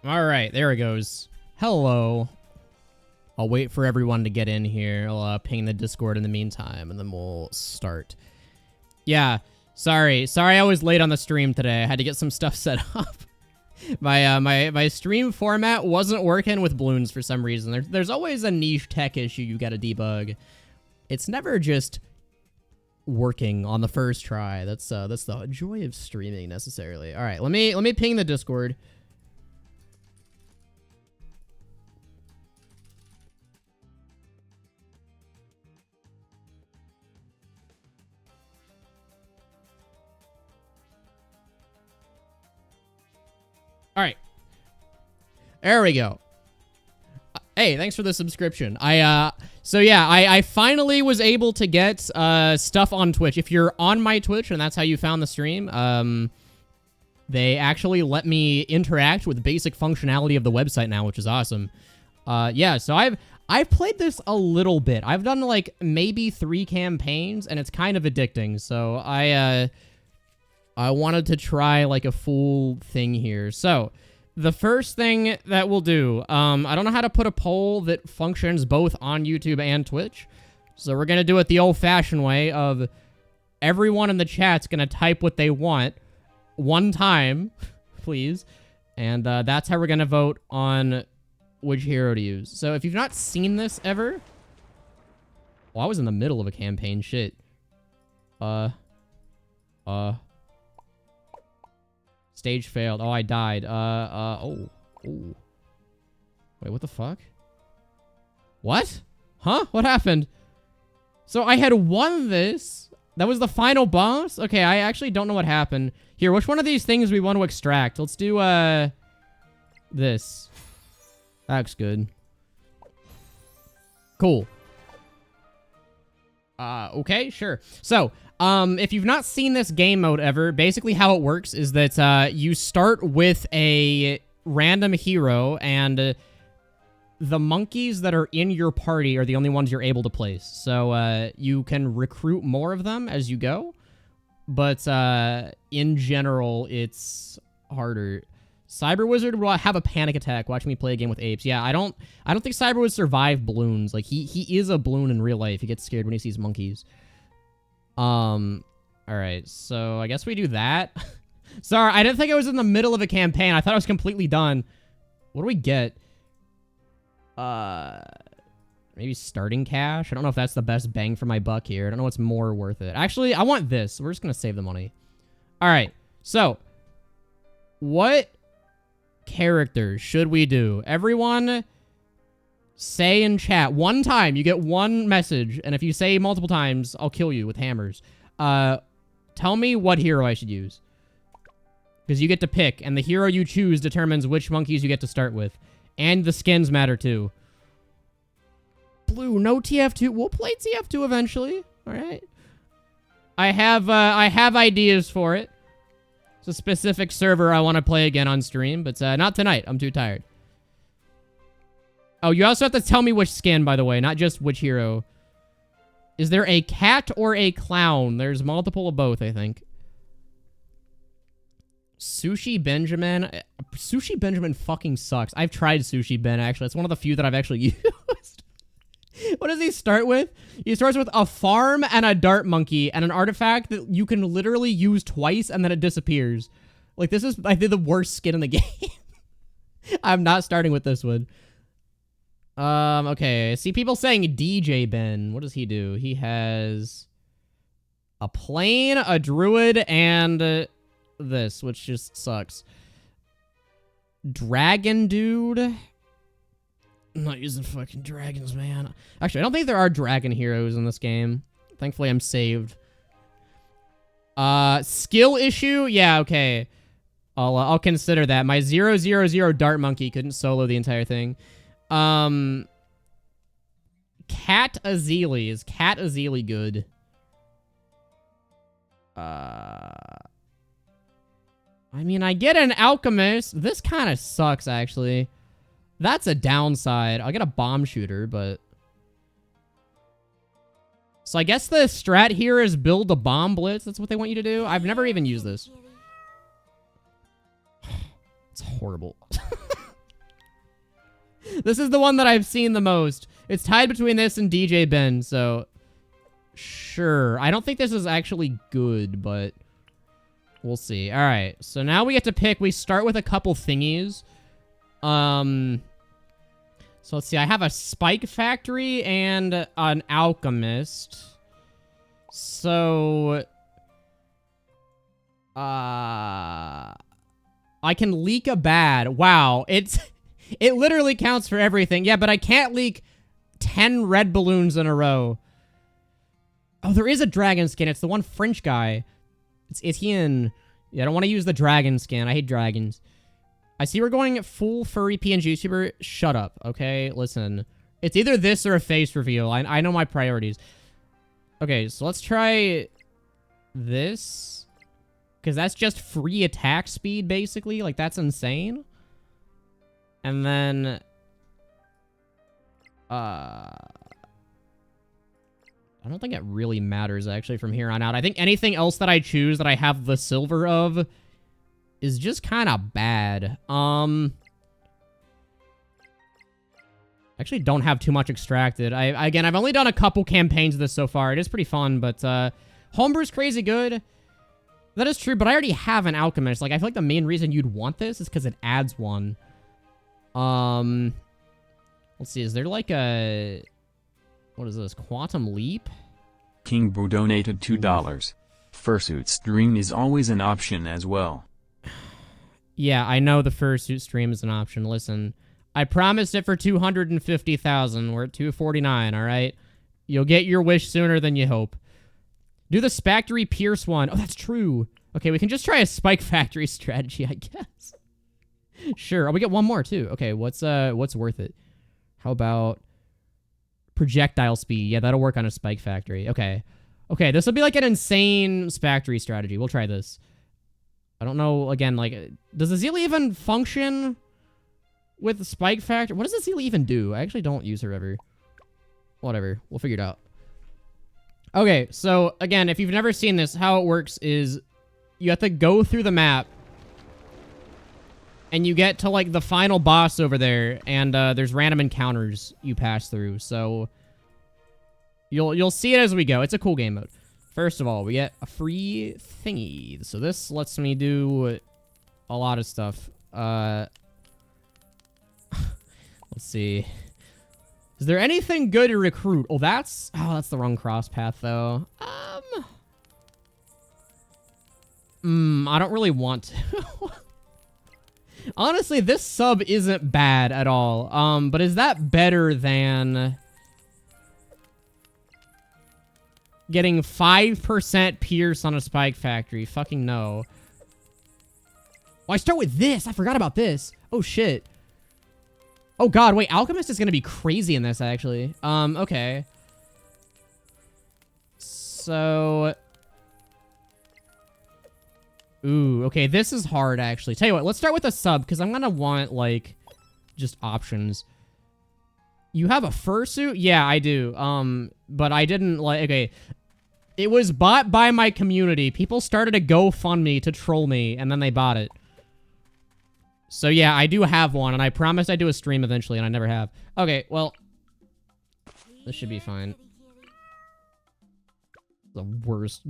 All right, there it goes. Hello. I'll wait for everyone to get in here. I'll ping the Discord in the meantime, and then we'll start. Yeah, sorry I was late on the stream today. I had to get some stuff set up. My stream format wasn't working with Bloons for some reason. There's always a niche tech issue you gotta debug. It's never just working on the first try. That's the joy of streaming necessarily. All right, let me ping the Discord. All right. There we go. Hey, thanks for the subscription. So yeah, I finally was able to get stuff on Twitch. If you're on my Twitch and that's how you found the stream, they actually let me interact with basic functionality of the website now, which is awesome. Yeah, so I've played this a little bit. I've done like maybe 3 campaigns and it's kind of addicting. So I wanted to try like a full thing here. So the first thing that we'll do, I don't know how to put a poll that functions both on YouTube and Twitch. So we're going to do it the old-fashioned way of everyone in the chat's going to type what they want one time, please. And that's how we're going to vote on which hero to use. So if you've not seen this ever... Well, I was in the middle of a campaign. Shit. Stage failed. Oh, I died. Oh. Wait, what the fuck? What? Huh? What happened? So I had won this. That was the final boss? Okay, I actually don't know what happened. Here, which one of these things we want to extract? Let's do, this. That looks good. Cool. Okay, sure. So, if you've not seen this game mode ever, basically how it works is that, you start with a random hero, and the monkeys that are in your party are the only ones you're able to place. So, you can recruit more of them as you go, but, in general, it's harder. Cyber Wizard will have a panic attack watching me play a game with apes. Yeah, I don't think Cyber would survive balloons. Like, he is a balloon in real life. He gets scared when he sees monkeys. Alright, so I guess we do that. Sorry, I didn't think I was in the middle of a campaign. I thought I was completely done. What do we get? Maybe starting cash? I don't know if that's the best bang for my buck here. I don't know what's more worth it. Actually, I want this. We're just gonna save the money. Alright, so what characters should we do? Everyone say in chat one time. You get one message, and if you say multiple times, I'll kill you with hammers. Tell me what hero I should use. Because you get to pick, and the hero you choose determines which monkeys you get to start with. And the skins matter too. Blue, no TF2. We'll play TF2 eventually. Alright. I have ideas for it. It's a specific server I want to play again on stream, but not tonight. I'm too tired. Oh, you also have to tell me which skin, by the way, not just which hero. Is there a cat or a clown? There's multiple of both, I think. Sushi Benjamin. Sushi Benjamin fucking sucks. I've tried Sushi Ben, actually. It's one of the few that I've actually used. What does he start with? He starts with a farm and a dart monkey and an artifact that you can literally use twice and then it disappears. Like, this is, I think, the worst skin in the game. I'm not starting with this one. Okay. See people saying DJ Ben. What does he do? He has a plane, a druid, and this, which just sucks. Dragon dude. I'm not using fucking dragons, man. Actually, I don't think there are dragon heroes in this game. Thankfully, I'm saved. Skill issue? Yeah, okay. I'll consider that. My 000 dart monkey couldn't solo the entire thing. Cat Azili. Is Cat Azili good? I mean, I get an alchemist. This kind of sucks, actually. That's a downside. I'll get a bomb shooter, but... So I guess the strat here is build a bomb blitz. That's what they want you to do. I've never even used this. It's horrible. This is the one that I've seen the most. It's tied between this and DJ Ben, so... Sure. I don't think this is actually good, but... We'll see. Alright, so now we get to pick. We start with a couple thingies. So let's see. I have a spike factory and an alchemist. So... I can leak a bad. Wow, it literally counts for everything. Yeah, but I can't leak 10 red balloons in a row. Oh, there is a dragon skin. It's the one French guy. It's Etienne. Yeah, I don't want to use the dragon skin. I hate dragons. I see we're going full furry PNG YouTuber. Shut up, okay? Listen. It's either this or a face reveal. I know my priorities. Okay, so let's try this. Because that's just free attack speed, basically. Like, that's insane. And then... I don't think it really matters, actually, from here on out. I think anything else that I choose that I have the silver of is just kind of bad. Actually don't have too much extracted. Again, I've only done a couple campaigns of this so far. It is pretty fun, but Homebrew's crazy good. That is true, but I already have an alchemist. Like, I feel like the main reason you'd want this is because it adds one. Let's see, is there like a... What is this? Quantum Leap? King Boo donated $2. Fursuit stream is always an option as well. Yeah, I know the fursuit stream is an option. Listen, I promised it for 250,000. We're at 249, alright? You'll get your wish sooner than you hope. Do the Spactory Pierce one. Oh, that's true. Okay, we can just try a Spike Factory strategy, I guess. Sure. Oh, we get one more, too. Okay, what's worth it? How about... projectile speed. Yeah, that'll work on a Spike Factory. Okay. Okay, this will be like an insane factory strategy. We'll try this. I don't know, again, like, does the Zeal even function with the Spike Factory? What does the Zeal even do? I actually don't use her ever. Whatever. We'll figure it out. Okay, so, again, if you've never seen this, how it works is you have to go through the map and you get to, like, the final boss over there, and there's random encounters you pass through, so you'll see it as we go. It's a cool game mode. First of all, we get a free thingy. So this lets me do a lot of stuff. Let's see. Is there anything good to recruit? Oh, that's the wrong cross path, though. I don't really want to. Honestly, this sub isn't bad at all. But is that better than getting 5% Pierce on a Spike Factory? Fucking no. Oh, I start with this. I forgot about this. Oh, shit. Oh, God. Wait, Alchemist is going to be crazy in this, actually. Okay. So... Ooh, okay, this is hard, actually. Tell you what, let's start with a sub, because I'm gonna want, like, just options. You have a fursuit? Yeah, I do. But I didn't, like, okay. It was bought by my community. People started a GoFundMe to troll me, and then they bought it. So, yeah, I do have one, and I promised I'd do a stream eventually, and I never have. Okay, well, this should be fine. The worst...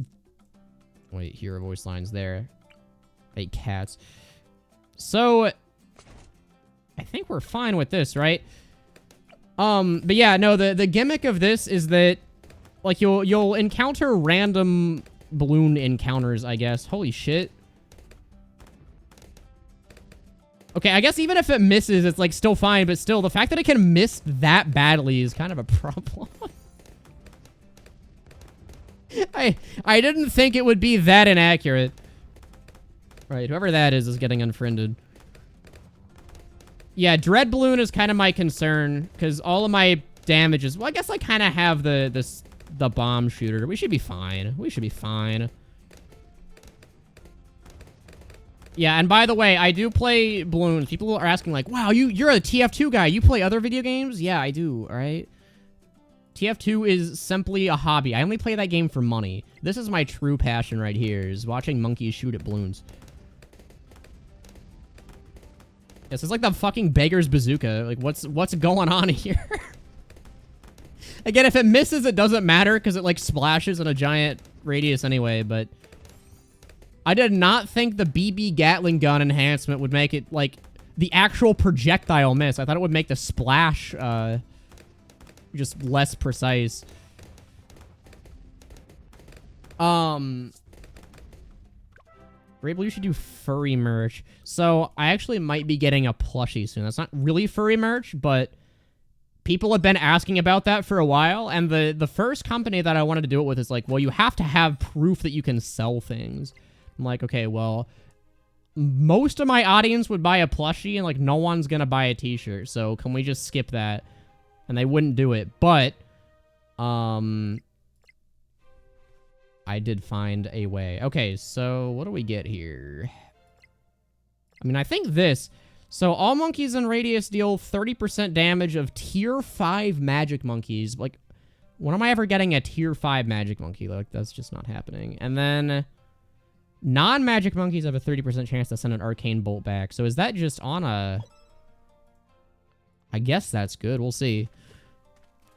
Wait, hero voice lines there. I hate cats. So, I think we're fine with this, right? But yeah, no, the gimmick of this is that, like, you'll encounter random balloon encounters, I guess. Holy shit. Okay, I guess even if it misses, it's, like, still fine, but still, the fact that it can miss that badly is kind of a problem. I didn't think it would be that inaccurate. Right, whoever that is getting unfriended. Yeah, Dread Balloon is kind of my concern, because all of my damages... Well, I guess I kind of have the bomb shooter. We should be fine. We should be fine. Yeah, and by the way, I do play Bloons. People are asking, like, wow, you're a TF2 guy. You play other video games? Yeah, I do, alright? TF2 is simply a hobby. I only play that game for money. This is my true passion right here, is watching monkeys shoot at balloons. This is like the fucking beggar's bazooka. Like, what's going on here? Again, if it misses, it doesn't matter because it, like, splashes in a giant radius anyway, but I did not think the BB Gatling gun enhancement would make it, like, the actual projectile miss. I thought it would make the splash, just less precise. Rabel, you should do furry merch. So, I actually might be getting a plushie soon. That's not really furry merch, but people have been asking about that for a while, and the first company that I wanted to do it with is like, well, you have to have proof that you can sell things. I'm like, okay, well, most of my audience would buy a plushie, and, like, no one's gonna buy a t-shirt, so can we just skip that? And they wouldn't do it, but, I did find a way. Okay, so what do we get here? I mean, I think this. So all monkeys in radius deal 30% damage of tier 5 magic monkeys. Like, when am I ever getting a tier 5 magic monkey? Like, that's just not happening. And then non-magic monkeys have a 30% chance to send an arcane bolt back. So is that just on a... I guess that's good. We'll see.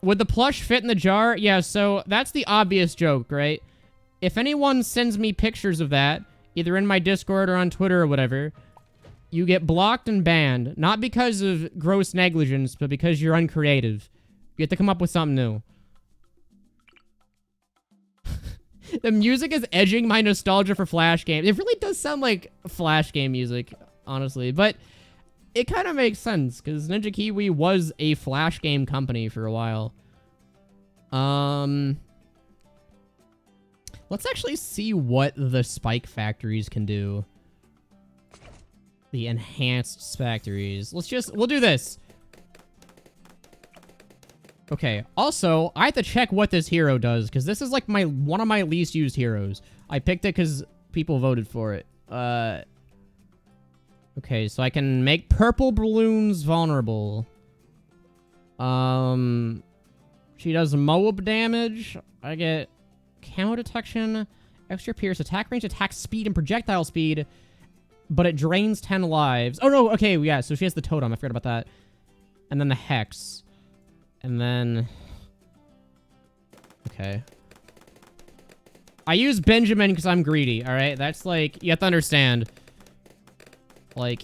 Would the plush fit in the jar? Yeah, so that's the obvious joke, right? If anyone sends me pictures of that, either in my Discord or on Twitter or whatever, you get blocked and banned. Not because of gross negligence, but because you're uncreative. You have to come up with something new. The music is edging my nostalgia for Flash games. It really does sound like Flash game music, honestly. But it kind of makes sense, because Ninja Kiwi was a Flash game company for a while. Let's actually see what the spike factories can do. The enhanced factories. We'll do this. Okay, also, I have to check what this hero does, because this is like one of my least used heroes. I picked it because people voted for it. Okay, so I can make purple balloons vulnerable. She does Moab damage. I get camo detection, extra pierce, attack range, attack speed, and projectile speed, but it drains 10 lives. Oh, no, okay, yeah, so she has the totem. I forgot about that. And then the hex. And then... Okay. I use Benjamin because I'm greedy, alright? That's like... You have to understand. Like...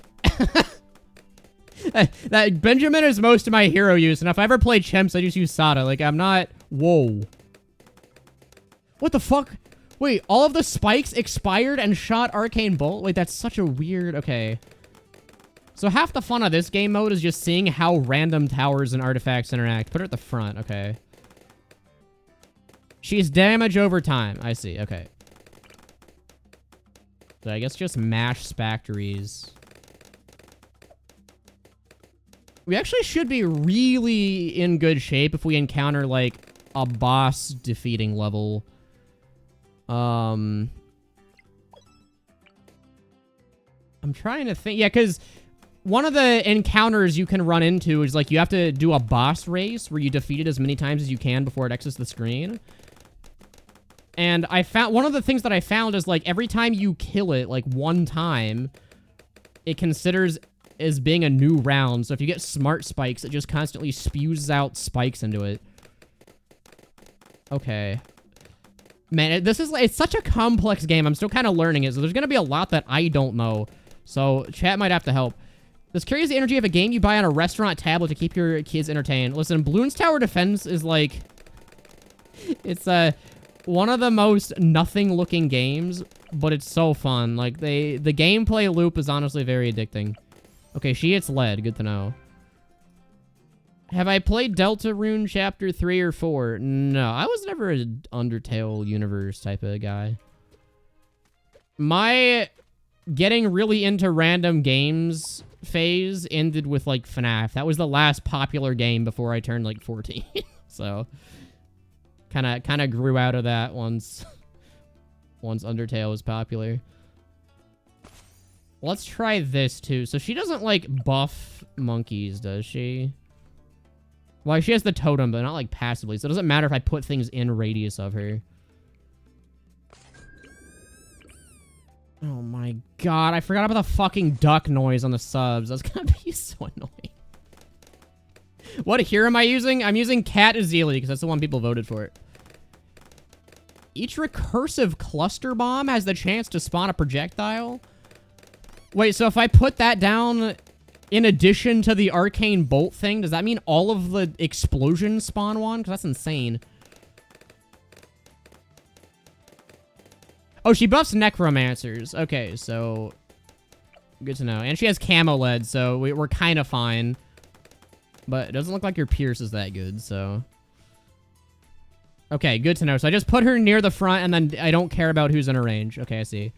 that Benjamin is most of my hero use, and if I ever play Chimps, I just use Sada. Like, I'm not... Whoa. What the fuck? Wait, all of the spikes expired and shot Arcane Bolt? Wait, that's such a weird... Okay. So half the fun of this game mode is just seeing how random towers and artifacts interact. Put her at the front. Okay. She's damage over time. I see. Okay. So I guess just mash factories. We actually should be really in good shape if we encounter, like, a boss defeating level. I'm trying to think. Yeah, because one of the encounters you can run into is, like, you have to do a boss race where you defeat it as many times as you can before it exits the screen. And I found... One of the things that I found is, like, every time you kill it, like, one time, it considers as being a new round. So if you get smart spikes, it just constantly spews out spikes into it. Okay. Man, this is... It's such a complex game. I'm still kind of learning it, so there's going to be a lot that I don't know. So chat might have to help. This carries the energy of a game you buy on a restaurant tablet to keep your kids entertained. Listen, Bloons Tower Defense is like... It's one of the most nothing-looking games, but it's so fun. Like, the gameplay loop is honestly very addicting. Okay, she hits lead. Good to know. Have I played Deltarune Chapter 3 or 4? No, I was never an Undertale universe type of guy. My getting really into random games phase ended with, like, FNAF. That was the last popular game before I turned, like, 14. So, kind of grew out of that once Undertale was popular. Let's try this, too. So she doesn't, like, buff monkeys, does she? Well, she has the totem, but not, like, passively. So it doesn't matter if I put things in radius of her. Oh, my god, I forgot about the fucking duck noise on the subs. That's gonna be so annoying. What hero am I using? I'm using Cat Azili because that's the one people voted for. Each recursive cluster bomb has the chance to spawn a projectile. Wait, so if I put that down in addition to the arcane bolt thing, does that mean all of the explosions spawn one? Because that's insane. Oh, she buffs necromancers. Okay, so good to know. And she has camo lead, so we're kind of fine. But it doesn't look like your Pierce is that good, so... Okay, good to know. So I just put her near the front, and then I don't care about who's in her range. Okay, I see.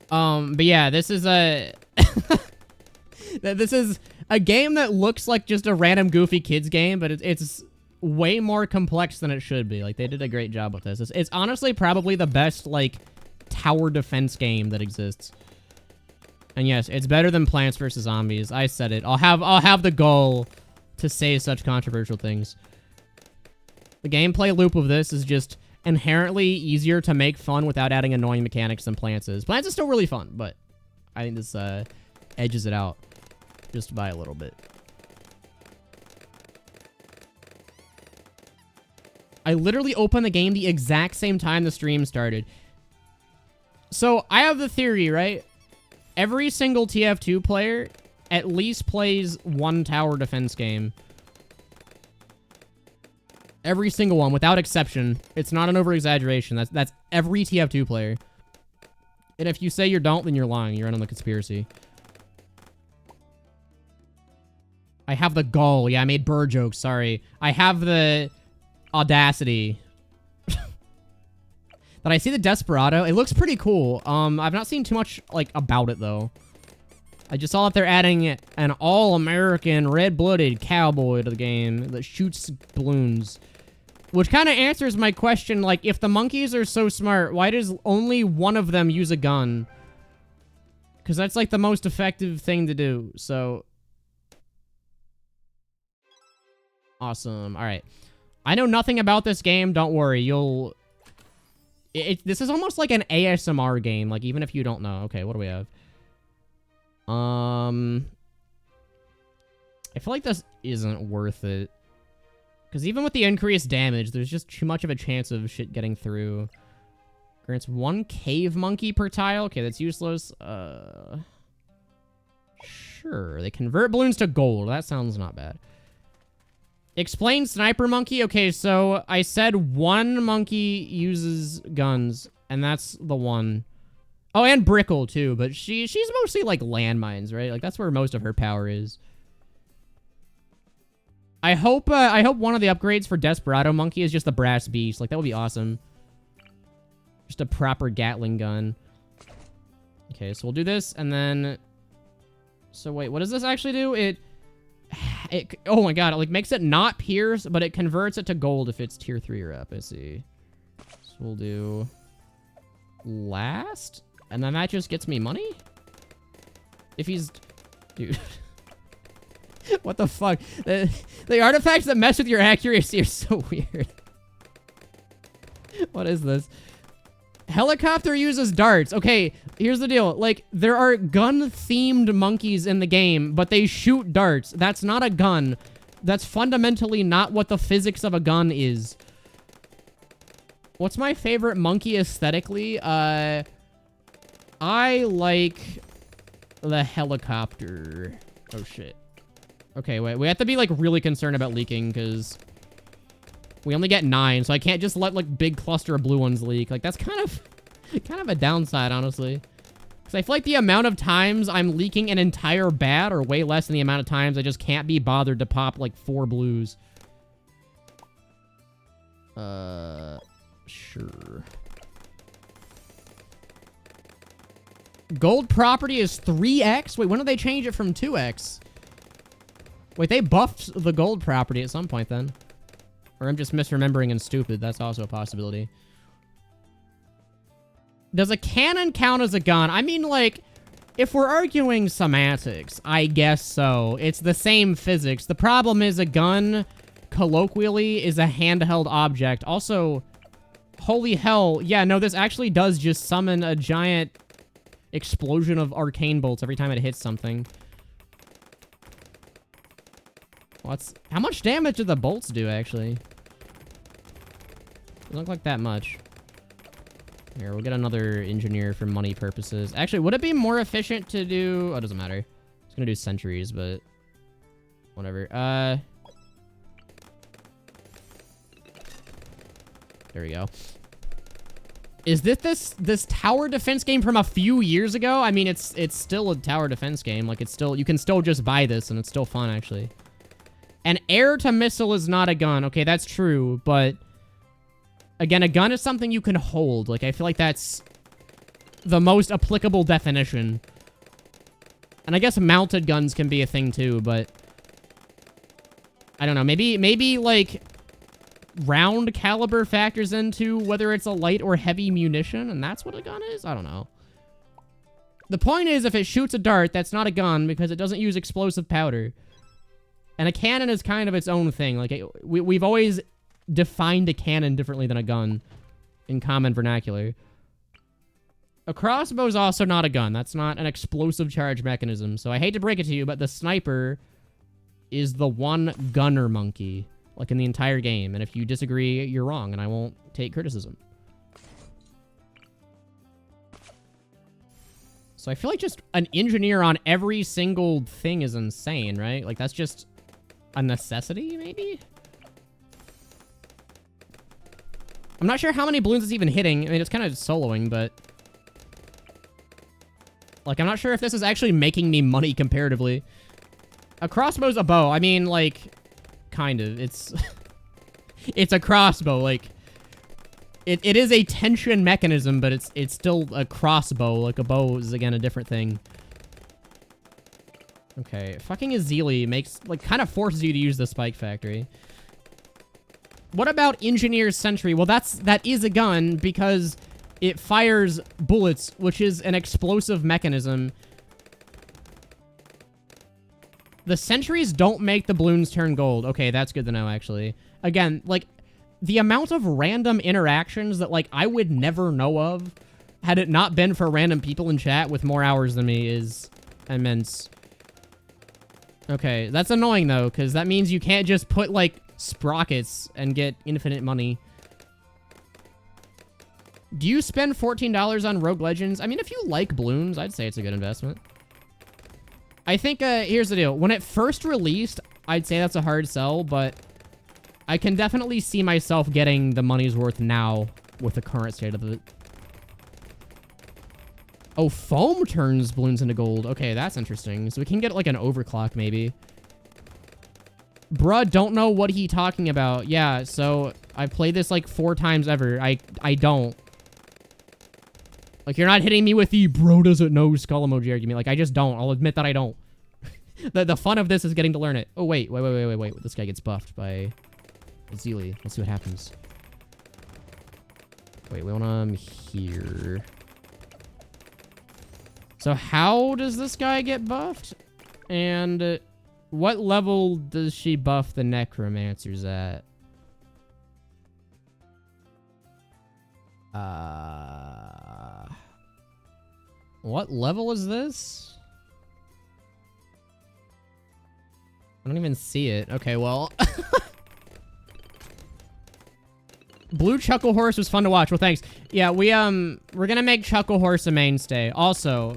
But yeah, this is a... this is a game that looks like just a random goofy kids game, but it's way more complex than it should be. Like, they did a great job with this. It's honestly probably the best, like, tower defense game that exists. And yes, it's better than Plants vs. Zombies. I said it. I'll have the goal to say such controversial things. The gameplay loop of this is just inherently easier to make fun without adding annoying mechanics than Plants is. Plants is still really fun, but I think this edges it out just by a little bit. I literally opened the game the exact same time the stream started. So I have the theory, right? Every single TF2 player at least plays one tower defense game. Every single one, without exception. It's not an over-exaggeration. That's every TF2 player. And if you say you don't, then you're lying. You're in on the conspiracy. I have the gall. Yeah, I made bird jokes. Sorry. I have the audacity. That I see the Desperado. It looks pretty cool. I've not seen too much, like, about it, though. I just saw that they're adding an all-American, red-blooded cowboy to the game that shoots balloons. Which kind of answers my question, like, if the monkeys are so smart, why does only one of them use a gun? Because that's, like, the most effective thing to do, so... Awesome. Alright. I know nothing about this game. Don't worry. You'll... This is almost like an ASMR game, like, even if you don't know. Okay, what do we have? I feel like this isn't worth it. Because even with the increased damage, there's just too much of a chance of shit getting through. Grants 1 cave monkey per tile. Okay, that's useless. Sure. They convert balloons to gold. That sounds not bad. Explain sniper monkey. Okay, so I said one monkey uses guns, and that's the one. Oh, and Brickle, too, but she's mostly, like, landmines, right? Like, that's where most of her power is. I hope one of the upgrades for Desperado Monkey is just the Brass Beast. Like, that would be awesome. Just a proper Gatling gun. Okay, so we'll do this, and then... So, wait, what does this actually do? It oh my god, it, like, makes it not pierce, but it converts it to gold if it's tier 3 or up. I see. So we'll do... Last? And then that just gets me money? If he's... Dude. What the fuck? The artifacts that mess with your accuracy are so weird. What is this? Helicopter uses darts. Okay, here's the deal. Like, there are gun-themed monkeys in the game, but they shoot darts. That's not a gun. That's fundamentally not what the physics of a gun is. What's my favorite monkey aesthetically? I like the helicopter. Oh, shit. Okay, wait. We have to be, like, really concerned about leaking, because we only get 9, so I can't just let, like, big cluster of blue ones leak. Like, that's kind of a downside, honestly. Because I feel like the amount of times I'm leaking an entire bat are way less than the amount of times I just can't be bothered to pop, like, 4 blues. Sure. Gold property is 3x? Wait, when did they change it from 2x? Wait, they buffed the gold property at some point then. Or I'm just misremembering and stupid. That's also a possibility. Does a cannon count as a gun? I mean, like, if we're arguing semantics, I guess so. It's the same physics. The problem is a gun, colloquially, is a handheld object. Also, Holy hell. Yeah, no, this actually does just summon a giant explosion of arcane bolts every time it hits something. How much damage do the bolts do, actually? Doesn't look like that much. Here, we'll get another engineer for money purposes. Actually, would it be more efficient to do... Oh, it doesn't matter. It's gonna do sentries, but... Whatever. There we go. Is this tower defense game from a few years ago? I mean, it's still a tower defense game. Like, it's still... You can still just buy this, and it's still fun, actually. An air-to-missile is not a gun. Okay, that's true, but... Again, a gun is something you can hold. Like, I feel like that's the most applicable definition. And I guess mounted guns can be a thing, too, but... I don't know. Maybe like, round caliber factors into whether it's a light or heavy munition, and that's what a gun is? I don't know. The point is, if it shoots a dart, that's not a gun, because it doesn't use explosive powder. And a cannon is kind of its own thing. Like, we've always defined a cannon differently than a gun in common vernacular. A crossbow is also not a gun. That's not an explosive charge mechanism. So I hate to break it to you, but the sniper is the one gunner monkey, like in the entire game. And if you disagree, you're wrong, and I won't take criticism. So I feel like just an engineer on every single thing is insane, right? Like, that's just a necessity, maybe? I'm not sure how many balloons it's even hitting. I mean, it's kind of soloing, but... Like, I'm not sure if this is actually making me money comparatively. A crossbow's a bow. I mean, like, kind of. It's... it's a crossbow, like... It is a tension mechanism, but it's still a crossbow. Like, a bow is, again, a different thing. Okay, fucking Azili makes... Like, kind of forces you to use the Spike Factory. What about Engineer's Sentry? Well, that is a gun, because it fires bullets, which is an explosive mechanism. The sentries don't make the balloons turn gold. Okay, that's good to know, actually. Again, like, the amount of random interactions that, like, I would never know of had it not been for random people in chat with more hours than me is immense. Okay, that's annoying, though, because that means you can't just put, like, sprockets and get infinite money. Do you spend $14 on Rogue Legends? I mean, if you like balloons, I'd say it's a good investment. I think, here's the deal. When it first released, I'd say that's a hard sell, but I can definitely see myself getting the money's worth now with the current state of it. Oh, foam turns balloons into gold. Okay, that's interesting. So we can get, like, an overclock, maybe. Bruh, don't know what he talking about. Yeah, so I've played this, like, 4 times ever. I don't. Like, you're not hitting me with the bro doesn't know skull emoji argument. Like, I just don't. I'll admit that I don't. The fun of this is getting to learn it. Oh, wait. This guy gets buffed by Azili. Let's see what happens. Wait, we want him here. So how does this guy get buffed? And what level does she buff the necromancers at? What level is this? I don't even see it. Okay, well. Blue Chuckle Horse was fun to watch. Well, thanks. Yeah, we're gonna make Chuckle Horse a mainstay. Also,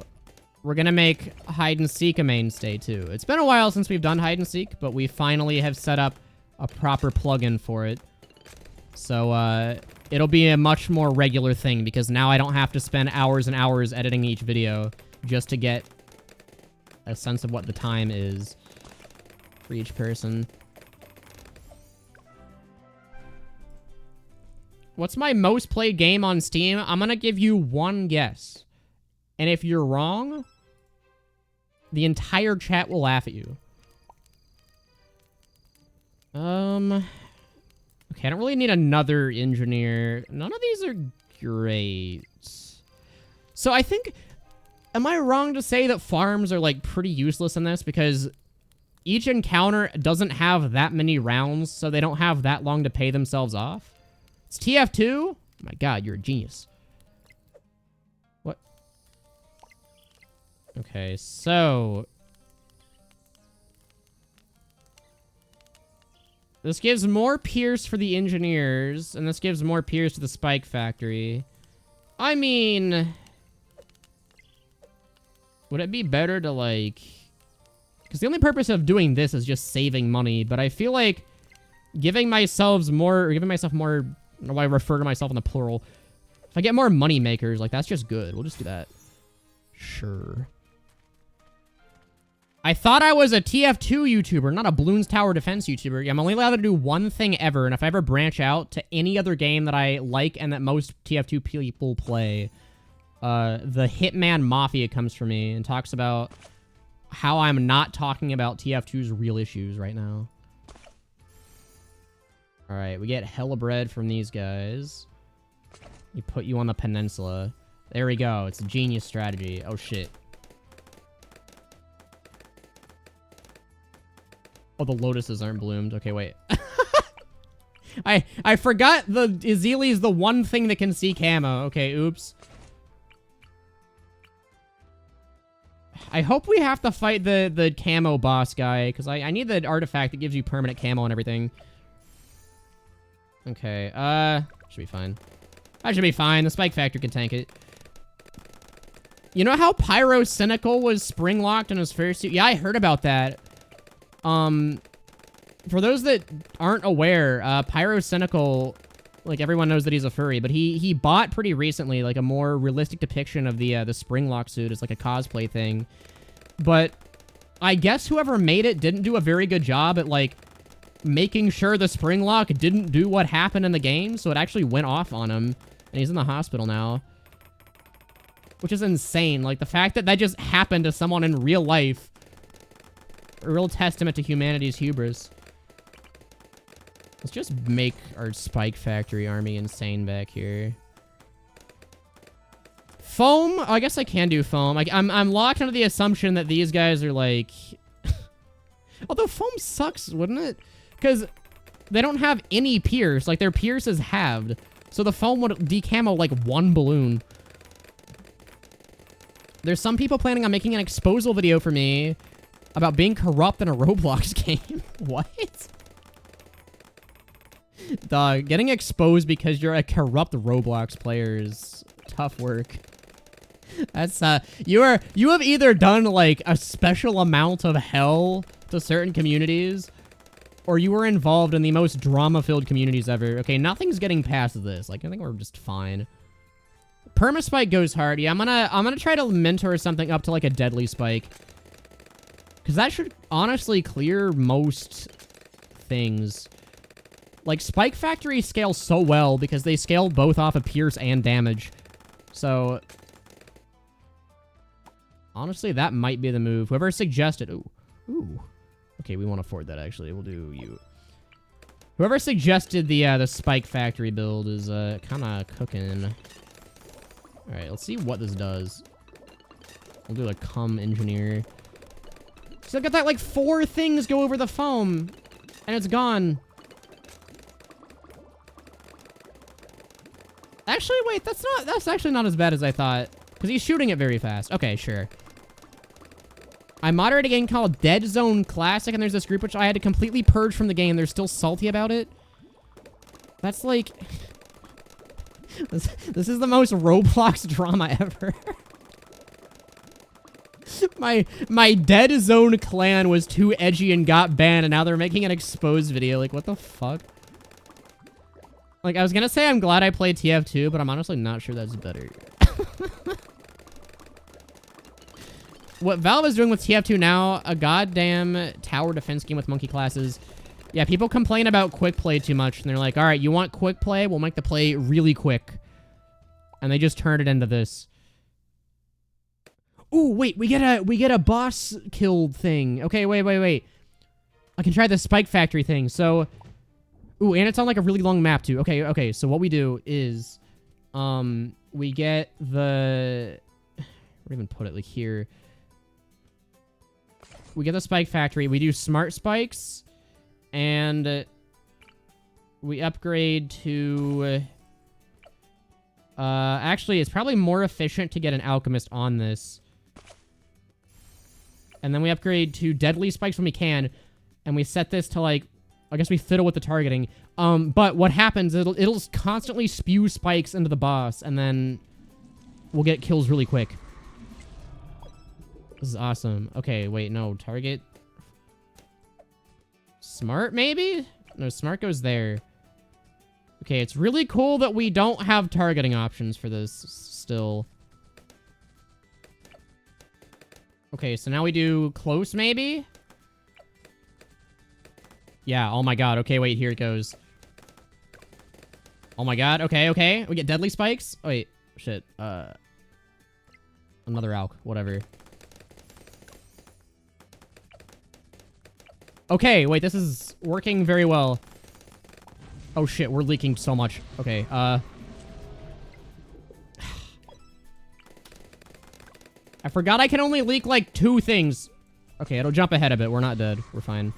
we're gonna make Hide and Seek a mainstay, too. It's been a while since we've done Hide and Seek, but we finally have set up a proper plugin for it. So, it'll be a much more regular thing, because now I don't have to spend hours and hours editing each video just to get a sense of what the time is for each person. What's my most played game on Steam? I'm gonna give you one guess. And if you're wrong, the entire chat will laugh at you. Okay, I don't really need another engineer. None of these are great. So I think... Am I wrong to say that farms are, like, pretty useless in this? Because each encounter doesn't have that many rounds, so they don't have that long to pay themselves off. It's TF2? My God, you're a genius. What? Okay, so... this gives more Pierce for the engineers, and this gives more Pierce to the Spike Factory. I mean... would it be better to, like... because the only purpose of doing this is just saving money, but I feel like giving myself more... I don't know why I refer to myself in the plural. If I get more money makers, like, that's just good. We'll just do that. Sure. I thought I was a TF2 YouTuber, not a Bloons Tower Defense YouTuber. Yeah, I'm only allowed to do one thing ever, and if I ever branch out to any other game that I like and that most TF2 people play, the Hitman Mafia comes for me and talks about how I'm not talking about TF2's real issues right now. Alright, we get hella bread from these guys. We put you on the peninsula. There we go. It's a genius strategy. Oh, shit. Oh, the lotuses aren't bloomed. Okay, wait. I forgot the Ezeli's the one thing that can see camo. Okay, oops. I hope we have to fight the camo boss guy, because I need the artifact that gives you permanent camo and everything. Okay, should be fine. That should be fine. The Spike Factor can tank it. You know how Pyro Cynical was spring-locked in his fursuit? Yeah, I heard about that. For those that aren't aware, Pyro Cynical, like, everyone knows that he's a furry, but he bought pretty recently, like, a more realistic depiction of the spring lock suit as, like, a cosplay thing. But I guess whoever made it didn't do a very good job at, like, making sure the spring lock didn't do what happened in the game, so it actually went off on him, and he's in the hospital now. Which is insane. Like, the fact that that just happened to someone in real life, a real testament to humanity's hubris. Let's just make our Spike Factory army insane back here. Foam? Oh, I guess I can do foam. I'm locked under the assumption that these guys are like... although foam sucks, wouldn't it? Because they don't have any pierce. Like, their pierce is halved. So the foam would decamo like one balloon. There's some people planning on making an exposal video for me about being corrupt in a Roblox game. What? Dog, getting exposed because you're a corrupt Roblox player is tough work. That's, you have either done, like, a special amount of hell to certain communities, or you were involved in the most drama-filled communities ever. Okay, nothing's getting past this. Like, I think we're just fine. Permaspike goes hard. Yeah, I'm gonna try to mentor something up to, like, a deadly spike. Because that should honestly clear most things. Like, Spike Factory scales so well because they scale both off of pierce and damage. So, honestly, that might be the move. Whoever suggested... Ooh. Okay, we won't afford that, actually. We'll do you. Whoever suggested the Spike Factory build is kind of cooking. Alright, let's see what this does. We'll do a cum engineer. So I've got that, like, 4 things go over the foam, and it's gone. Actually, wait, that's actually not as bad as I thought, because he's shooting it very fast. Okay, sure. I moderate a game called Dead Zone Classic, and there's this group which I had to completely purge from the game. They're still salty about it. That's like... This is the most Roblox drama ever. My Dead Zone clan was too edgy and got banned, and now they're making an exposed video. Like, what the fuck? Like, I was gonna say I'm glad I played TF2, but I'm honestly not sure that's better. What Valve is doing with TF2 now, a goddamn tower defense game with monkey classes. Yeah, people complain about quick play too much, and they're like, all right, you want quick play? We'll make the play really quick. And they just turned it into this. Ooh, wait, we get a boss killed thing. Okay, wait. I can try the Spike Factory thing. So, ooh, and it's on like a really long map too. Okay, so what we do is, we get the, where do I even put it? Like here. We get the Spike Factory. We do smart spikes, and we upgrade to Actually, it's probably more efficient to get an alchemist on this. And then we upgrade to deadly spikes when we can. And we set this to, like, I guess we fiddle with the targeting. But what happens, it'll constantly spew spikes into the boss. And then we'll get kills really quick. This is awesome. Okay, wait, no. Target. Smart, maybe? No, smart goes there. Okay, it's really cool that we don't have targeting options for this still. Okay, so now we do close, maybe? Yeah, oh my god. Okay, wait, here it goes. Oh my god, okay, okay. We get deadly spikes? Oh, wait, shit. Another alch, whatever. Okay, wait, this is working very well. Oh shit, we're leaking so much. Okay, I forgot I can only leak, like, 2 things. Okay, it'll jump ahead a bit. We're not dead. We're fine.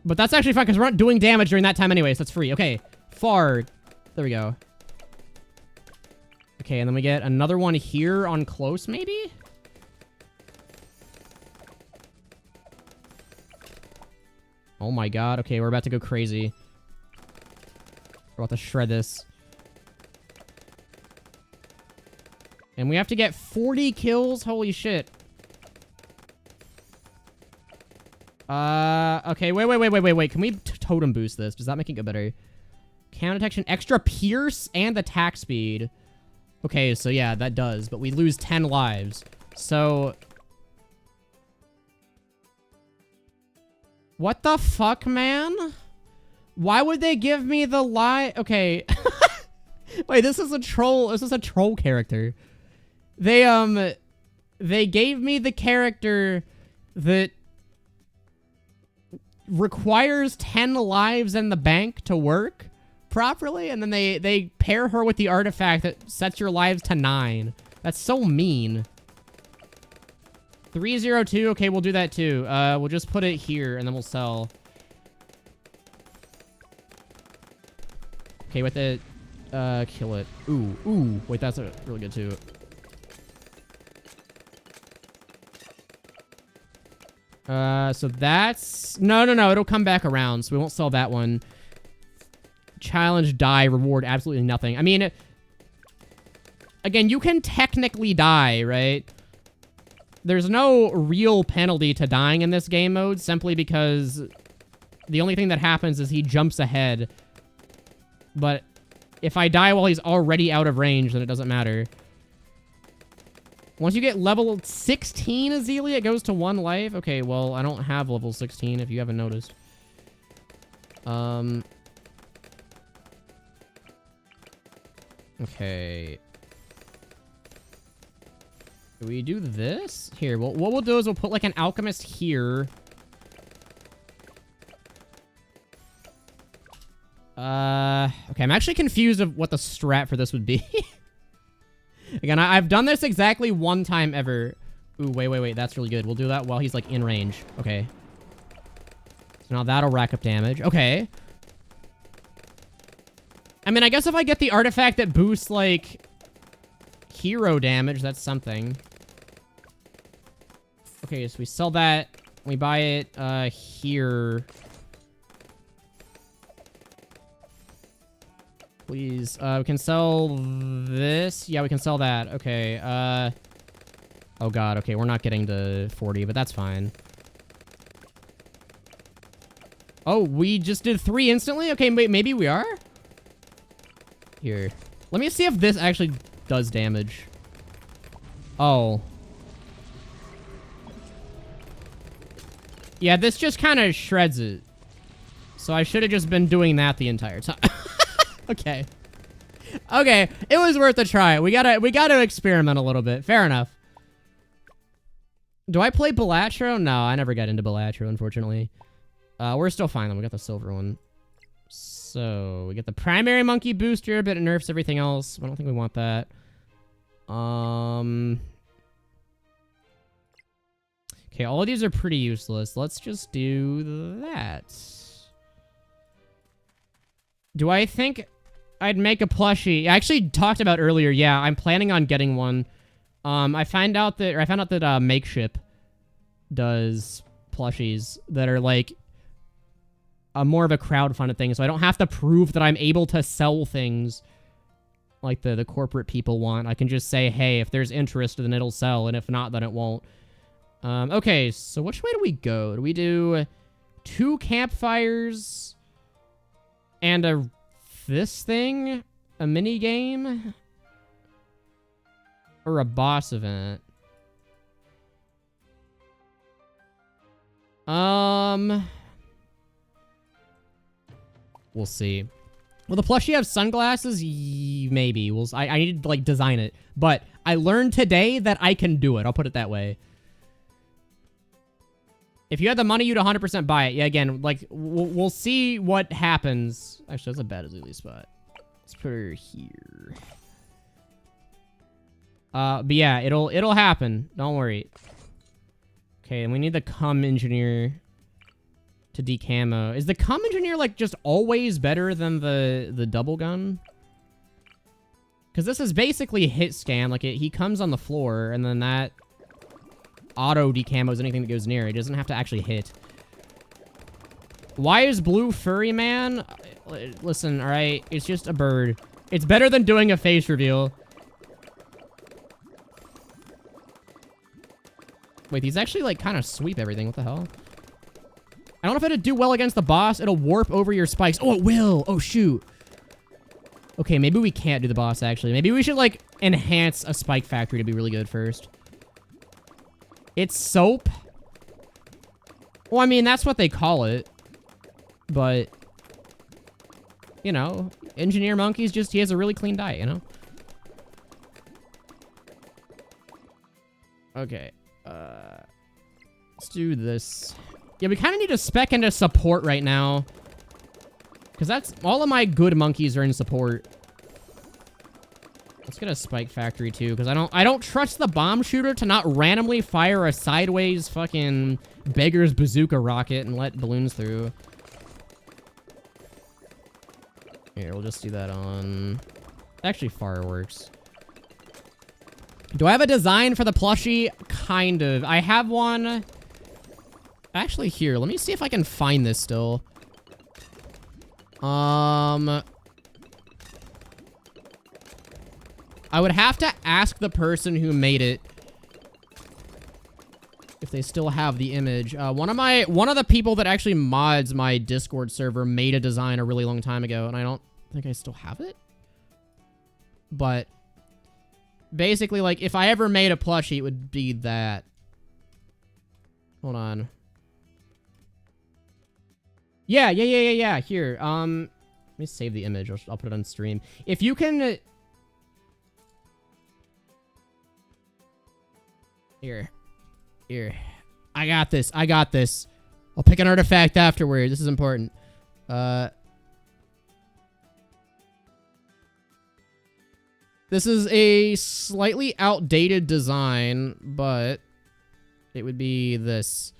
But that's actually fine, because we're not doing damage during that time anyway, so that's free. Okay, far. There we go. Okay, and then we get another one here on close, maybe? Oh my god. Okay, we're about to go crazy. We're about to shred this. And we have to get 40 kills? Holy shit. Okay, wait. Can we totem boost this? Does that make it go better? Counter detection, extra pierce, and attack speed. Okay, so yeah, that does. But we lose 10 lives. So... What the fuck, man? Why would they give me the lie? Okay. Wait, this is a troll. This is a troll character. They gave me the character that requires 10 lives in the bank to work properly, and then they pair her with the artifact that sets your lives to 9. That's so mean. 302. Okay, we'll do that too. We'll just put it here, and then we'll sell. Okay, with it, kill it. Ooh. Wait, that's a really good too. So that's... No. It'll come back around, so we won't sell that one. Challenge, die, reward, absolutely nothing. I mean, again, you can technically die, right? There's no real penalty to dying in this game mode, simply because the only thing that happens is he jumps ahead. But if I die while he's already out of range, then it doesn't matter. Once you get level 16 Azealia, it goes to 1 life. Okay, well, I don't have level 16, if you haven't noticed. Okay. Do we do this? Here, well, what we'll do is we'll put, like, an alchemist here. Okay, I'm actually confused of what the strat for this would be. Again, I've done this exactly 1 time ever. Ooh, wait. That's really good. We'll do that while he's, like, in range. Okay. So now that'll rack up damage. Okay. I mean, I guess if I get the artifact that boosts, like, hero damage, that's something. Okay, so we sell that. We buy it, here. Please. We can sell this. Yeah, we can sell that. Okay, oh god, okay, we're not getting to 40, but that's fine. Oh, we just did 3 instantly? Okay, maybe we are? Here. Let me see if this actually does damage. Oh. Yeah, this just kind of shreds it. So I should have just been doing that the entire time. Okay. Okay, it was worth a try. We gotta experiment a little bit. Fair enough. Do I play Balatro? No, I never got into Balatro, unfortunately. We're still fine, though. We got the silver one. So, we get the primary monkey booster, but it nerfs everything else. I don't think we want that. Okay, all of these are pretty useless. Let's just do that. Do I think... I'd make a plushie. I actually talked about earlier, yeah, I'm planning on getting one. I found out that Makeship does plushies that are like more of a crowdfunded thing, so I don't have to prove that I'm able to sell things like the corporate people want. I can just say, hey, if there's interest, then it'll sell, and if not, then it won't. Okay, so which way do we go? Do we do 2 campfires and this thing? A mini game? Or a boss event? We'll see. Will the plushie have sunglasses? Maybe. I need to, like, design it. But I learned today that I can do it. I'll put it that way. If you had the money, you'd 100% buy it. Yeah, again, like, we'll see what happens. Actually, that's a bad Azuli spot. Let's put her here. But yeah, it'll happen. Don't worry. Okay, and we need the cum engineer to decamo. Is the cum engineer, like, just always better than the double gun? Because this is basically hit scan. Like, he comes on the floor, and then that auto decamos anything that goes near. It doesn't have to actually hit. Why is blue furry man? Listen, alright? It's just a bird. It's better than doing a face reveal. Wait, these actually, like, kind of sweep everything. What the hell? I don't know if it'll do well against the boss. It'll warp over your spikes. Oh, it will. Oh, shoot. Okay, maybe we can't do the boss, actually. Maybe we should, like, enhance a spike factory to be really good first. It's soap? Well, I mean, that's what they call it. But, you know, Engineer Monkey's just, he has a really clean diet, you know? Okay. Let's do this. Yeah, we kind of need to spec into support right now. Because that's... all of my good monkeys are in support. Let's get a spike factory, too. Because I don't trust the bomb shooter to not randomly fire a sideways fucking beggar's bazooka rocket and let balloons through. Here, we'll just do that on... actually, fireworks. Do I have a design for the plushie? Kind of. I have one... actually, here, let me see if I can find this still. I would have to ask the person who made it if they still have the image. One of the people that actually mods my Discord server made a design a really long time ago, and I don't think I still have it. But basically, like, if I ever made a plushie, it would be that. Hold on. Yeah. Here, let me save the image. I'll put it on stream. If you can... Here. I got this. I'll pick an artifact afterward. This is important. This is a slightly outdated design, but it would be this.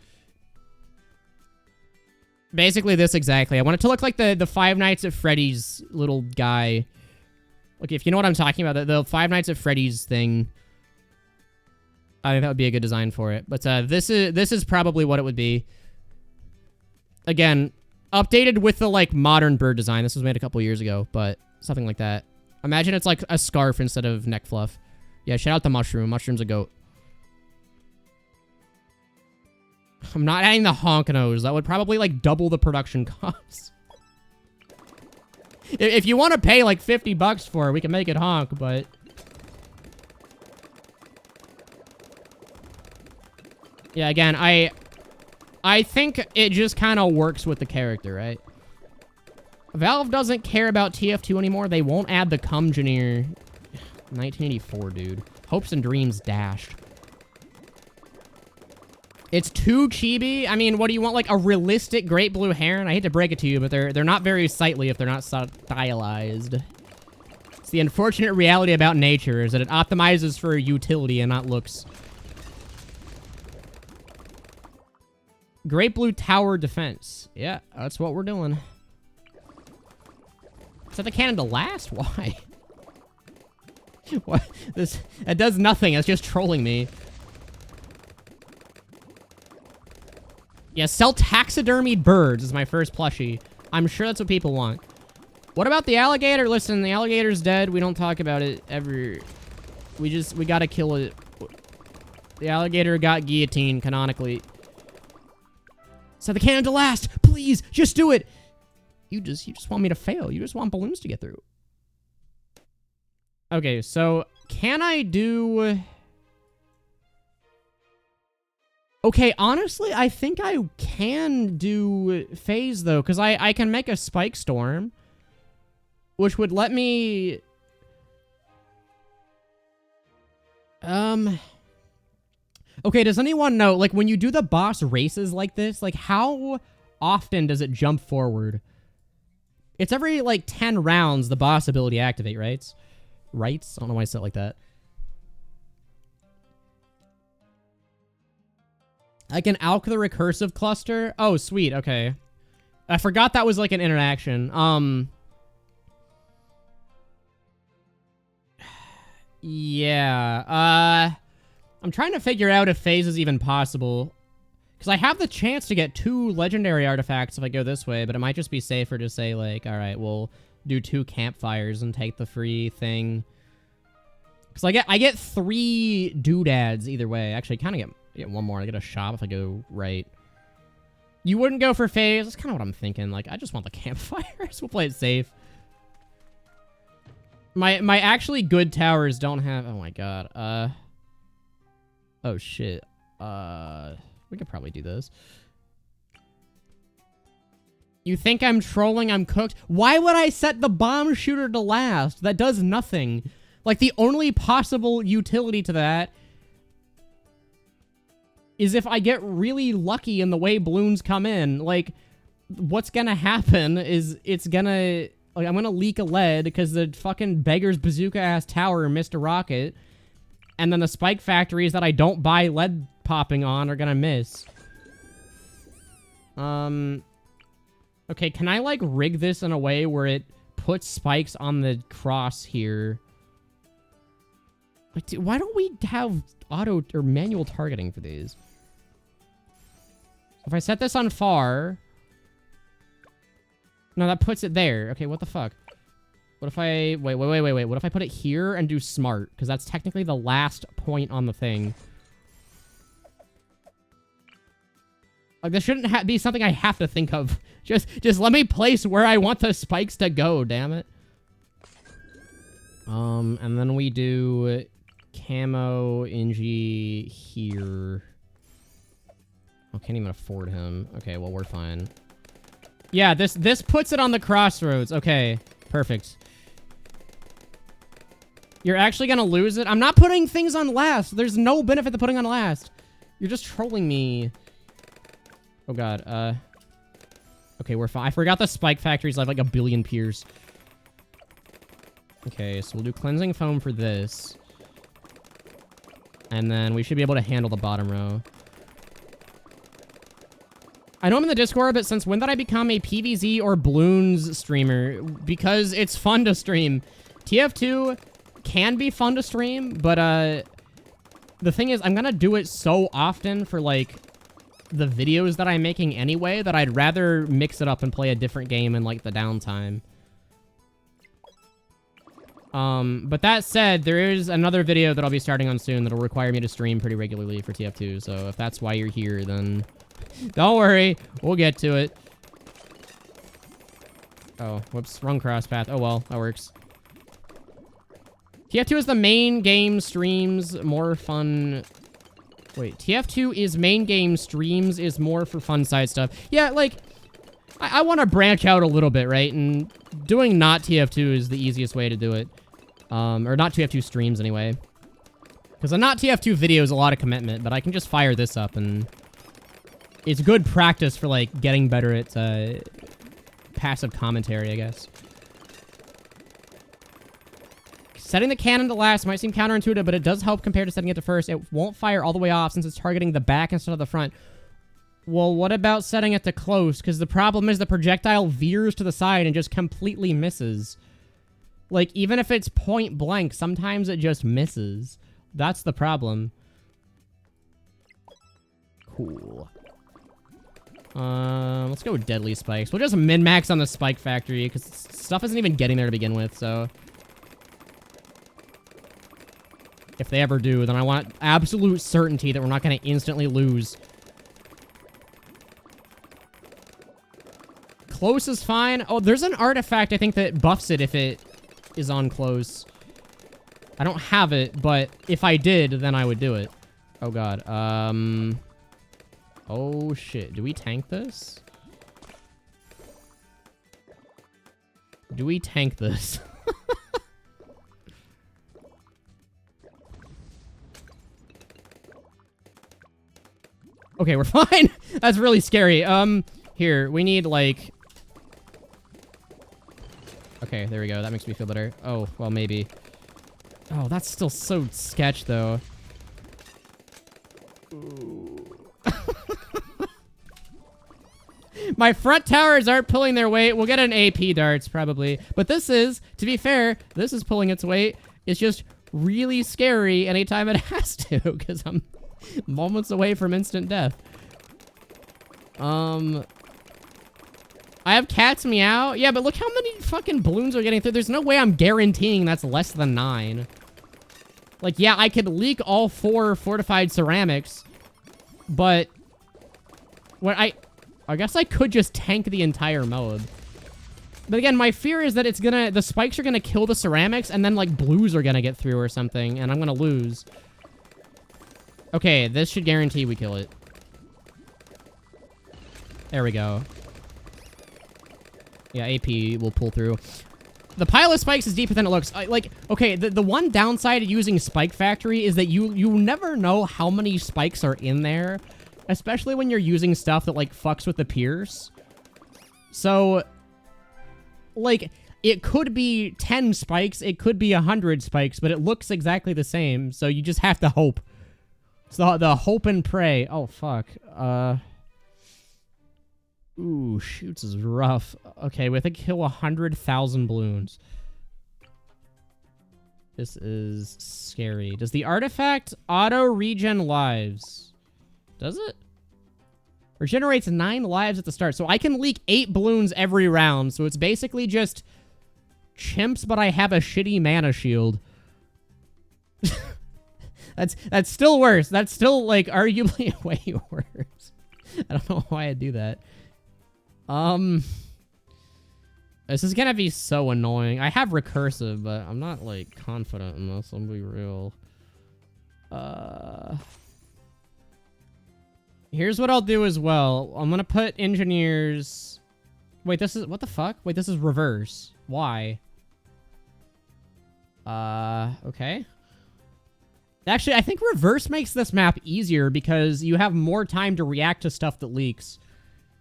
Basically this exactly. I want it to look like the Five Nights at Freddy's little guy. Like, if you know what I'm talking about, the Five Nights at Freddy's thing. I think that would be a good design for it. But this is probably what it would be. Again, updated with the, like, modern bird design. This was made a couple years ago, but something like that. Imagine it's like a scarf instead of neck fluff. Yeah, shout out the mushroom. Mushroom's a goat. I'm not adding the honk nose. That would probably, like, double the production costs. If you want to pay, like, $50 for it, we can make it honk, but... yeah, again, I think it just kind of works with the character, right? Valve doesn't care about TF2 anymore. They won't add the Cumgeneer. 1984, dude. Hopes and dreams dashed. It's too chibi. I mean, what do you want? Like a realistic great blue heron? I hate to break it to you, but they're not very sightly if they're not stylized. It's the unfortunate reality about nature is that it optimizes for utility and not looks. Great blue tower defense. Yeah, that's what we're doing. Set the cannon to last? Why? What? This... It does nothing. It's just trolling me. Yeah, sell taxidermied birds is my first plushie. I'm sure that's what people want. What about the alligator? Listen, the alligator's dead. We don't talk about it ever. We gotta kill it. The alligator got guillotined, canonically. Set the cannon to last! Please, just do it! You just want me to fail. You just want balloons to get through. Okay, so can I do... Okay, honestly, I think I can do phase, though, because I can make a spike storm, which would let me... Okay, does anyone know, like, when you do the boss races like this, like, how often does it jump forward? It's every, like, 10 rounds the boss ability activate, right? Right? I don't know why I said it like that. I can alch the recursive cluster? Oh, sweet, okay. I forgot that was, like, an interaction. Yeah, I'm trying to figure out if phase is even possible. Because I have the chance to get 2 legendary artifacts if I go this way, but it might just be safer to say, like, alright, we'll do 2 campfires and take the free thing. Because I get 3 doodads either way. Actually, I kind of get 1 more. I get a shop if I go right. You wouldn't go for phase? That's kind of what I'm thinking. Like, I just want the campfires. We'll play it safe. My actually good towers don't have... Oh my god. Oh shit. We could probably do this. You think I'm trolling? I'm cooked? Why would I set the bomb shooter to last? That does nothing. Like, the only possible utility to that is if I get really lucky in the way balloons come in. Like, what's gonna happen is it's gonna... Like, I'm gonna leak a lead because the fucking beggar's bazooka-ass tower missed a rocket. And then the spike factories that I don't buy lead popping on are gonna miss. Okay, can I, like, rig this in a way where it puts spikes on the cross here? Like, dude, why don't we have auto or manual targeting for these? If I set this on far... No, that puts it there. Okay, what the fuck? What if I... Wait. What if I put it here and do smart? Because that's technically the last point on the thing. Like, this shouldn't be something I have to think of. Just let me place where I want the spikes to go, damn it. And then we do camo Ingi here. I can't even afford him. Okay, well, we're fine. Yeah, this puts it on the crossroads. Okay, perfect. You're actually gonna lose it? I'm not putting things on last. There's no benefit to putting on last. You're just trolling me. Oh god, okay, we're fine. I forgot the spike factories have like a billion piers. Okay, so we'll do cleansing foam for this. And then we should be able to handle the bottom row. I know I'm in the Discord, but since when did I become a PvZ or Bloons streamer? Because it's fun to stream. TF2 can be fun to stream, but the thing is, I'm gonna do it so often for, like, the videos that I'm making anyway that I'd rather mix it up and play a different game in, like, the downtime. But that said, there is another video that I'll be starting on soon that'll require me to stream pretty regularly for TF2, so if that's why you're here, then... Don't worry, we'll get to it. Oh, whoops, wrong cross path. Oh well, that works. TF2 is the main game streams, more fun... Wait, TF2 is main game streams is more for fun side stuff. Yeah, like, I want to branch out a little bit, right? And doing not TF2 is the easiest way to do it. Or not TF2 streams, anyway. Because a not TF2 video is a lot of commitment, but I can just fire this up and... It's good practice for, like, getting better at, passive commentary, I guess. Setting the cannon to last might seem counterintuitive, but it does help compared to setting it to first. It won't fire all the way off since it's targeting the back instead of the front. Well, what about setting it to close? Because the problem is the projectile veers to the side and just completely misses. Like, even if it's point blank, sometimes it just misses. That's the problem. Cool. Let's go with deadly spikes. We'll just min-max on the spike factory, because stuff isn't even getting there to begin with, so... If they ever do, then I want absolute certainty that we're not going to instantly lose. Close is fine. Oh, there's an artifact, I think, that buffs it if it is on close. I don't have it, but if I did, then I would do it. Oh, God. Oh, shit. Do we tank this? Do we tank this? Okay, we're fine. That's really scary. Here, we need, like... Okay, there we go. That makes me feel better. Oh, well, maybe. Oh, that's still so sketch, though. My front towers aren't pulling their weight. We'll get an AP darts, probably. But this is, to be fair, this is pulling its weight. It's just really scary anytime it has to, because I'm moments away from instant death. I have cats meow. Yeah, but look how many fucking balloons are getting through. There's no way I'm guaranteeing that's less than 9. Like, yeah, I could leak all 4 fortified ceramics, but what I guess I could just tank the entire mode. But again, my fear is that the spikes are gonna kill the ceramics, and then, like, blues are gonna get through or something, and I'm gonna lose. Okay, this should guarantee we kill it. There we go. Yeah, AP will pull through. The pile of spikes is deeper than it looks. Okay, the one downside of using Spike Factory is that you never know how many spikes are in there, especially when you're using stuff that, like, fucks with the pierce. So, like, it could be 10 spikes, it could be 100 spikes, but it looks exactly the same, so you just have to hope. It's the hope and pray. Oh, fuck. Ooh, shoots is rough. Okay, we have to kill 100,000 balloons. This is scary. Does the artifact auto-regen lives? Does it? Regenerates 9 lives at the start. So I can leak 8 balloons every round. So it's basically just chimps, but I have a shitty mana shield. That's still worse. That's still, like, arguably way worse. I don't know why I'd do that. This is gonna be so annoying. I have recursive, but I'm not, like, confident in this. I'll be real. Here's what I'll do as well. I'm gonna put engineers... Wait, this is... What the fuck? Wait, this is reverse. Why? Okay. Actually, I think reverse makes this map easier because you have more time to react to stuff that leaks.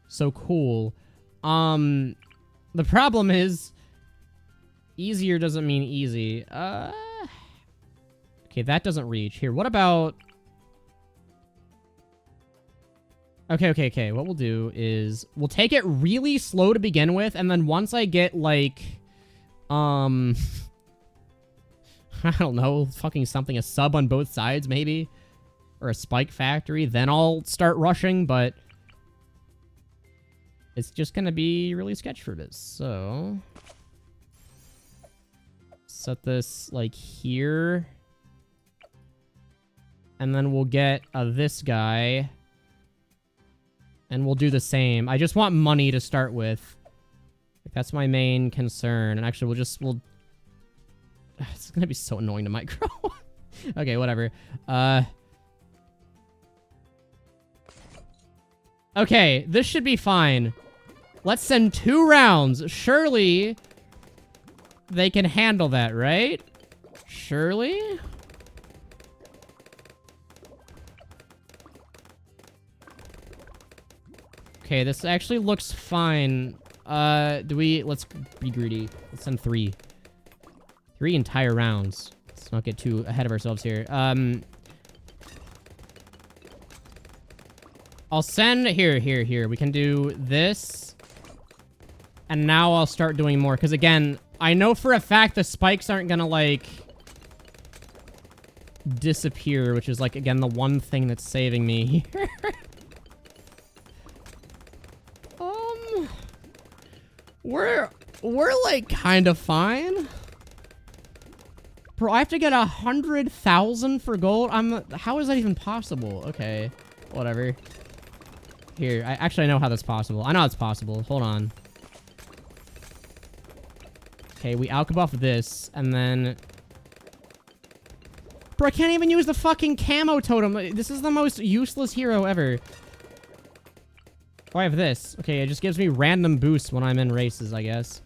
So cool. The problem is easier doesn't mean easy. Okay, that doesn't reach. Here, what about... Okay. What we'll do is we'll take it really slow to begin with, and then once I get, like, I don't know, fucking something, a sub on both sides, maybe? Or a spike factory, then I'll start rushing, but it's just gonna be really sketch for this, so... Set this, like, here. And then we'll get this guy. And we'll do the same. I just want money to start with. Like, that's my main concern. And actually, we'll... It's gonna be so annoying to micro. Okay, whatever. Okay, this should be fine. Let's send 2 rounds. Surely they can handle that, right? Surely? Okay, this actually looks fine. Let's be greedy. Let's send 3. 3 entire rounds. Let's not get too ahead of ourselves here. I'll send... Here. We can do this. And now I'll start doing more. Because, again, I know for a fact the spikes aren't gonna, like... disappear, which is, like, again, the one thing that's saving me here. We're, like, kind of fine. Bro, I have to get 100,000 for gold? How is that even possible? Okay, whatever. Here, I know how that's possible. I know it's possible. Hold on. Okay, we outbuff this, and then... Bro, I can't even use the fucking camo totem. This is the most useless hero ever. Oh, I have this. Okay, it just gives me random boosts when I'm in races, I guess.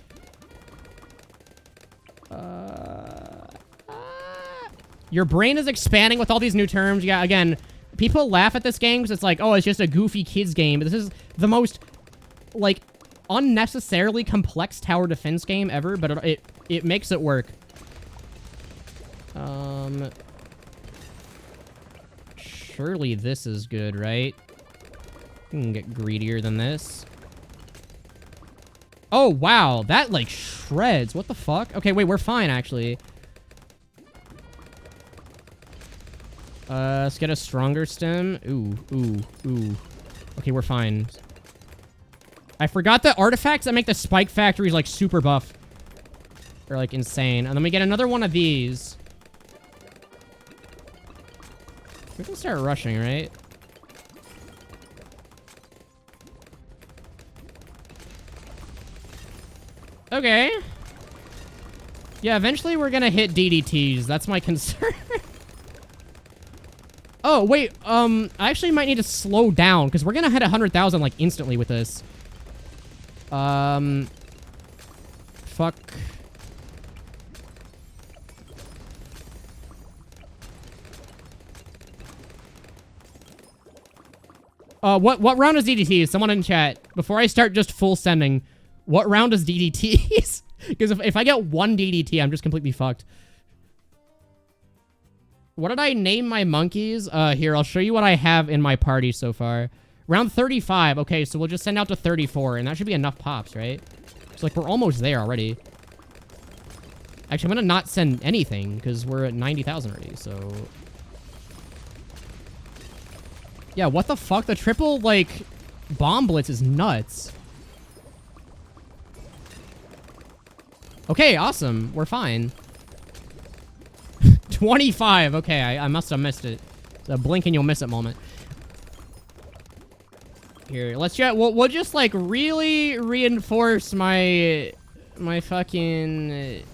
Your brain is expanding with all these new terms. Yeah, again, people laugh at this game because it's like, oh, it's just a goofy kids game. But this is the most, like, unnecessarily complex tower defense game ever, but it makes it work. Surely this is good, right? We can get greedier than this. Oh, wow. That, like, shreds. What the fuck? Okay, wait, we're fine, actually. Let's get a stronger stem. Ooh. Okay, we're fine. I forgot the artifacts that make the spike factories, like, super buff. They're, like, insane. And then we get another one of these. We can start rushing, right? Okay. Yeah, eventually we're gonna hit DDTs. That's my concern. Oh, wait. I actually might need to slow down, because we're gonna hit 100,000, like, instantly with this. Fuck. What round is DDTs? Someone in chat. Before I start just full sending, what round is DDTs? Because if I get one DDT, I'm just completely fucked. What did I name my monkeys? Here, I'll show you what I have in my party so far. Round 35. Okay, so we'll just send out to 34, and that should be enough pops, right? It's like we're almost there already. Actually, I'm gonna not send anything, because we're at 90,000 already, so... Yeah, what the fuck? The triple, like, bomb blitz is nuts. Okay, awesome. We're fine. 25. Okay, I must have missed it. It's a blink and you'll miss it moment. Here, let's try. We'll just, like, really reinforce my fucking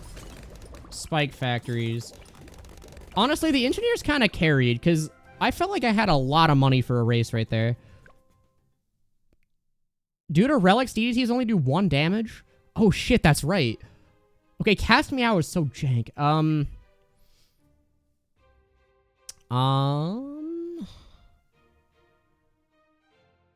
spike factories. Honestly, the engineers kind of carried, because I felt like I had a lot of money for a race right there. Due to relics, DDTs only do 1 damage? Oh, shit, that's right. Okay, Cast Meow is so jank.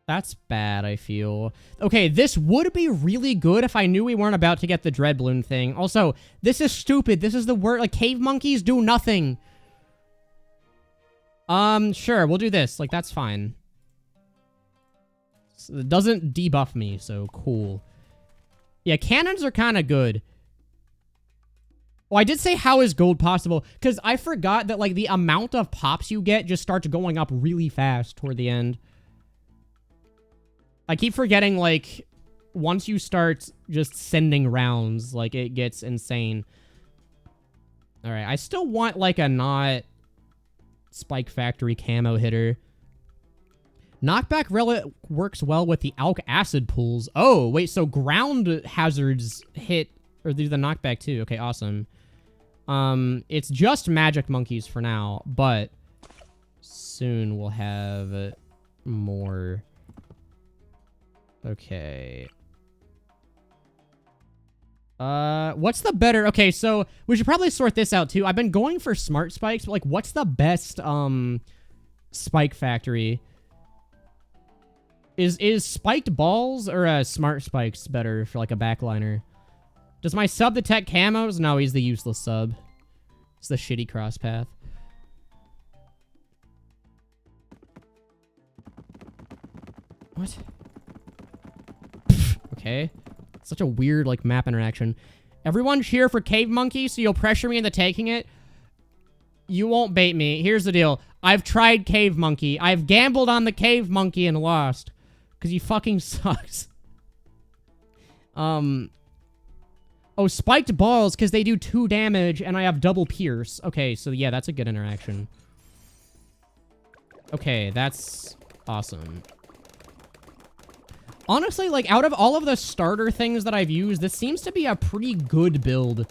That's bad, I feel. Okay, this would be really good if I knew we weren't about to get the Dread Bloon thing. Also, this is stupid. This is the word. Like, cave monkeys do nothing. Sure, we'll do this. Like, that's fine. It doesn't debuff me, so cool. Yeah, cannons are kind of good. Oh, I did say how is gold possible, because I forgot that, like, the amount of pops you get just starts going up really fast toward the end. I keep forgetting, like, once you start just sending rounds, like, it gets insane. Alright, I still want, like, a not Spike Factory camo hitter. Knockback relic works well with the alk acid pools. Oh, wait, so ground hazards hit, or do the knockback too. Okay, awesome. It's just magic monkeys for now, but soon we'll have more. Okay. What's the better... Okay, so we should probably sort this out too. I've been going for smart spikes, but, like, what's the best, spike factory? Is spiked balls or smart spikes better for, like, a backliner? Does my sub detect camos? No, he's the useless sub. It's the shitty cross path. What? Okay. Such a weird, like, map interaction. Everyone cheer for Cave Monkey, so you'll pressure me into taking it? You won't bait me. Here's the deal. I've tried Cave Monkey. I've gambled on the Cave Monkey and lost. Because he fucking sucks. Oh, spiked balls, because they do 2 damage, and I have double pierce. Okay, so yeah, that's a good interaction. Okay, that's awesome. Honestly, like, out of all of the starter things that I've used, this seems to be a pretty good build.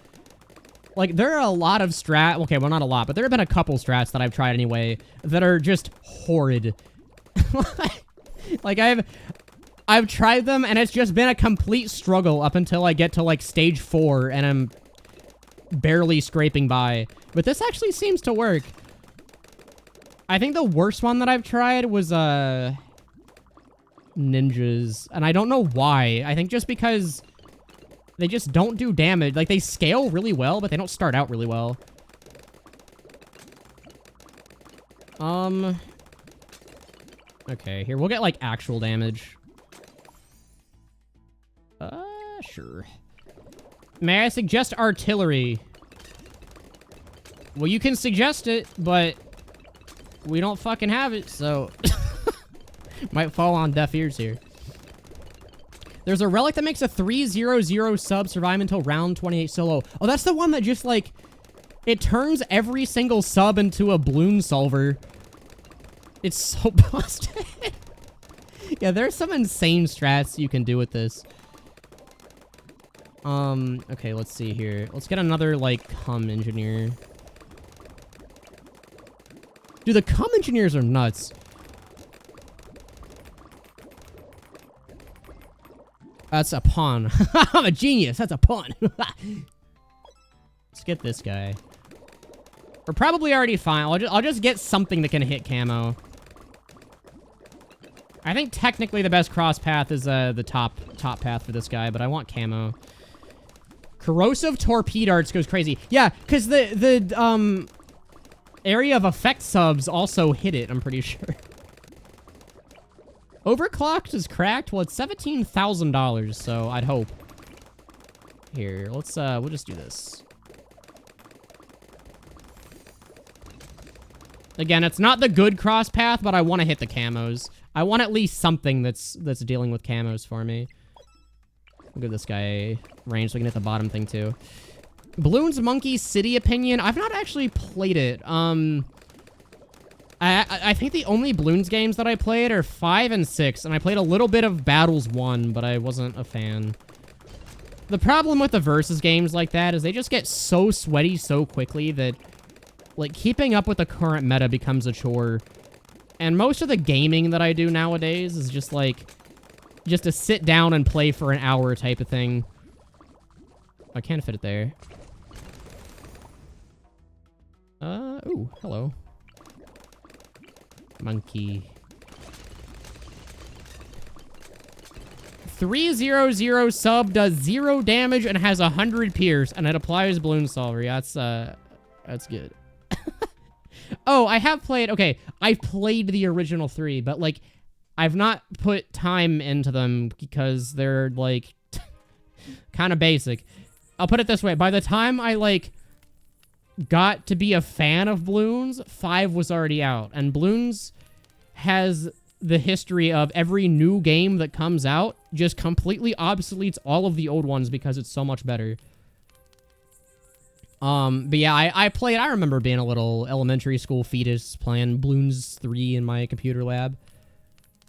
Like, there are a lot of okay, well, not a lot, but there have been a couple strats that I've tried anyway that are just horrid. Like, I've tried them, and it's just been a complete struggle up until I get to, like, stage 4, and I'm barely scraping by. But this actually seems to work. I think the worst one that I've tried was, ninjas, and I don't know why. I think just because they just don't do damage. Like, they scale really well, but they don't start out really well. Okay, here, we'll get, like, actual damage. Sure. May I suggest artillery? Well, you can suggest it, but we don't fucking have it, so... Might fall on deaf ears here. There's a relic that makes a 3/0/0 sub survive until round 28 solo. Oh, that's the one that just, like... It turns every single sub into a balloon solver. It's so busted. Yeah, there's some insane strats you can do with this. Okay, let's see here. Let's get another, like, cum engineer. Dude, the cum engineers are nuts. That's a pawn. I'm a genius. That's a pawn. Let's get this guy. We're probably already fine. I'll just get something that can hit camo. I think technically the best cross path is the top path for this guy, but I want camo. Corrosive torpedo darts goes crazy. Yeah, because the area of effect subs also hit it, I'm pretty sure. Overclocked is cracked? Well, it's $17,000, so I'd hope. Here, let's, we'll just do this. Again, it's not the good cross path, but I want to hit the camos. I want at least something that's dealing with camos for me. We'll give this guy range so we can hit the bottom thing, too. Bloons Monkey City Opinion. I've not actually played it. I think the only Bloons games that I played are 5 and 6, and I played a little bit of Battles 1, but I wasn't a fan. The problem with the versus games like that is they just get so sweaty so quickly that, like, keeping up with the current meta becomes a chore. And most of the gaming that I do nowadays is just, like, just to sit down and play for an hour type of thing. I can't fit it there. Ooh, hello. Monkey. 3/0/0 sub does 0 damage and has 100 pierce, and it applies balloon solver. Yeah, that's good. Oh, I have played... Okay, I've played the original 3, but, like, I've not put time into them because they're, like, kind of basic. I'll put it this way. By the time I, like, got to be a fan of Bloons, 5 was already out. And Bloons has the history of every new game that comes out just completely obsoletes all of the old ones because it's so much better. But yeah, I remember being a little elementary school fetus playing Bloons 3 in my computer lab.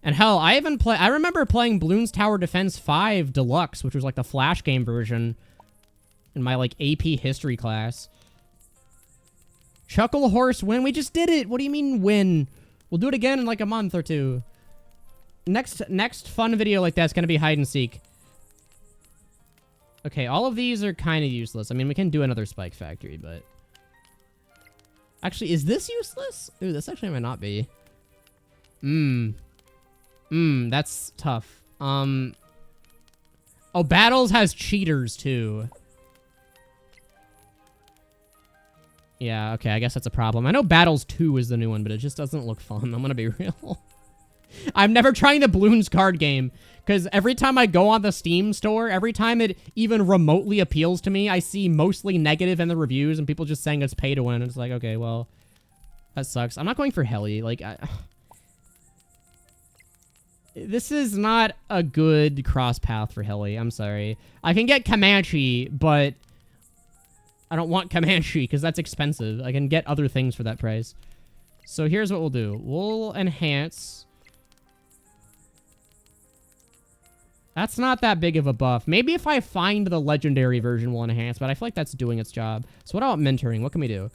And hell, I remember playing Bloons Tower Defense 5 Deluxe, which was like the Flash game version in my, like, AP history class. Chuckle Horse win? We just did it! What do you mean win? We'll do it again in, like, a month or two. Next fun video like that's gonna be hide and seek. Okay, all of these are kind of useless. I mean, we can do another spike factory, but... Actually, is this useless? Ooh, this actually might not be. That's tough. Oh, Battles has cheaters, too. Yeah, okay, I guess that's a problem. I know Battles 2 is the new one, but it just doesn't look fun. I'm gonna be real. I'm never trying the Bloons card game, because every time I go on the Steam store, every time it even remotely appeals to me, I see mostly negative in the reviews and people just saying it's pay to win. It's like, okay, well, that sucks. I'm not going for Heli. Like, this is not a good cross path for Heli. I'm sorry. I can get Comanche, but I don't want Comanche because that's expensive. I can get other things for that price. So here's what we'll do. We'll enhance. That's not that big of a buff. Maybe if I find the legendary version, we'll enhance, but I feel like that's doing its job. So what about mentoring? What can we do?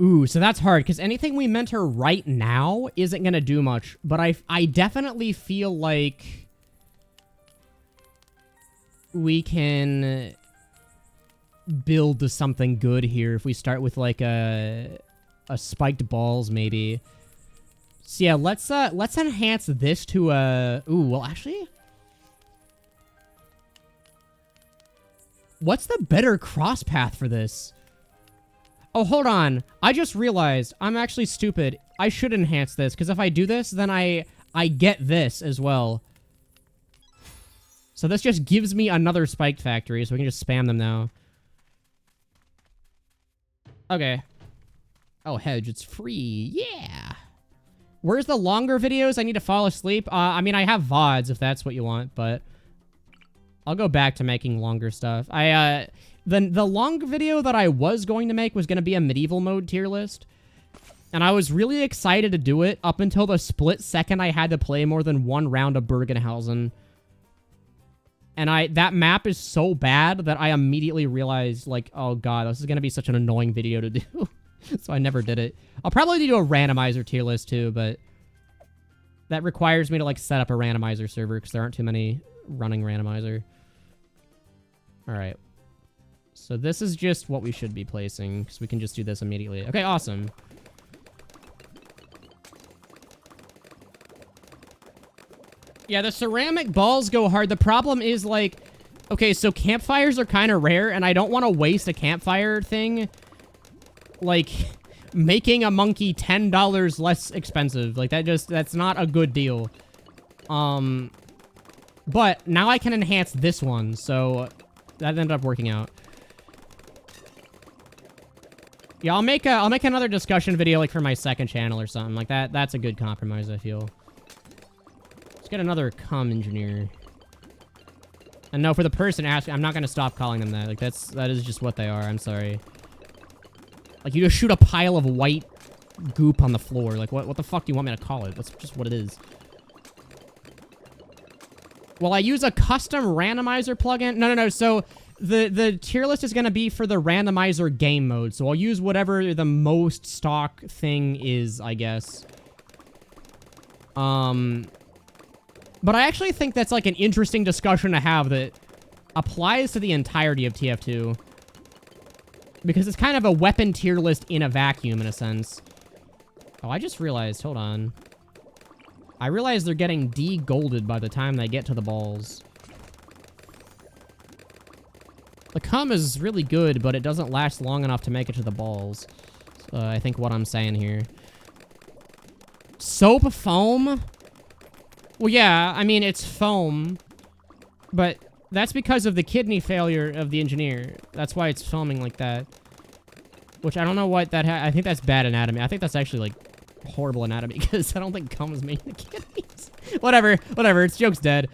Ooh, so that's hard, because anything we mentor right now isn't going to do much. But I definitely feel like we can build to something good here if we start with, like, a spiked balls, maybe. So yeah, let's enhance this to a... Ooh, well, actually... What's the better cross path for this? Oh, hold on. I just realized I'm actually stupid. I should enhance this, because if I do this, then I get this as well. So this just gives me another spiked factory, so we can just spam them now. Okay. Oh, hedge, it's free. Yeah. Where's the longer videos? I need to fall asleep. I mean, I have VODs if that's what you want, but I'll go back to making longer stuff. The long video that I was going to make was going to be a medieval mode tier list. And I was really excited to do it up until the split second I had to play more than one round of Bergenhausen. And that map is so bad that I immediately realized, like, oh god, this is going to be such an annoying video to do. So I never did it. I'll probably do a randomizer tier list too, but that requires me to, like, set up a randomizer server because there aren't too many running randomizer. Alright. So this is just what we should be placing, because we can just do this immediately. Okay, awesome. Yeah, the ceramic balls go hard. The problem is, like... Okay, so campfires are kind of rare, and I don't want to waste a campfire thing. Like, making a monkey $10 less expensive. Like, that's not a good deal. But now I can enhance this one, so that ended up working out. Yeah, I'll make another discussion video, like, for my second channel or something like that. That's a good compromise, I feel. Let's get another comm engineer. And no, for the person asking, I'm not gonna stop calling them that. Like, that is just what they are. I'm sorry. Like, you just shoot a pile of white goop on the floor. Like, what the fuck do you want me to call it? That's just what it is. Well, I use a custom randomizer plugin. No. So the tier list is going to be for the randomizer game mode. So I'll use whatever the most stock thing is, I guess. But I actually think that's, like, an interesting discussion to have that applies to the entirety of TF2. Because it's kind of a weapon tier list in a vacuum, in a sense. Oh, I just realized. Hold on. I realize they're getting de-golded by the time they get to the balls. The cum is really good, but it doesn't last long enough to make it to the balls. I think what I'm saying here. Soap foam? Well, yeah, I mean, it's foam. But that's because of the kidney failure of the engineer. That's why it's foaming like that. Which I don't know what that I think that's bad anatomy. I think that's actually, like, horrible anatomy, because I don't think cum is made in the kidneys. Whatever. It's joke's dead.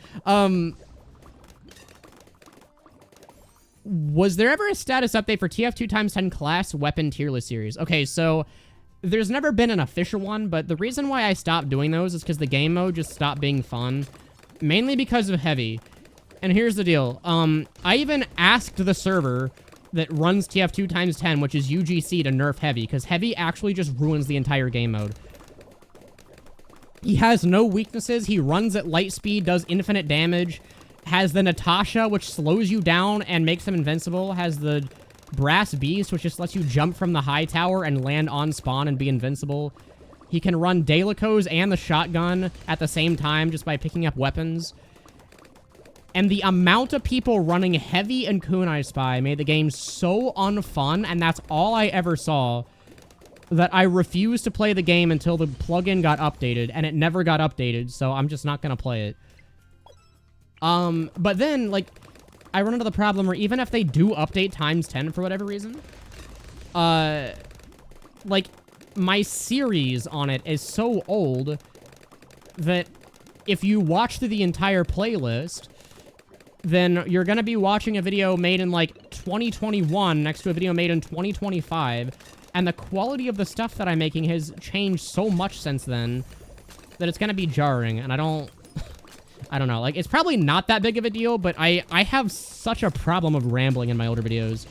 Was there ever a status update for TF2 x 10 class weapon tier list series? Okay, so there's never been an official one, but the reason why I stopped doing those is because the game mode just stopped being fun. Mainly because of heavy. And here's the deal. I even asked the server that runs TF2 x 10, which is UGC, to nerf heavy, because heavy actually just ruins the entire game mode. He has no weaknesses. He runs at light speed, does infinite damage, has the Natasha, which slows you down and makes him invincible, has the Brass Beast, which just lets you jump from the high tower and land on spawn and be invincible. He can run Delicos and the shotgun at the same time just by picking up weapons. And the amount of people running Heavy and Kunai Spy made the game so unfun, and that's all I ever saw, that I refused to play the game until the plugin got updated, and it never got updated, so I'm just not gonna play it. But then, like, I run into the problem where even if they do update times 10 for whatever reason, like, my series on it is so old that if you watch through the entire playlist, then you're gonna be watching a video made in, like, 2021 next to a video made in 2025, and the quality of the stuff that I'm making has changed so much since then that it's gonna be jarring, and I don't know. Like, it's probably not that big of a deal, but I have such a problem of rambling in my older videos,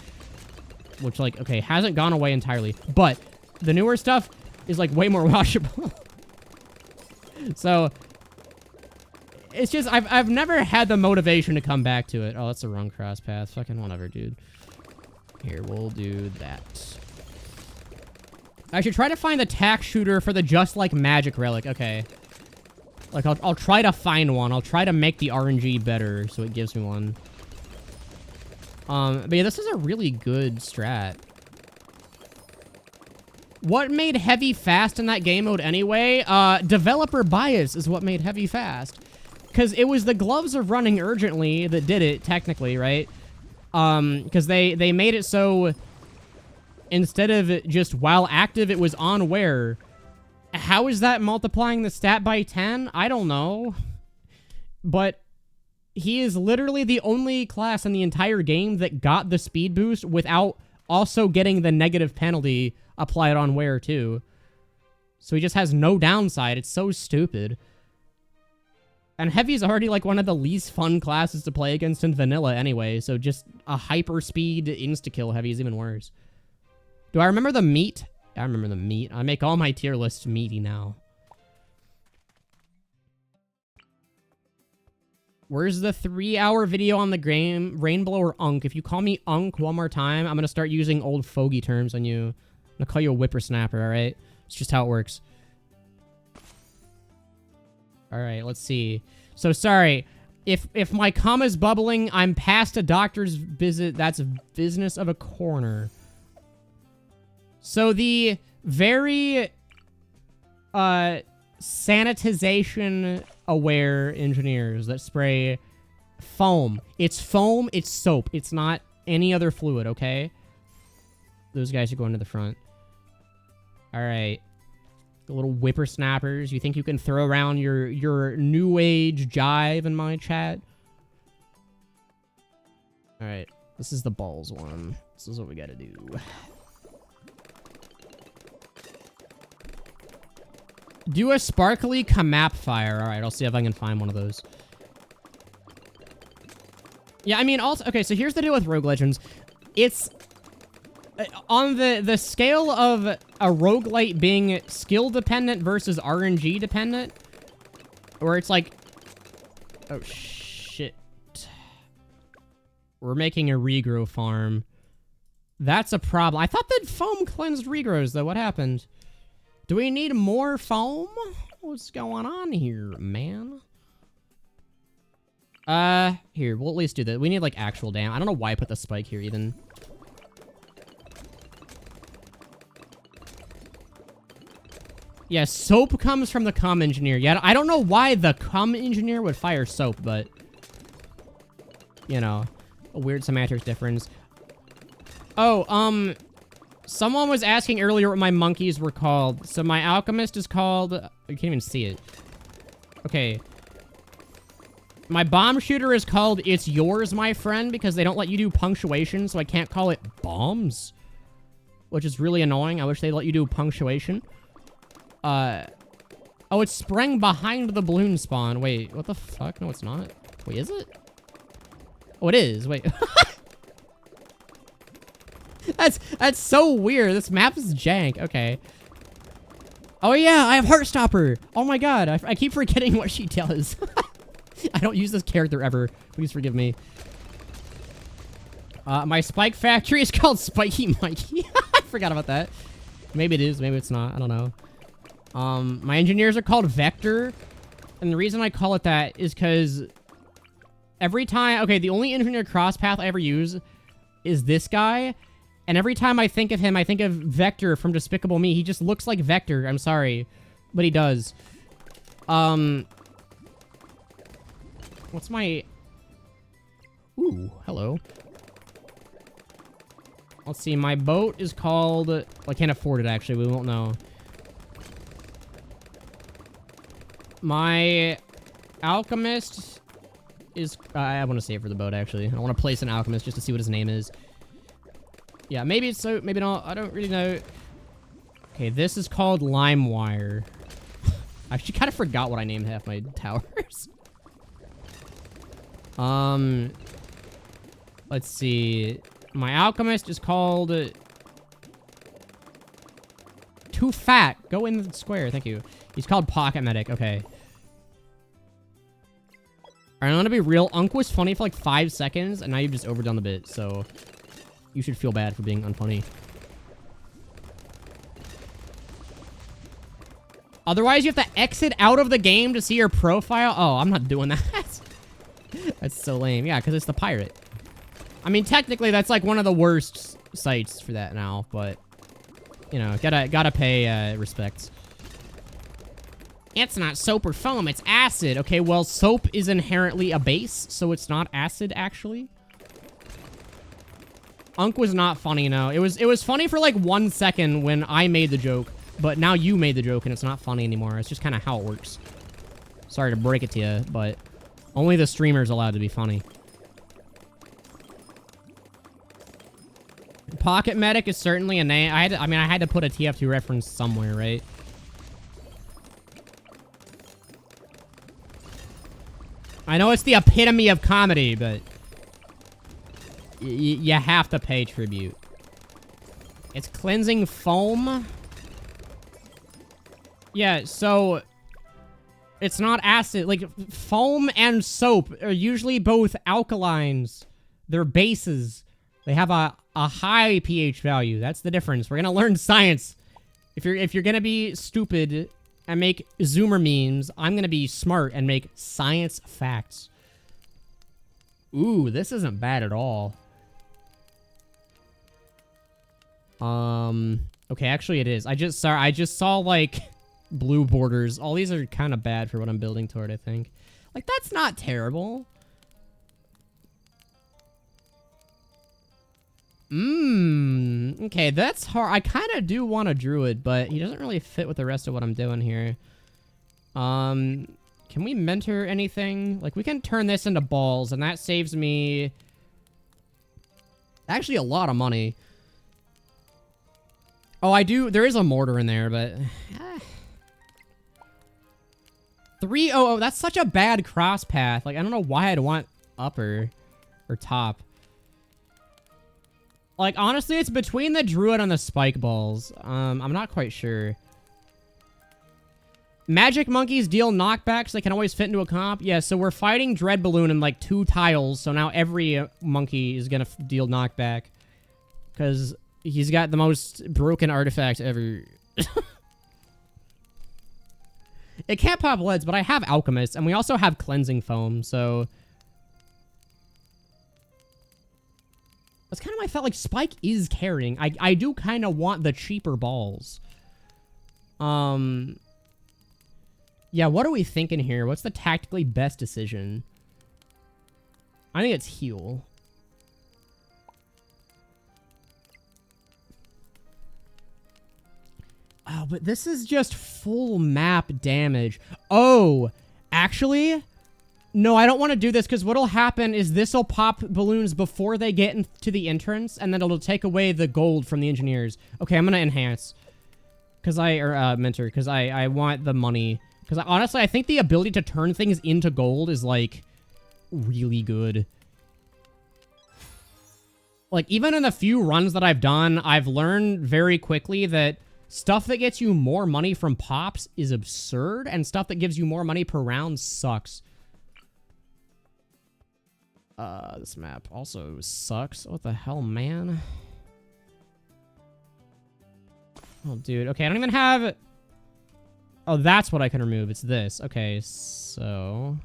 which, like, okay, hasn't gone away entirely, but the newer stuff is, like, way more watchable. So, it's just, I've never had the motivation to come back to it. Oh, that's the wrong cross path. Fucking whatever, dude. Here, we'll do that. I should try to find the tack shooter for the Just Like Magic relic. Okay. Like, I'll try to find one. I'll try to make the RNG better so it gives me one. But yeah, this is a really good strat. What made Heavy fast in that game mode anyway? Developer bias is what made Heavy fast. Because it was the gloves of running urgently that did it, technically, right? Because they made it so instead of just while active, it was on wear. How is that multiplying the stat by 10? I don't know. But he is literally the only class in the entire game that got the speed boost without also getting the negative penalty applied on wear, too. So he just has no downside. It's so stupid. And Heavy's already, like, one of the least fun classes to play against in vanilla anyway, so just a hyper-speed insta-kill Heavy is even worse. Do I remember the meat? I remember the meat. I make all my tier lists meaty now. Where's the 3-hour video on the game? Rainbow or Unk? If you call me Unk one more time, I'm gonna start using old fogey terms on you. I'm gonna call you a whippersnapper, alright? It's just how it works. Alright, let's see. So, sorry. If my comma's bubbling, I'm past a doctor's visit. That's a business of a corner. So, the very, sanitization-aware engineers that spray foam. It's foam, it's soap. It's not any other fluid, okay? Those guys are going to the front. Alright. The little whippersnappers. You think you can throw around your new age jive in my chat? Alright. This is the balls one. This is what we gotta do. Do a sparkly Kamap fire. Alright, I'll see if I can find one of those. Yeah, I mean, also... Okay, so here's the deal with Rogue Legends. It's... On the scale of a roguelite being skill-dependent versus RNG-dependent, where it's like... Oh, shit. We're making a regrow farm. That's a problem. I thought that foam cleansed regrows, though. What happened? Do we need more foam? What's going on here, man? Here, we'll at least do that. We need, like, actual damage. I don't know why I put the spike here, even. Yeah, soap comes from the comm engineer. Yeah, I don't know why the comm engineer would fire soap, but... You know, a weird semantics difference. Oh, someone was asking earlier what my monkeys were called. So my alchemist is called... You can't even see it. Okay. My bomb shooter is called It's Yours, My Friend, because they don't let you do punctuation, so I can't call it bombs. Which is really annoying. I wish they'd let you do punctuation. Oh, it's sprang behind the balloon spawn. Wait, what the fuck? No, it's not. Wait, is it? Oh, it is. Wait. That's so weird. This map is jank. Okay. Oh, yeah, I have Heartstopper. Oh, my God. I keep forgetting what she does. I don't use this character ever. Please forgive me. My spike factory is called Spiky Mikey. I forgot about that. Maybe it is. Maybe it's not. I don't know. My engineers are called Vector. And the reason I call it that is because Every time... Okay, the only engineer cross path I ever use is this guy. And every time I think of him, I think of Vector from Despicable Me. He just looks like Vector. I'm sorry. But he does. What's my... Ooh, hello. Let's see. My boat is called... Well, I can't afford it, actually. We won't know. My alchemist is... I want to save for the boat, actually. I want to place an alchemist just to see what his name is. Yeah, maybe it's so... Maybe not. I don't really know. Okay, this is called Limewire. I actually kind of forgot what I named half my towers. Let's see. My alchemist is called... Too Fat. Go in the square. Thank you. He's called Pocket Medic. Okay. Alright, I'm gonna be real. Unk was funny for like 5 seconds, and now you've just overdone the bit, so... You should feel bad for being unfunny. Otherwise, you have to exit out of the game to see your profile? Oh, I'm not doing that. That's so lame. Yeah, because it's the pirate. I mean, technically, that's like one of the worst sites for that now, but... You know, gotta pay respects. It's not soap or foam, it's acid. Okay, well, soap is inherently a base, so it's not acid, actually. Unk was not funny, no. It was funny for like 1 second when I made the joke, but now you made the joke and it's not funny anymore. It's just kind of how it works. Sorry to break it to you, but only the streamer's allowed to be funny. Pocket Medic is certainly a name. I had to put a TF2 reference somewhere, right? I know it's the epitome of comedy, but you have to pay tribute. It's cleansing foam. Yeah, so it's not acid. Like, foam and soap are usually both alkalines. They're bases. They have a high pH value. That's the difference. We're gonna learn science. If you're gonna be stupid and make Zoomer memes, I'm gonna be smart and make science facts. Ooh, this isn't bad at all. Okay, actually it is. I just saw like blue borders. All these are kind of bad for what I'm building toward, I think. Like, that's not terrible. Okay, that's hard. I kind of do want a druid, but he doesn't really fit with the rest of what I'm doing here. Can we mentor anything? Like, we can turn this into balls, and that saves me actually a lot of money. Oh, I do. There is a mortar in there, but 300. That's such a bad cross path. Like, I don't know why I'd want upper or top. Like, honestly, it's between the druid and the spike balls. I'm not quite sure. Magic monkeys deal knockbacks. They can always fit into a comp. Yeah, so we're fighting Dread Balloon in, like, 2 tiles. So now every monkey is gonna deal knockback. Because he's got the most broken artifact ever. It can't pop leads, but I have Alchemist. And we also have Cleansing Foam, so... That's kind of why I felt like Spike is carrying. I do kind of want the cheaper balls. Yeah, what are we thinking here? What's the tactically best decision? I think it's heal. Oh, but this is just full map damage. Oh, actually... No, I don't want to do this, because what'll happen is this'll pop balloons before they get into the entrance, and then it'll take away the gold from the engineers. Okay, I'm gonna enhance. Mentor, because I want the money. Because honestly, I think the ability to turn things into gold is, like, really good. Like, even in the few runs that I've done, I've learned very quickly that stuff that gets you more money from pops is absurd, and stuff that gives you more money per round sucks. This map also sucks. What the hell, man? Oh, dude. Okay, I don't even have... Oh, that's what I can remove. It's this. Okay, so...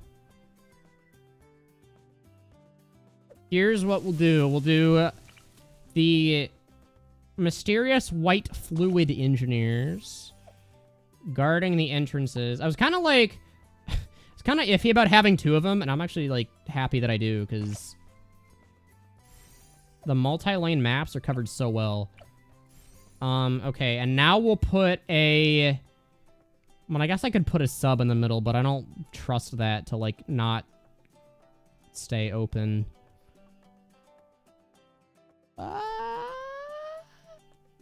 Here's what we'll do. We'll do the mysterious white fluid engineers guarding the entrances. I was kind of like... it's kind of iffy about having two of them, and I'm actually, like, happy that I do, because the multi-lane maps are covered so well. Okay, and now we'll put a... well, I guess I could put a sub in the middle, but I don't trust that to, like, not stay open.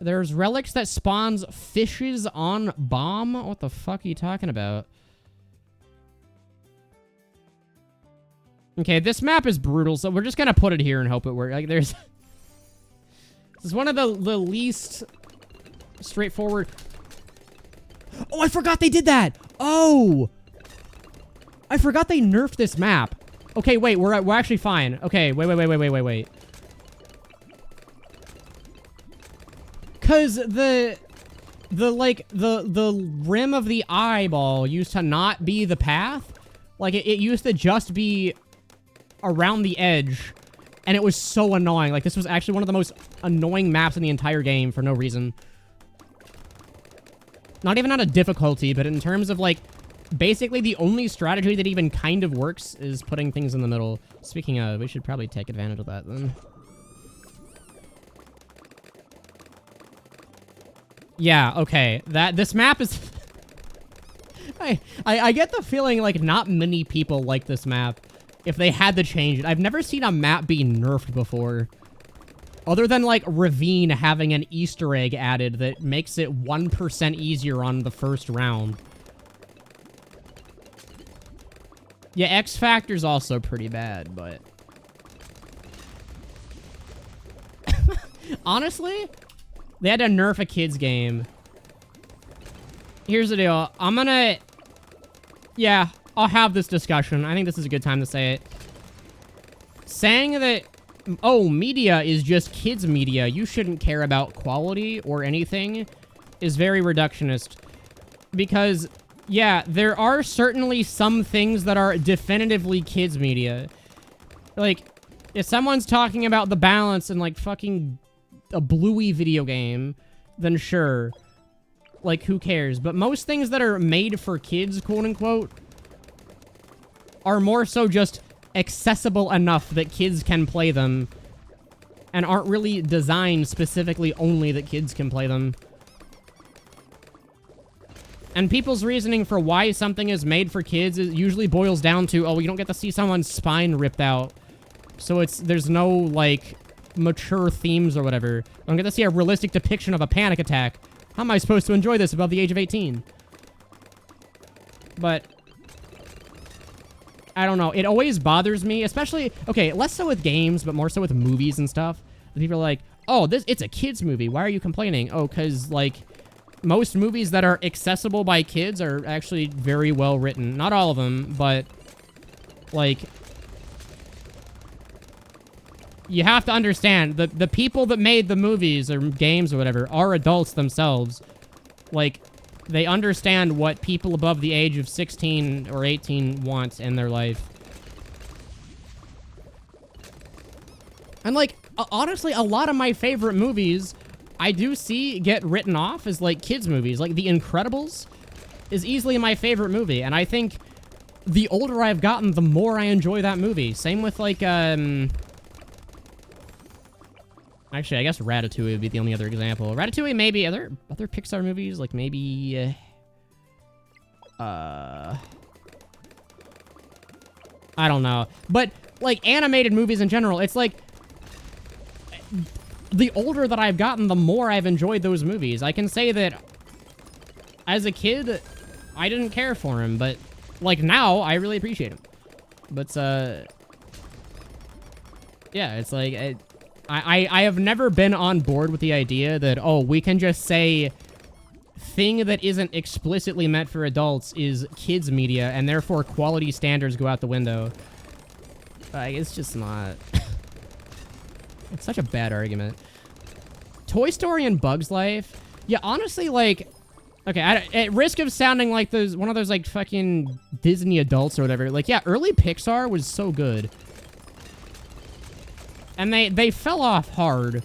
There's relics that spawns fishes on bomb? What the fuck are you talking about? Okay, this map is brutal, so we're just gonna put it here and hope it works. Like, there's... this is one of the least straightforward... oh, I forgot they did that! Oh! I forgot they nerfed this map. Okay, wait, we're actually fine. Okay, wait. Cause the rim of the eyeball used to not be the path. Like, it used to just be around the edge. And it was so annoying. Like, this was actually one of the most annoying maps in the entire game for no reason. Not even out of difficulty, but in terms of, like, basically the only strategy that even kind of works is putting things in the middle. Speaking of, we should probably take advantage of that then. Yeah, okay. This map is... I get the feeling like not many people like this map if they had to change it. I've never seen a map be nerfed before. Other than, like, Ravine having an Easter egg added that makes it 1% easier on the first round. Yeah, X Factor's also pretty bad, but... honestly, they had to nerf a kid's game. Here's the deal. I'm gonna... yeah, I'll have this discussion. I think this is a good time to say it. Saying that... oh, media is just kids' media, you shouldn't care about quality or anything, is very reductionist. Because, yeah, there are certainly some things that are definitively kids' media. Like, if someone's talking about the balance in, like, fucking a Bluey video game, then sure. Like, who cares? But most things that are made for kids, quote-unquote, are more so just accessible enough that kids can play them and aren't really designed specifically only that kids can play them. And people's reasoning for why something is made for kids usually boils down to, oh, you don't get to see someone's spine ripped out. So there's no, like, mature themes or whatever. I don't get to see a realistic depiction of a panic attack. How am I supposed to enjoy this above the age of 18? But... I don't know. It always bothers me, especially... okay, less so with games, but more so with movies and stuff. People are like, oh, it's a kid's movie. Why are you complaining? Oh, because, like, most movies that are accessible by kids are actually very well written. Not all of them, but, like... you have to understand, the people that made the movies or games or whatever are adults themselves. Like... they understand what people above the age of 16 or 18 want in their life. And, like, honestly, a lot of my favorite movies, I do see get written off as, like, kids' movies. Like, The Incredibles is easily my favorite movie. And I think the older I've gotten, the more I enjoy that movie. Same with, like, actually, I guess Ratatouille would be the only other example. Ratatouille, maybe other Pixar movies, like maybe, I don't know. But, like, animated movies in general, it's like, the older that I've gotten, the more I've enjoyed those movies. I can say that, as a kid, I didn't care for him, but, like, now, I really appreciate him. But, yeah, it's like... I have never been on board with the idea that, oh, we can just say thing that isn't explicitly meant for adults is kids media, and therefore quality standards go out the window. Like, it's just not... it's such a bad argument. Toy Story and Bug's Life? Yeah, honestly, like... okay, at risk of sounding like one of those, like, fucking Disney adults or whatever, like, yeah, early Pixar was so good. And they fell off hard.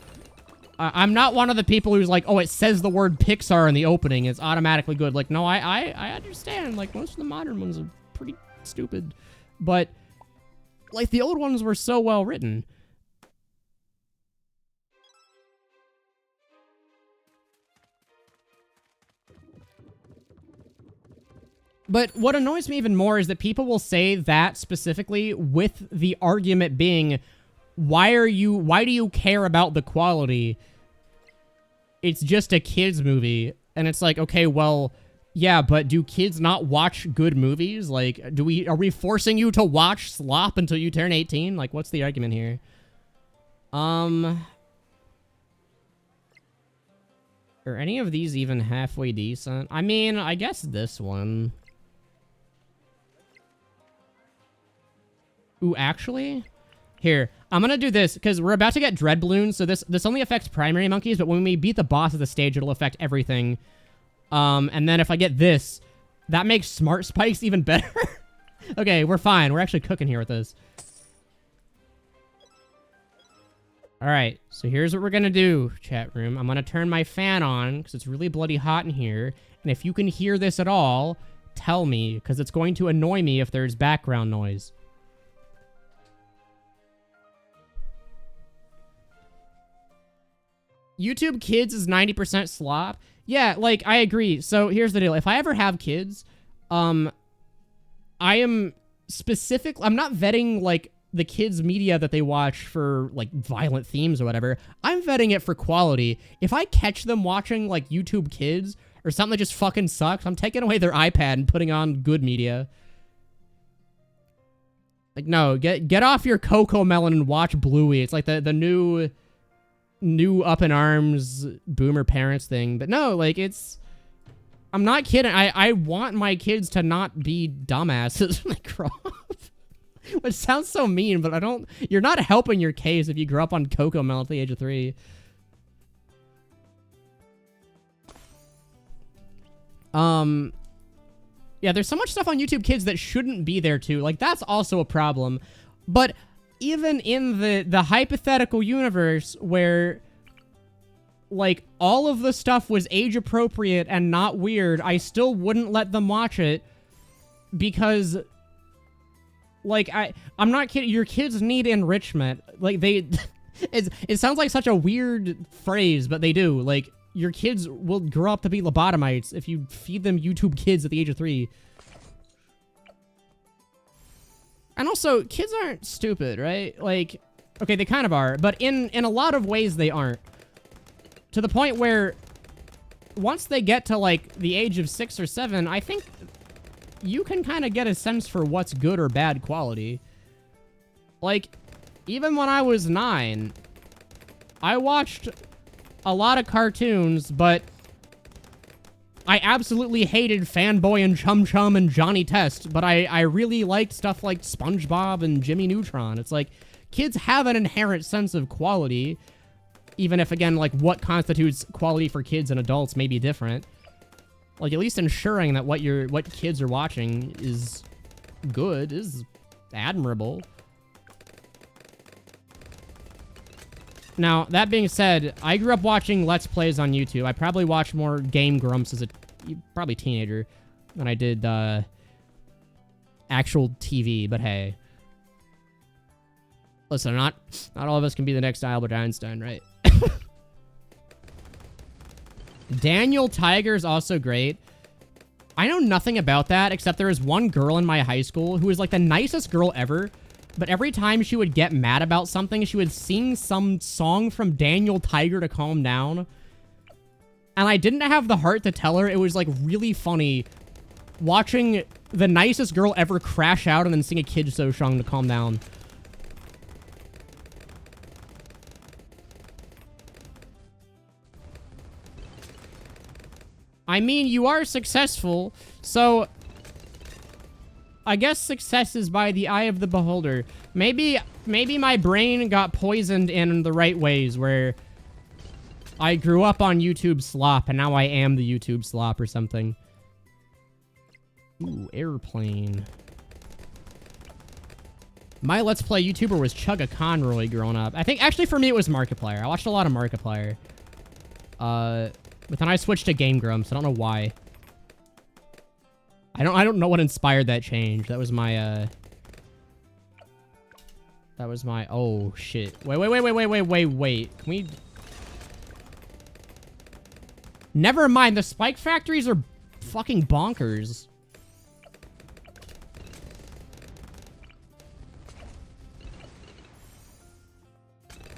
I'm not one of the people who's like, oh, it says the word Pixar in the opening, it's automatically good. Like, no, I understand. Like, most of the modern ones are pretty stupid. But, like, the old ones were so well written. But what annoys me even more is that people will say that specifically with the argument being, why do you care about the quality? It's just a kid's movie. And it's like, okay, well, yeah, but do kids not watch good movies? Like, are we forcing you to watch slop until you turn 18? Like, what's the argument here? Are any of these even halfway decent? I mean, I guess this one. Ooh, actually? Here, I'm gonna do this, because we're about to get Dread Bloons, so this only affects primary monkeys, but when we beat the boss of the stage, it'll affect everything. And then if I get this, that makes Smart Spikes even better. Okay, we're fine. We're actually cooking here with this. Alright, so here's what we're gonna do, chat room. I'm gonna turn my fan on, because it's really bloody hot in here, and if you can hear this at all, tell me, because it's going to annoy me if there's background noise. YouTube Kids is 90% slop. Yeah, like, I agree. So, here's the deal. If I ever have kids, I am I'm not vetting, like, the kids' media that they watch for, like, violent themes or whatever. I'm vetting it for quality. If I catch them watching, like, YouTube Kids or something that just fucking sucks, I'm taking away their iPad and putting on good media. Like, no, get off your Coco Melon and watch Bluey. It's like the new up in arms boomer parents thing. But no, like, I'm not kidding. I want my kids to not be dumbasses when they grow up. Which sounds so mean, but you're not helping your case if you grow up on Coco Melon at the age of 3. Yeah, there's so much stuff on YouTube Kids that shouldn't be there too. Like, that's also a problem. But even in the hypothetical universe where, like, all of the stuff was age appropriate and not weird, I still wouldn't let them watch it because, like, I'm not kidding. Your kids need enrichment. Like, it sounds like such a weird phrase, but they do. Like, your kids will grow up to be lobotomites if you feed them YouTube Kids at the age of 3. And also, kids aren't stupid, right? Like, okay, they kind of are, but in a lot of ways they aren't. To the point where, once they get to, like, the age of 6 or 7, I think you can kind of get a sense for what's good or bad quality. Like, even when I was 9, I watched a lot of cartoons, but I absolutely hated Fanboy and Chum Chum and Johnny Test, but I really liked stuff like SpongeBob and Jimmy Neutron. It's like, kids have an inherent sense of quality, even if, again, like, what constitutes quality for kids and adults may be different. Like, at least ensuring that what kids are watching is good is admirable. Now, that being said, I grew up watching Let's Plays on YouTube. I probably watched more Game Grumps as a probably teenager than I did actual TV, but hey. Listen, not all of us can be the next Albert Einstein, right? Daniel Tiger is also great. I know nothing about that, except there was one girl in my high school who was like the nicest girl ever, but every time she would get mad about something, she would sing some song from Daniel Tiger to calm down. And I didn't have the heart to tell her. It was, like, really funny watching the nicest girl ever crash out and then sing a kid show song to calm down. I mean, you are successful, so I guess success is by the eye of the beholder. Maybe my brain got poisoned in the right ways, where I grew up on YouTube slop, and now I am the YouTube slop or something. Ooh, airplane. My Let's Play YouTuber was Chugga Conroy growing up. I think, actually, for me, it was Markiplier. I watched a lot of Markiplier. But then I switched to Game Grumps. I don't know why. I don't know what inspired that change. That was my, oh, shit. Wait. Can we... Never mind. The spike factories are fucking bonkers.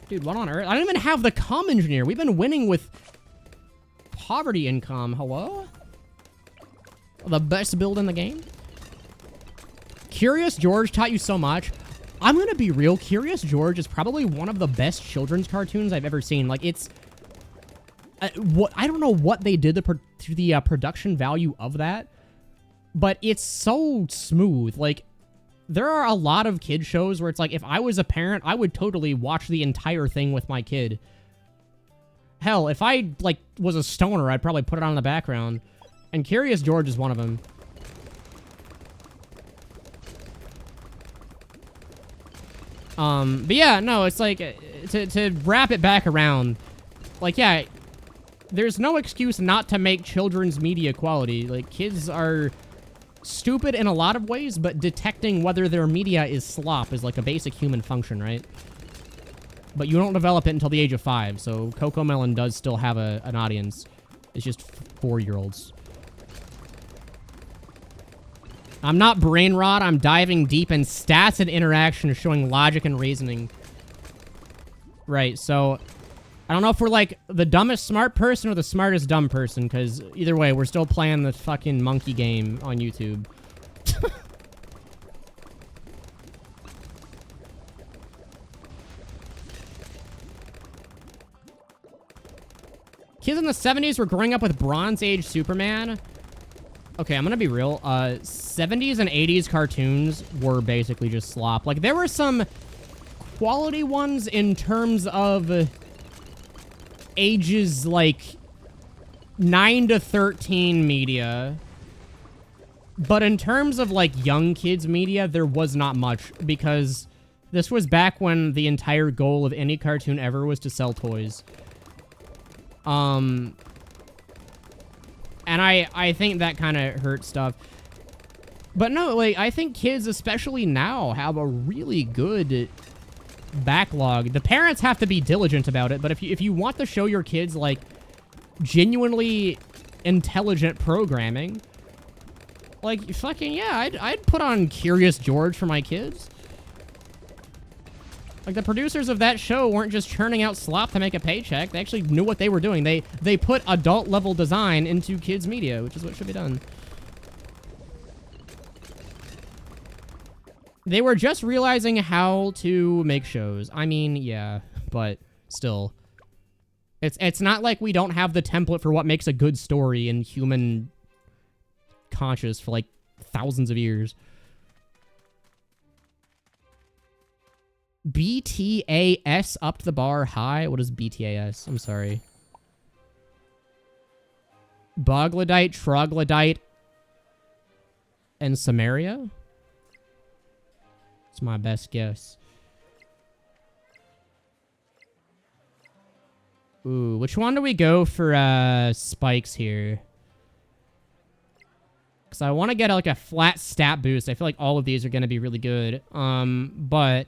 Dude, what on earth? I don't even have the comm engineer. We've been winning with poverty income. Hello? The best build in the game? Curious George taught you so much. I'm gonna be real. Curious George is probably one of the best children's cartoons I've ever seen. Like, it's... I don't know what they did to the production value of that, but it's so smooth. Like, there are a lot of kid shows where it's like, if I was a parent, I would totally watch the entire thing with my kid. Hell, if I, like, was a stoner, I'd probably put it on in the background. And Curious George is one of them. But yeah, no, it's like, to wrap it back around, like, yeah, there's no excuse not to make children's media quality. Like, kids are stupid in a lot of ways, but detecting whether their media is slop is like a basic human function, right? But you don't develop it until the age of 5, so Cocomelon does still have an audience. It's just 4-year-olds. I'm not brain rot, I'm diving deep in stats and interaction showing logic and reasoning. Right, so... I don't know if we're, like, the dumbest smart person or the smartest dumb person, because either way, we're still playing the fucking monkey game on YouTube. Kids in the 70s were growing up with Bronze Age Superman. Okay, I'm gonna be real. 70s and 80s cartoons were basically just slop. Like, there were some quality ones in terms of... ages like 9 to 13 media, but in terms of like young kids media, there was not much, because this was back when the entire goal of any cartoon ever was to sell toys. And I think that kind of hurt stuff. But no, like, I think kids, especially now, have a really good backlog. The parents have to be diligent about it, but if you want to show your kids, like, genuinely intelligent programming, like, fucking, yeah, I'd put on Curious George for my kids. Like, the producers of that show weren't just churning out slop to make a paycheck. They actually knew what they were doing. They put adult-level design into kids' media, which is what should be done. They were just realizing how to make shows. I mean, yeah, but still. It's not like we don't have the template for what makes a good story in human conscious for, like, thousands of years. BTAS upped the bar high? What is BTAS? I'm sorry. Boglodite, Troglodyte, and Samaria? It's my best guess. Ooh, which one do we go for spikes here? Because I want to get like a flat stat boost. I feel like all of these are going to be really good. But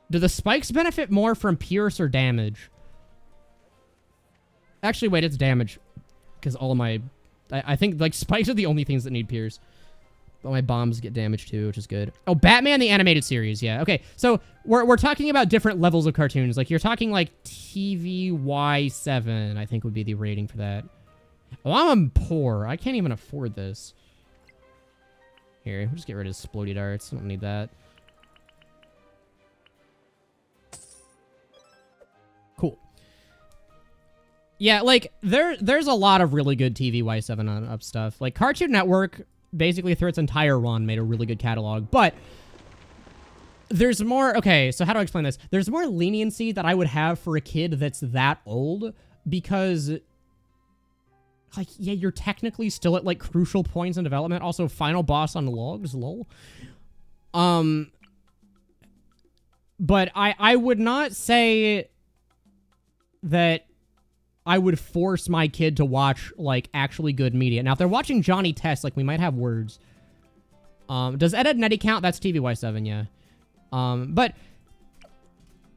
do the spikes benefit more from pierce or damage? Actually, wait, it's damage. Because all of my... I think like spikes are the only things that need pierce. But my bombs get damaged too, which is good. Oh, Batman the Animated Series, yeah. Okay, so we're talking about different levels of cartoons. Like, you're talking like TVY7, I think would be the rating for that. Oh, I'm poor. I can't even afford this. Here, we'll just get rid of Splody Darts. I don't need that. Cool. Yeah, like, there's a lot of really good TVY7 on up stuff. Like, Cartoon Network... basically through its entire run made a really good catalog, but there's more... Okay, so how do I explain this? There's more leniency that I would have for a kid that's that old, because, like, yeah, you're technically still at, like, crucial points in development. Also, final boss on logs, lol. But I would not say that I would force my kid to watch, like, actually good media. Now, if they're watching Johnny Test, like, we might have words. Does Ed, Edd n Eddy count? That's TVY7, yeah. But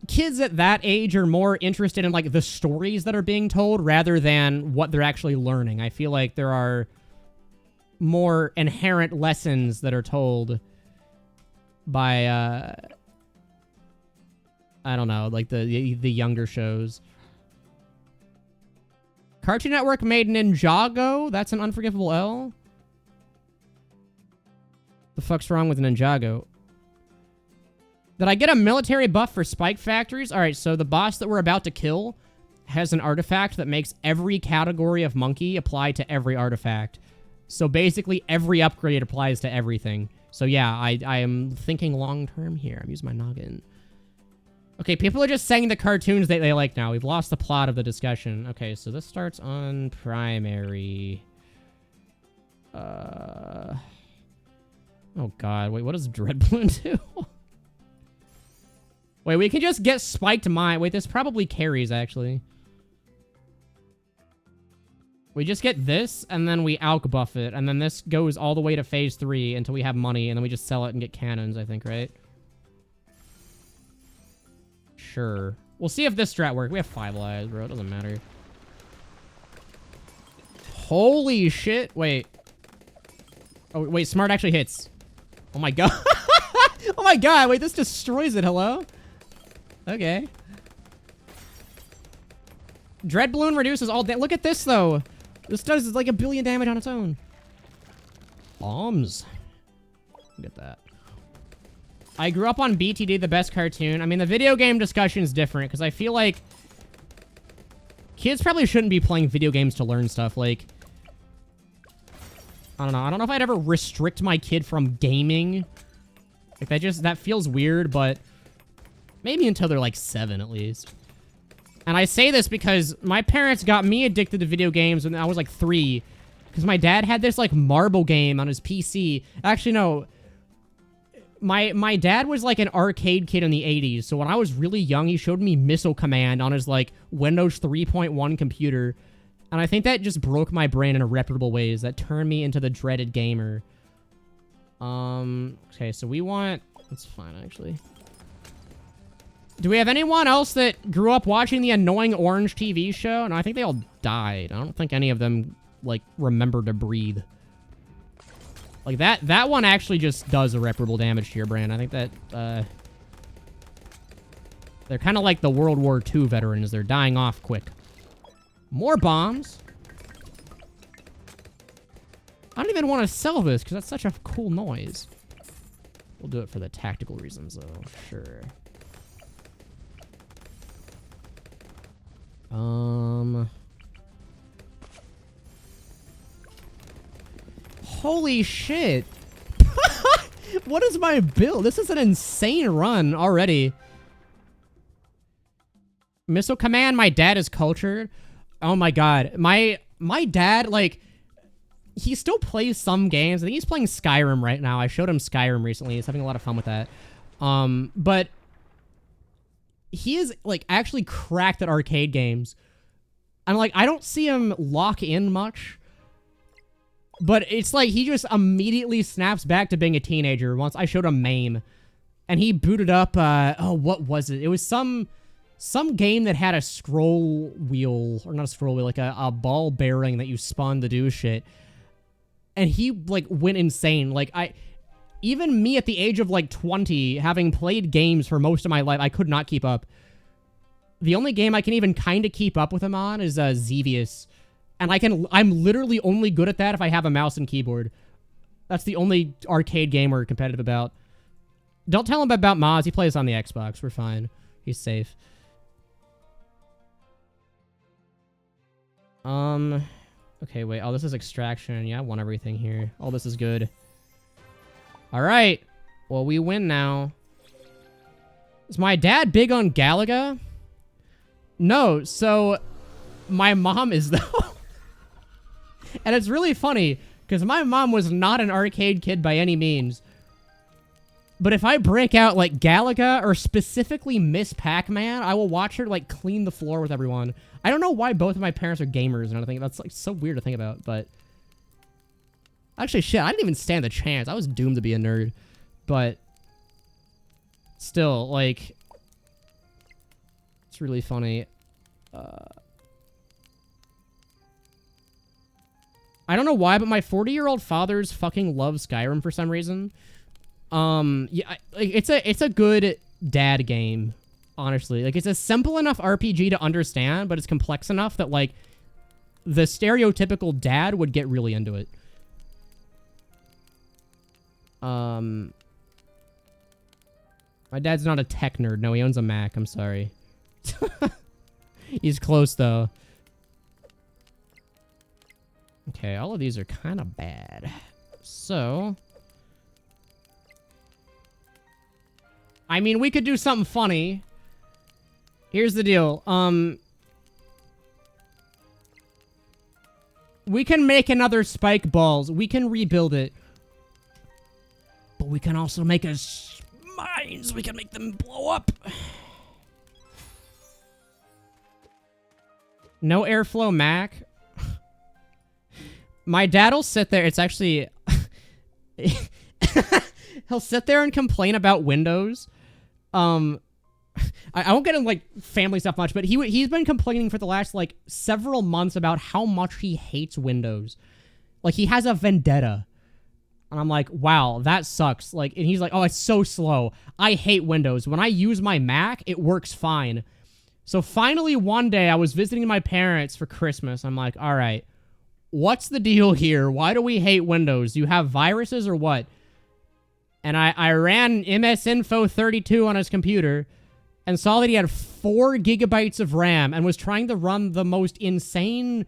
kids at that age are more interested in, like, the stories that are being told rather than what they're actually learning. I feel like there are more inherent lessons that are told by, I don't know, like the younger shows. Cartoon Network made Ninjago? That's an unforgivable L? The fuck's wrong with Ninjago? Did I get a military buff for spike factories? Alright, so the boss that we're about to kill has an artifact that makes every category of monkey apply to every artifact. So basically, every upgrade applies to everything. So yeah, I am thinking long-term here. I'm using my noggin. Okay, people are just saying the cartoons that they like now. We've lost the plot of the discussion. Okay, so this starts on primary. Oh god, wait, what does Dreadbloon do? Wait, we can just get spiked mine. Wait, this probably carries, actually. We just get this, and then we alch buff it, and then this goes all the way to phase 3 until we have money, and then we just sell it and get cannons, I think, right? Sure. We'll see if this strat works. We have 5 lives, bro. It doesn't matter. Holy shit. Wait. Oh, wait. Smart actually hits. Oh, my God. Oh, my God. Wait, this destroys it. Hello? Okay. Dreadbloon reduces all damage. Look at this, though. This does like 1 billion damage on its own. Bombs. Look at that. I grew up on BTD, the best cartoon. I mean, the video game discussion is different, because I feel like kids probably shouldn't be playing video games to learn stuff. Like, I don't know. I don't know if I'd ever restrict my kid from gaming. Like, that feels weird, but maybe until they're like 7 at least. And I say this because my parents got me addicted to video games when I was like 3. Because my dad had this like marble game on his PC. Actually, no. My dad was like an arcade kid in the 80s. So when I was really young, he showed me Missile Command on his like Windows 3.1 computer. And I think that just broke my brain in irreparable ways. That turned me into the dreaded gamer. Okay, so we want... That's fine, actually. Do we have anyone else that grew up watching the annoying Orange TV show? No, I think they all died. I don't think any of them, like, remember to breathe. Like, that one actually just does irreparable damage to your brain. I think that, they're kind of like the World War II veterans. They're dying off quick. More bombs. I don't even want to sell this, because that's such a cool noise. We'll do it for the tactical reasons, though. Sure. Holy shit. What is my build? This is an insane run already. Missile Command, my dad is cultured. Oh my god. My dad, like, he still plays some games. I think he's playing Skyrim right now. I showed him Skyrim recently. He's having a lot of fun with that. But he is, like, actually cracked at arcade games. And, like, I don't see him lock in much. But it's like he just immediately snaps back to being a teenager once I showed him MAME. And he booted up, oh, what was it? It was some game that had a scroll wheel, or not a scroll wheel, like a ball bearing that you spun to do shit. And he, like, went insane. Like, even me at the age of, like, 20, having played games for most of my life, I could not keep up. The only game I can even kind of keep up with him on is Xevious. And I'm literally only good at that if I have a mouse and keyboard. That's the only arcade game we're competitive about. Don't tell him about Moz. He plays on the Xbox. We're fine. He's safe. Okay, wait. Oh, this is extraction. Yeah, I want everything here. Oh, this is good. All right. Well, we win now. Is my dad big on Galaga? No. So, my mom is, though. And it's really funny, because my mom was not an arcade kid by any means. But if I break out, like, Galaga or specifically Miss Pac-Man, I will watch her, like, clean the floor with everyone. I don't know why both of my parents are gamers and everything. That's, like, so weird to think about, but... Actually, shit, I didn't even stand a chance. I was doomed to be a nerd. But... Still, like... It's really funny. I don't know why, but my 40-year-old father's fucking loves Skyrim for some reason. Yeah, it's a good dad game, honestly. Like, it's a simple enough RPG to understand, but it's complex enough that, like, the stereotypical dad would get really into it. My dad's not a tech nerd. No, he owns a Mac. I'm sorry. He's close, though. Okay, all of these are kind of bad. So... I mean, we could do something funny. Here's the deal. We can make another spike balls. We can rebuild it. But we can also make us mines. We can make them blow up. No airflow Mac. My dad'll sit there. It's actually... He'll sit there and complain about Windows. I won't get into, like, family stuff much, but he's been complaining for the last, like, several months about how much he hates Windows. Like, he has a vendetta. And I'm like, wow, that sucks. Like, and he's like, oh, it's so slow. I hate Windows. When I use my Mac, it works fine. So finally, one day, I was visiting my parents for Christmas. I'm like, all right, what's the deal here? Why do we hate Windows? Do you have viruses or what? And I ran MS-Info 32 on his computer and saw that he had 4 gigabytes of RAM and was trying to run the most insane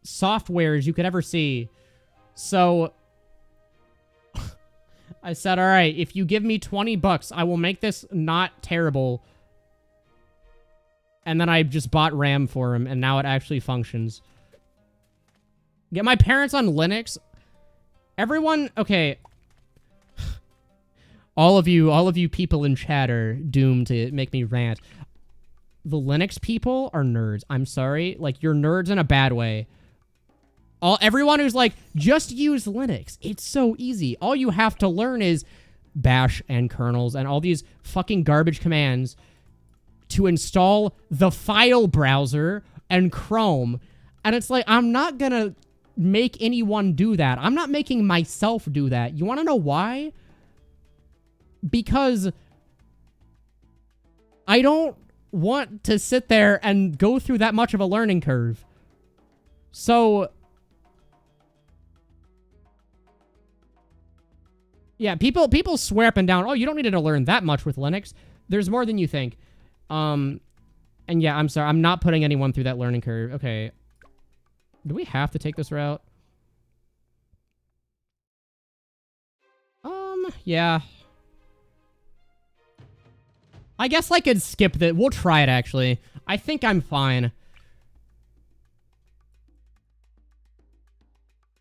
softwares you could ever see. So I said, all right, if you give me $20, I will make this not terrible. And then I just bought RAM for him, and now it actually functions. Get my parents on Linux. Everyone, okay... All of you people in chat are doomed to make me rant. The Linux people are nerds. I'm sorry. Like, you're nerds in a bad way. Everyone who's like, just use Linux. It's so easy. All you have to learn is bash and kernels and all these fucking garbage commands to install the file browser and Chrome. And it's like, I'm not gonna make anyone do that. I'm not making myself do that. You want to know why? Because I don't want to sit there and go through that much of a learning curve. So, yeah, people swear up and down, oh, you don't need to learn that much with Linux. There's more than you think. And yeah, I'm sorry, I'm not putting anyone through that learning curve. Okay. Do we have to take this route? Yeah. I guess I could skip that. We'll try it, actually. I think I'm fine.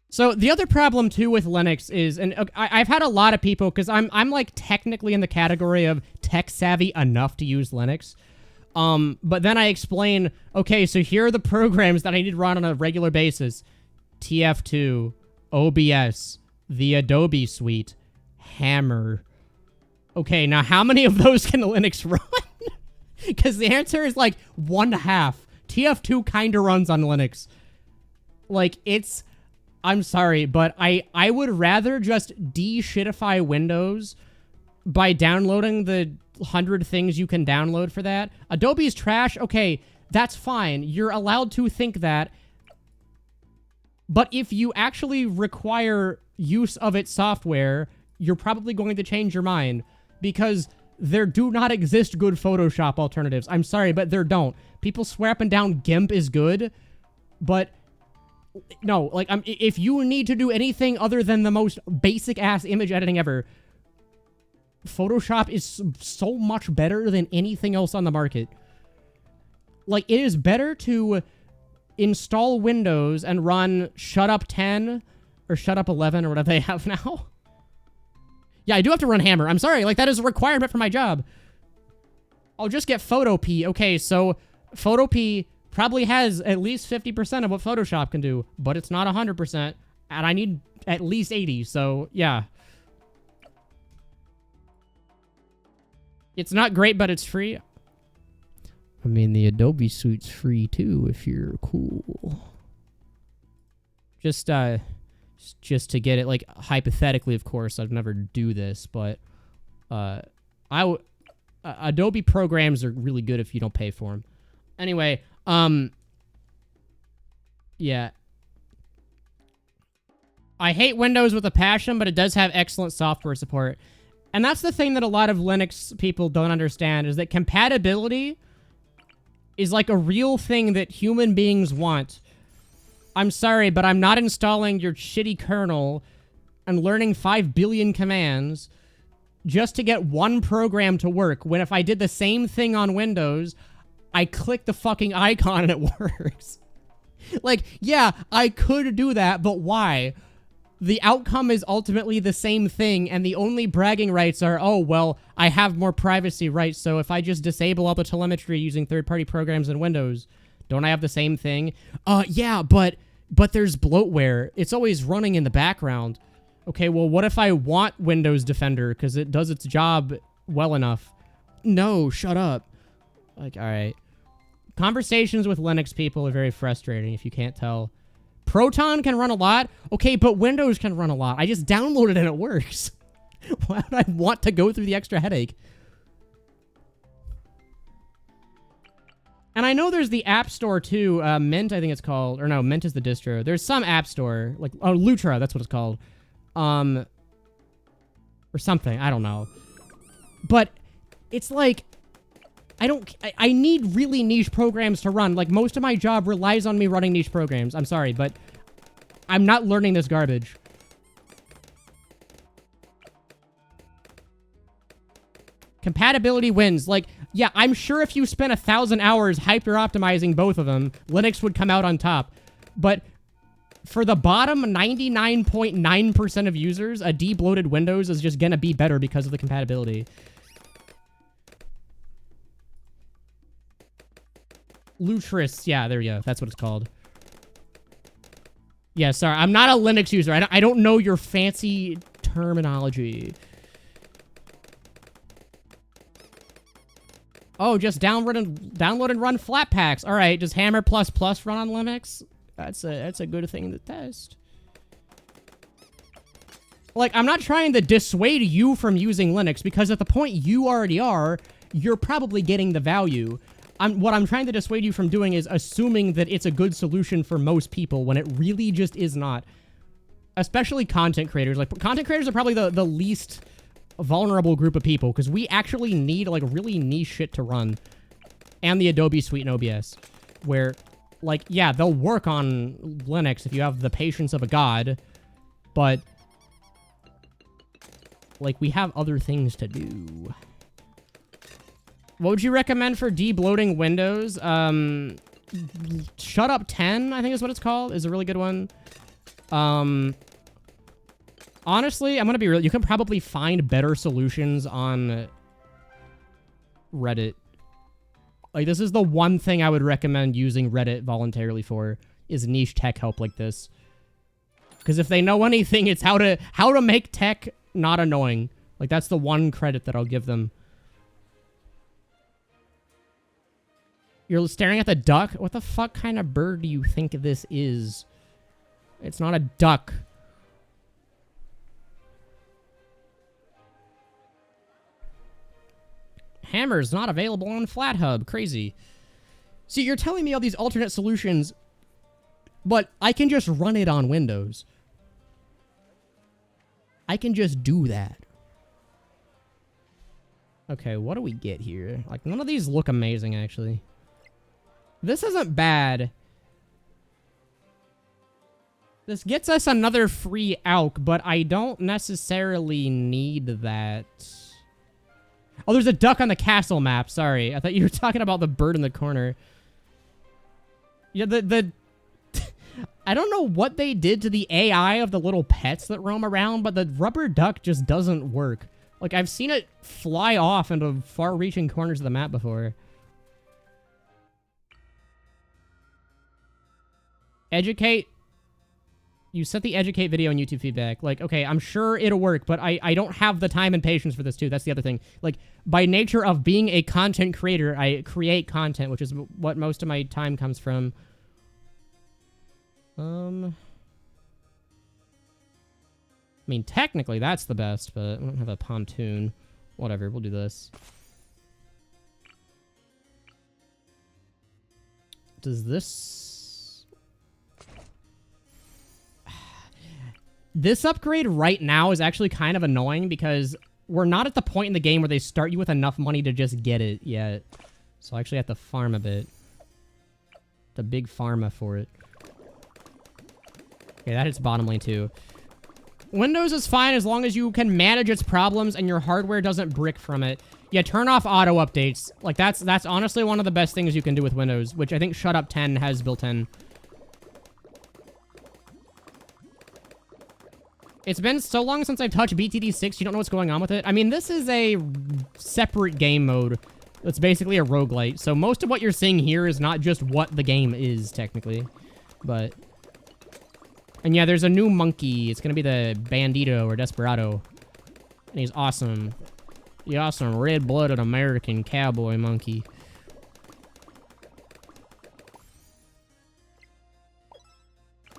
So, the other problem, too, with Linux is... And I've had a lot of people... Because I'm, like, technically in the category of tech-savvy enough to use Linux. But then I explain... Okay, so here are the programs that I need to run on a regular basis. TF2, OBS, the Adobe Suite, Hammer... Okay, now how many of those can Linux run? Because the answer is like 1/2. TF2 kind of runs on Linux. Like, it's... I'm sorry, but I would rather just de-shitify Windows by downloading the 100 things you can download for that. Adobe's trash, okay, that's fine. You're allowed to think that. But if you actually require use of its software, you're probably going to change your mind. Because there do not exist good Photoshop alternatives. I'm sorry, but there don't. People swear up and down GIMP is good, but no, like, if you need to do anything other than the most basic-ass image editing ever, Photoshop is so much better than anything else on the market. Like, it is better to install Windows and run Shut Up 10 or Shut Up 11 or whatever they have now. Yeah, I do have to run Hammer. I'm sorry. Like, that is a requirement for my job. I'll just get Photo P. Okay, so Photo P probably has at least 50% of what Photoshop can do, but it's not 100%, and I need at least 80, so yeah. It's not great, but it's free. I mean, the Adobe Suite's free, too, if you're cool. Just to get it, like, hypothetically, of course, I'd never do this, but Adobe programs are really good if you don't pay for them. Anyway, yeah. I hate Windows with a passion, but it does have excellent software support. And that's the thing that a lot of Linux people don't understand, is that compatibility is like a real thing that human beings want. I'm sorry, but I'm not installing your shitty kernel and learning 5 billion commands just to get one program to work, when if I did the same thing on Windows, I click the fucking icon and it works. Like, yeah, I could do that, but why? The outcome is ultimately the same thing, and the only bragging rights are, oh, well, I have more privacy rights, so if I just disable all the telemetry using third-party programs in Windows, don't I have the same thing? Yeah, but there's bloatware. It's always running in the background. Okay, well, what if I want Windows Defender because it does its job well enough? No, shut up. Like, all right. Conversations with Linux people are very frustrating if you can't tell. Proton can run a lot. Okay, but Windows can run a lot. I just downloaded it and it works. Why would I want to go through the extra headache? And I know there's the App Store too. Mint, I think it's called. Or no, Mint is the distro. There's some App Store. Like, oh, Lutra, that's what it's called. Or something. I don't know. But it's like, I need really niche programs to run. Like, most of my job relies on me running niche programs. I'm sorry, but I'm not learning this garbage. Compatibility wins. Like, yeah, I'm sure if you spent 1,000 hours hyper-optimizing both of them, Linux would come out on top. But for the bottom 99.9% of users, a de-bloated Windows is just gonna be better because of the compatibility. Lutris, yeah, there we go. That's what it's called. Yeah, sorry, I'm not a Linux user. I don't know your fancy terminology. Oh, just download and run Flatpaks. All right, does Hammer++ run on Linux? That's a good thing to test. Like, I'm not trying to dissuade you from using Linux, because at the point you already are, you're probably getting the value. What I'm trying to dissuade you from doing is assuming that it's a good solution for most people when it really just is not. Especially content creators. Like, content creators are probably the least vulnerable group of people, because we actually need, like, really niche shit to run. And the Adobe Suite and OBS. Where, like, yeah, they'll work on Linux if you have the patience of a god, but, like, we have other things to do. What would you recommend for de-bloating Windows? Shut Up 10, I think is what it's called, is a really good one. Honestly, I'm gonna be real. You can probably find better solutions on Reddit. Like, this is the one thing I would recommend using Reddit voluntarily for, is niche tech help like this. Because if they know anything, it's how to make tech not annoying. Like, that's the one credit that I'll give them. You're staring at the duck? What the fuck kind of bird do you think this is? It's not a duck. Hammer's not available on FlatHub. Crazy. See, you're telling me all these alternate solutions, but I can just run it on Windows. I can just do that. Okay, what do we get here? Like, none of these look amazing, actually. This isn't bad. This gets us another free AUK, but I don't necessarily need that. Oh, there's a duck on the castle map. Sorry. I thought you were talking about the bird in the corner. Yeah, I don't know what they did to the AI of the little pets that roam around, but the rubber duck just doesn't work. Like, I've seen it fly off into far-reaching corners of the map before. Educate. You set the educate video in YouTube feedback. Like, okay, I'm sure it'll work, but I don't have the time and patience for this, too. That's the other thing. Like, by nature of being a content creator, I create content, which is what most of my time comes from. I mean, technically, that's the best, but I don't have a pontoon. Whatever, we'll do this. Does this... This upgrade right now is actually kind of annoying because we're not at the point in the game where they start you with enough money to just get it yet. So I actually have to farm a bit. The big pharma for it. Okay, that hits bottom lane too. Windows is fine as long as you can manage its problems and your hardware doesn't brick from it. Yeah, turn off auto updates. Like, that's honestly one of the best things you can do with Windows, which I think Shut Up 10 has built in. It's been so long since I've touched BTD6, you don't know what's going on with it. I mean, this is a separate game mode. It's basically a roguelite. So most of what you're seeing here is not just what the game is, technically. But... And yeah, there's a new monkey. It's gonna be the Bandito or Desperado. And he's awesome. The awesome red-blooded American cowboy monkey.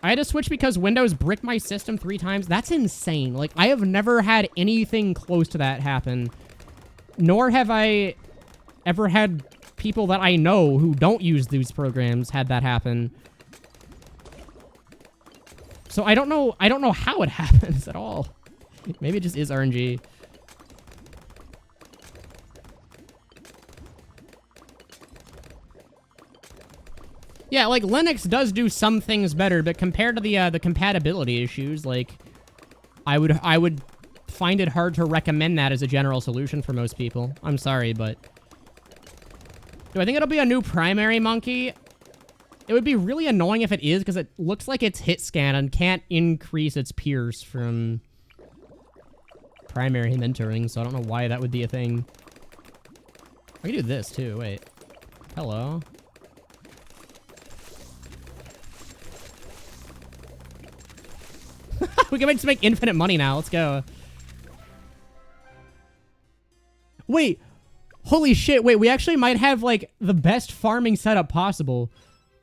I had to switch because Windows bricked my system 3 times. That's insane. Like, I have never had anything close to that happen. Nor have I ever had people that I know who don't use these programs had that happen. So I don't know how it happens at all. Maybe it just is RNG. Yeah, like, Linux does do some things better, but compared to the compatibility issues, like, I would find it hard to recommend that as a general solution for most people. I'm sorry, but... Do I think it'll be a new primary monkey? It would be really annoying if it is, because it looks like it's hit scan and can't increase its pierce from primary mentoring, so I don't know why that would be a thing. I can do this, too. Wait. Hello. We can just make infinite money now. Let's go. Wait. Holy shit. Wait, we actually might have, like, the best farming setup possible.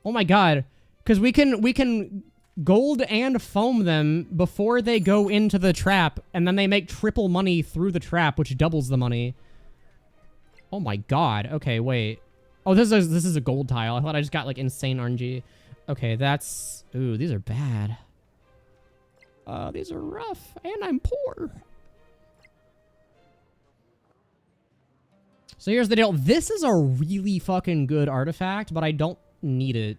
Oh my god. Because we can gold and foam them before they go into the trap, and then they make triple money through the trap, which doubles the money. Oh my god. Okay, wait. Oh, this is a gold tile. I thought I just got, like, insane RNG. Okay, that's... Ooh, these are bad. These are rough, and I'm poor. So here's the deal. This is a really fucking good artifact, but I don't need it.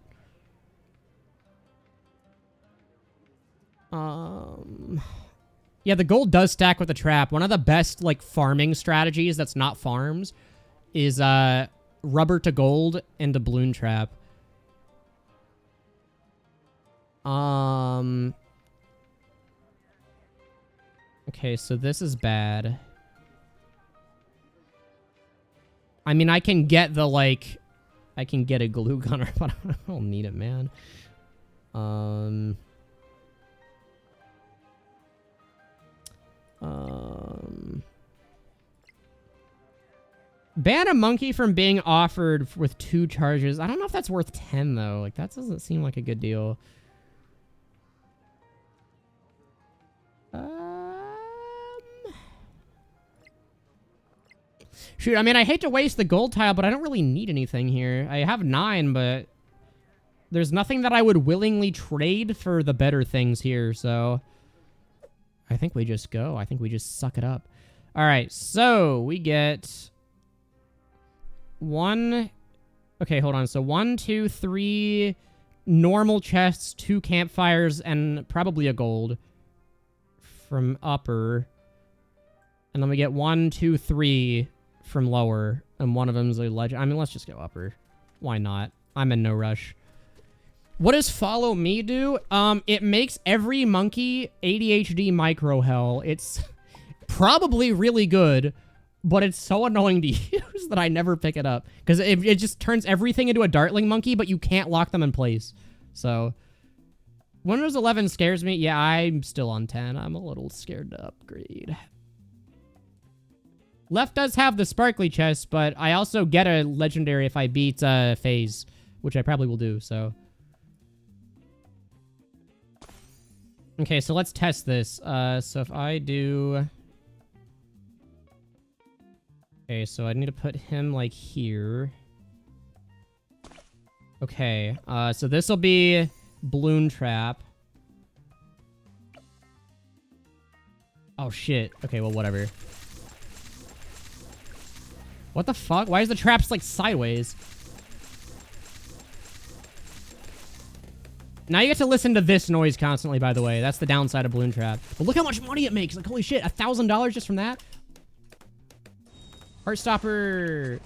Yeah, the gold does stack with the trap. One of the best, like, farming strategies that's not farms is, rubber to gold and a balloon trap. Okay, so this is bad. I mean, I can get the, like... I can get a glue gunner, but I don't need it, man. Ban a monkey from being offered with 2 charges. I don't know if that's worth 10, though. Like, that doesn't seem like a good deal. Shoot, I mean, I hate to waste the gold tile, but I don't really need anything here. I have 9, but there's nothing that I would willingly trade for the better things here, so I think we just go. I think we just suck it up. All right, so we get 1... Okay, hold on. So 1, 2, 3 normal chests, 2 campfires, and probably a gold from upper. And then we get 1, 2, 3... from lower, and one of them's a legend. I mean, let's just go upper. Why not? I'm in no rush. What does follow me do? It makes every monkey ADHD micro hell. It's probably really good, but it's so annoying to use that I never pick it up. Because it just turns everything into a dartling monkey, but you can't lock them in place. So, Windows 11 scares me. Yeah, I'm still on 10. I'm a little scared to upgrade. Left does have the sparkly chest, but I also get a legendary if I beat FaZe, which I probably will do, so... Okay, so let's test this. So if I do... Okay, so I need to put him, like, here. Okay, so this will be Bloon Trap. Oh, shit. Okay, well, whatever. What the fuck? Why is the traps, like, sideways? Now you get to listen to this noise constantly, by the way. That's the downside of Bloon Trap. But look how much money it makes. Like, holy shit, $1,000 just from that? Heartstopper.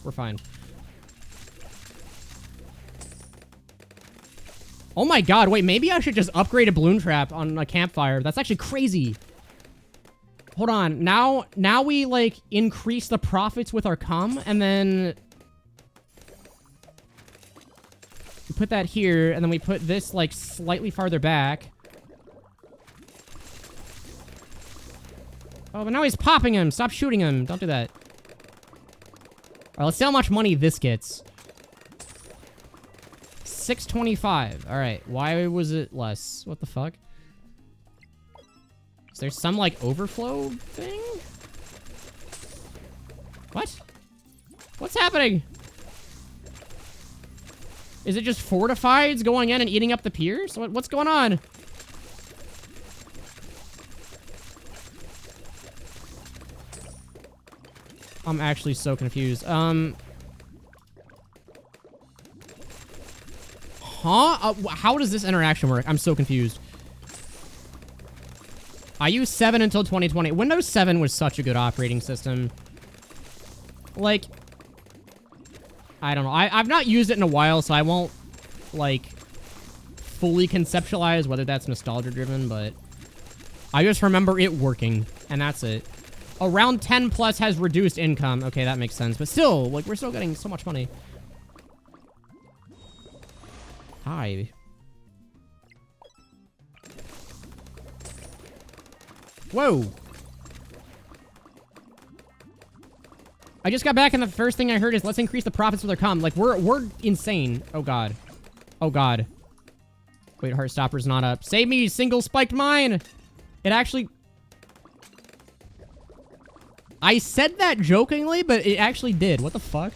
We're fine. Oh my god, wait, maybe I should just upgrade a Bloon Trap on a campfire. That's actually crazy. Hold on. Now we, like, increase the profits with our comm, and then... we put that here, and then we put this, like, slightly farther back. Oh, but now he's popping him. Stop shooting him. Don't do that. Alright, let's see how much money this gets. 625. Alright, why was it less? What the fuck? Is there some, like, overflow thing? What? What's happening? Is it just fortifieds going in and eating up the piers? What's going on? I'm actually so confused. Huh? How does this interaction work? I'm so confused. I used 7 until 2020. Windows 7 was such a good operating system. Like, I don't know. I've not used it in a while, so I won't, like, fully conceptualize whether that's nostalgia-driven, but I just remember it working, and that's it. Around 10 plus has reduced income. Okay, that makes sense. But still, like, we're still getting so much money. Hi. Whoa. I just got back and the first thing I heard is let's increase the profits with our comm. Like, we're insane. Oh, God. Oh, God. Wait, Heartstopper's not up. Save me, single spiked mine. It actually... I said that jokingly, but it actually did. What the fuck?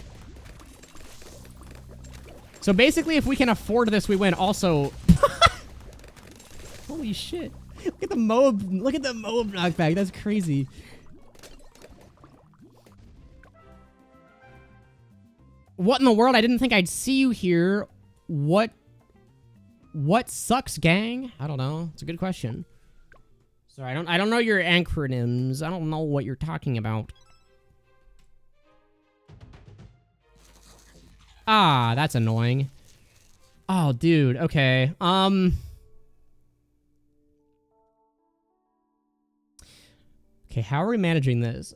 So basically, if we can afford this, we win. Also... Holy shit. Look at the mob. Look at the mob knockback. That's crazy. What in the world? I didn't think I'd see you here. What sucks, gang? I don't know. It's a good question. Sorry, I don't know your acronyms. I don't know what you're talking about. Ah, that's annoying. Oh, dude. Okay. Okay, how are we managing this?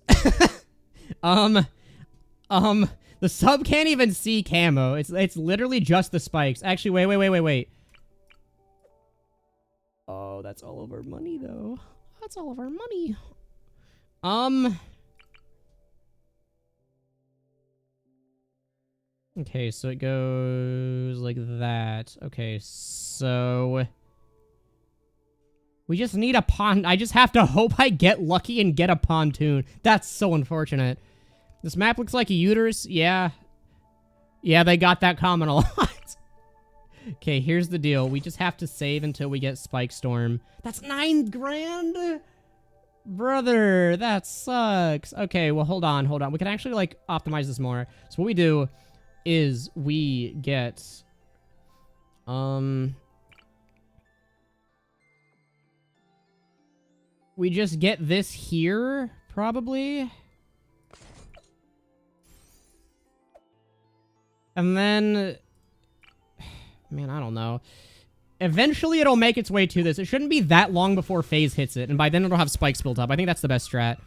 The sub can't even see camo. It's literally just the spikes. Actually, wait. Oh, that's all of our money, though. That's all of our money. Okay, so it goes like that. Okay, so... we just need a pond. I just have to hope I get lucky and get a pontoon. That's so unfortunate. This map looks like a uterus. Yeah. Yeah, they got that comment a lot. Okay, here's the deal. We just have to save until we get Spike Storm. That's 9 grand? Brother, that sucks. Okay, well, hold on. We can actually, like, optimize this more. So what we do is we get... we just get this here, probably. And then... Man, I don't know. Eventually, it'll make its way to this. It shouldn't be that long before phase hits it, and by then it'll have spikes built up. I think that's the best strat.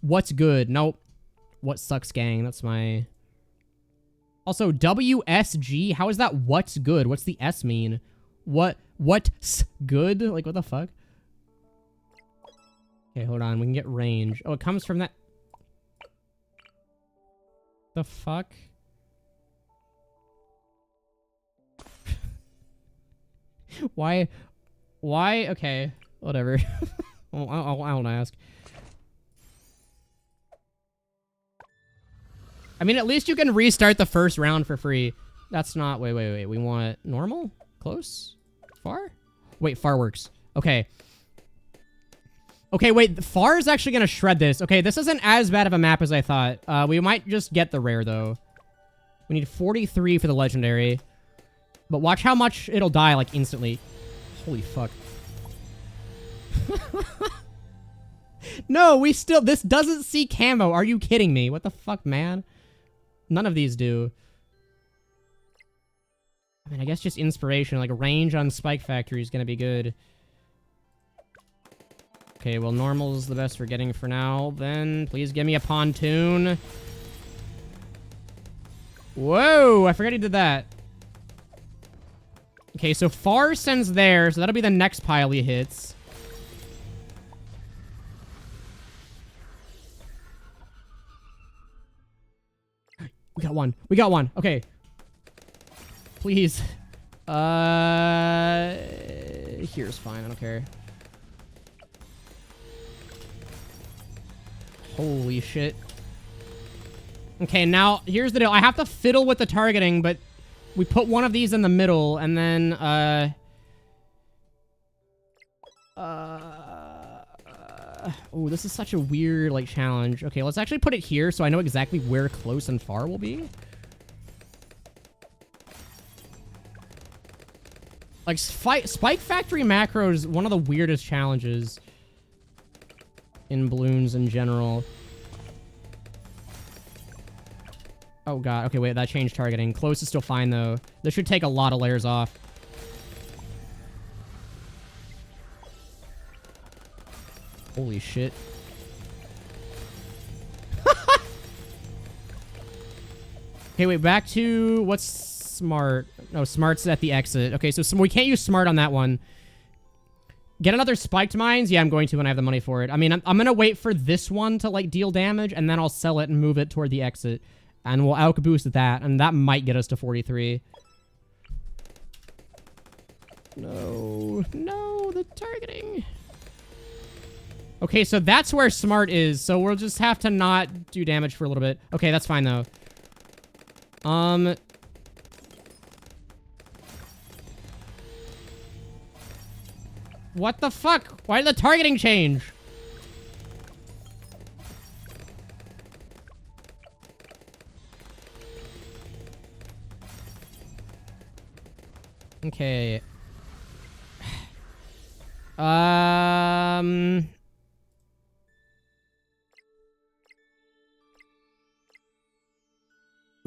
What's good? Nope. What sucks, gang? That's my... Also, WSG? How is that what's good? What's the S mean? What's good? Like, what the fuck? Okay, hold on. We can get range. Oh, it comes from that... The fuck? Why? Okay, whatever. I won't ask. I mean, at least you can restart the first round for free. That's not... Wait. We want normal? Close? Far? Wait, far works. Okay. Okay, wait. Far is actually going to shred this. Okay, this isn't as bad of a map as I thought. We might just get the rare, though. We need 43 for the legendary. But watch how much it'll die, like, instantly. Holy fuck. No, we still... This doesn't see camo. Are you kidding me? What the fuck, man? None of these do. I mean, I guess just inspiration. Like, range on Spike Factory is gonna be good. Okay, well, normal's the best we're getting for now. Then, please give me a pontoon. Whoa! I forgot he did that. Okay, so far sends there, so that'll be the next pile he hits. We got one. We got one. Okay. Please. Here's fine. I don't care. Holy shit. Okay, now, here's the deal. I have to fiddle with the targeting, but we put one of these in the middle, and then, oh, this is such a weird, like, challenge. Okay, let's actually put it here so I know exactly where close and far will be. Like, Spike Factory macro is one of the weirdest challenges in Bloons in general. Oh, God. Okay, wait, that changed targeting. Close is still fine, though. This should take a lot of layers off. Holy shit. Okay, wait, back to... What's smart? No, smart's at the exit. Okay, so we can't use smart on that one. Get another spiked mines? Yeah, I'm going to when I have the money for it. I mean, I'm gonna wait for this one to, like, deal damage, and then I'll sell it and move it toward the exit. And we'll outboost that, and that might get us to 43. No, the targeting. Okay, so that's where smart is, so we'll just have to not do damage for a little bit. Okay, that's fine, though. What the fuck? Why did the targeting change? Okay.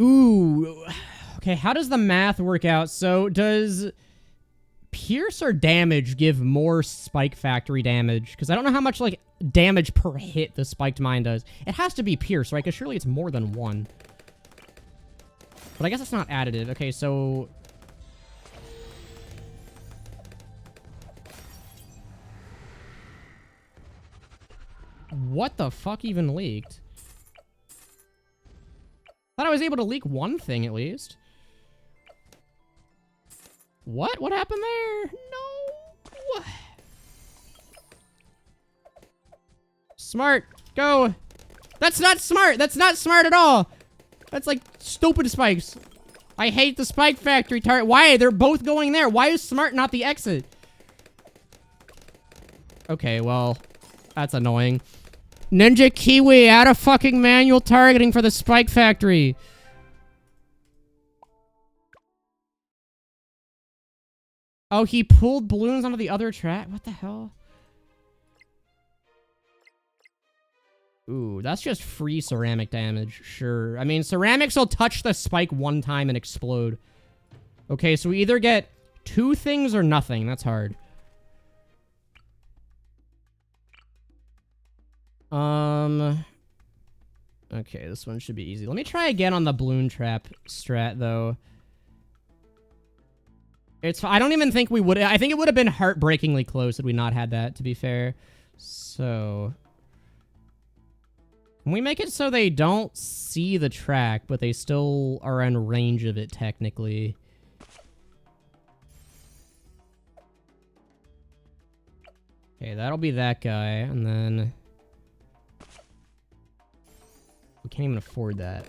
Ooh. Okay, how does the math work out? So, does pierce or damage give more Spike Factory damage? Because I don't know how much, like, damage per hit the spiked mine does. It has to be pierce, right? Because surely it's more than one. But I guess it's not additive. Okay, so... What the fuck even leaked? Thought I was able to leak one thing at least. What? What happened there? No. Smart. Go. That's not smart. That's not smart at all. That's like stupid spikes. I hate the Spike Factory target. Why? They're both going there. Why is smart not the exit? Okay, well, that's annoying. Ninja Kiwi, add a fucking manual targeting for the Spike Factory. Oh, he pulled balloons onto the other track? What the hell? Ooh, that's just free ceramic damage. Sure. I mean, ceramics will touch the spike one time and explode. Okay, so we either get 2 things or nothing. That's hard. Okay, this one should be easy. Let me try again on the balloon trap strat, though. I don't even think we would... I think it would have been heartbreakingly close had we not had that, to be fair. So... Can we make it so they don't see the track, but they still are in range of it, technically? Okay, that'll be that guy, and then... We can't even afford that.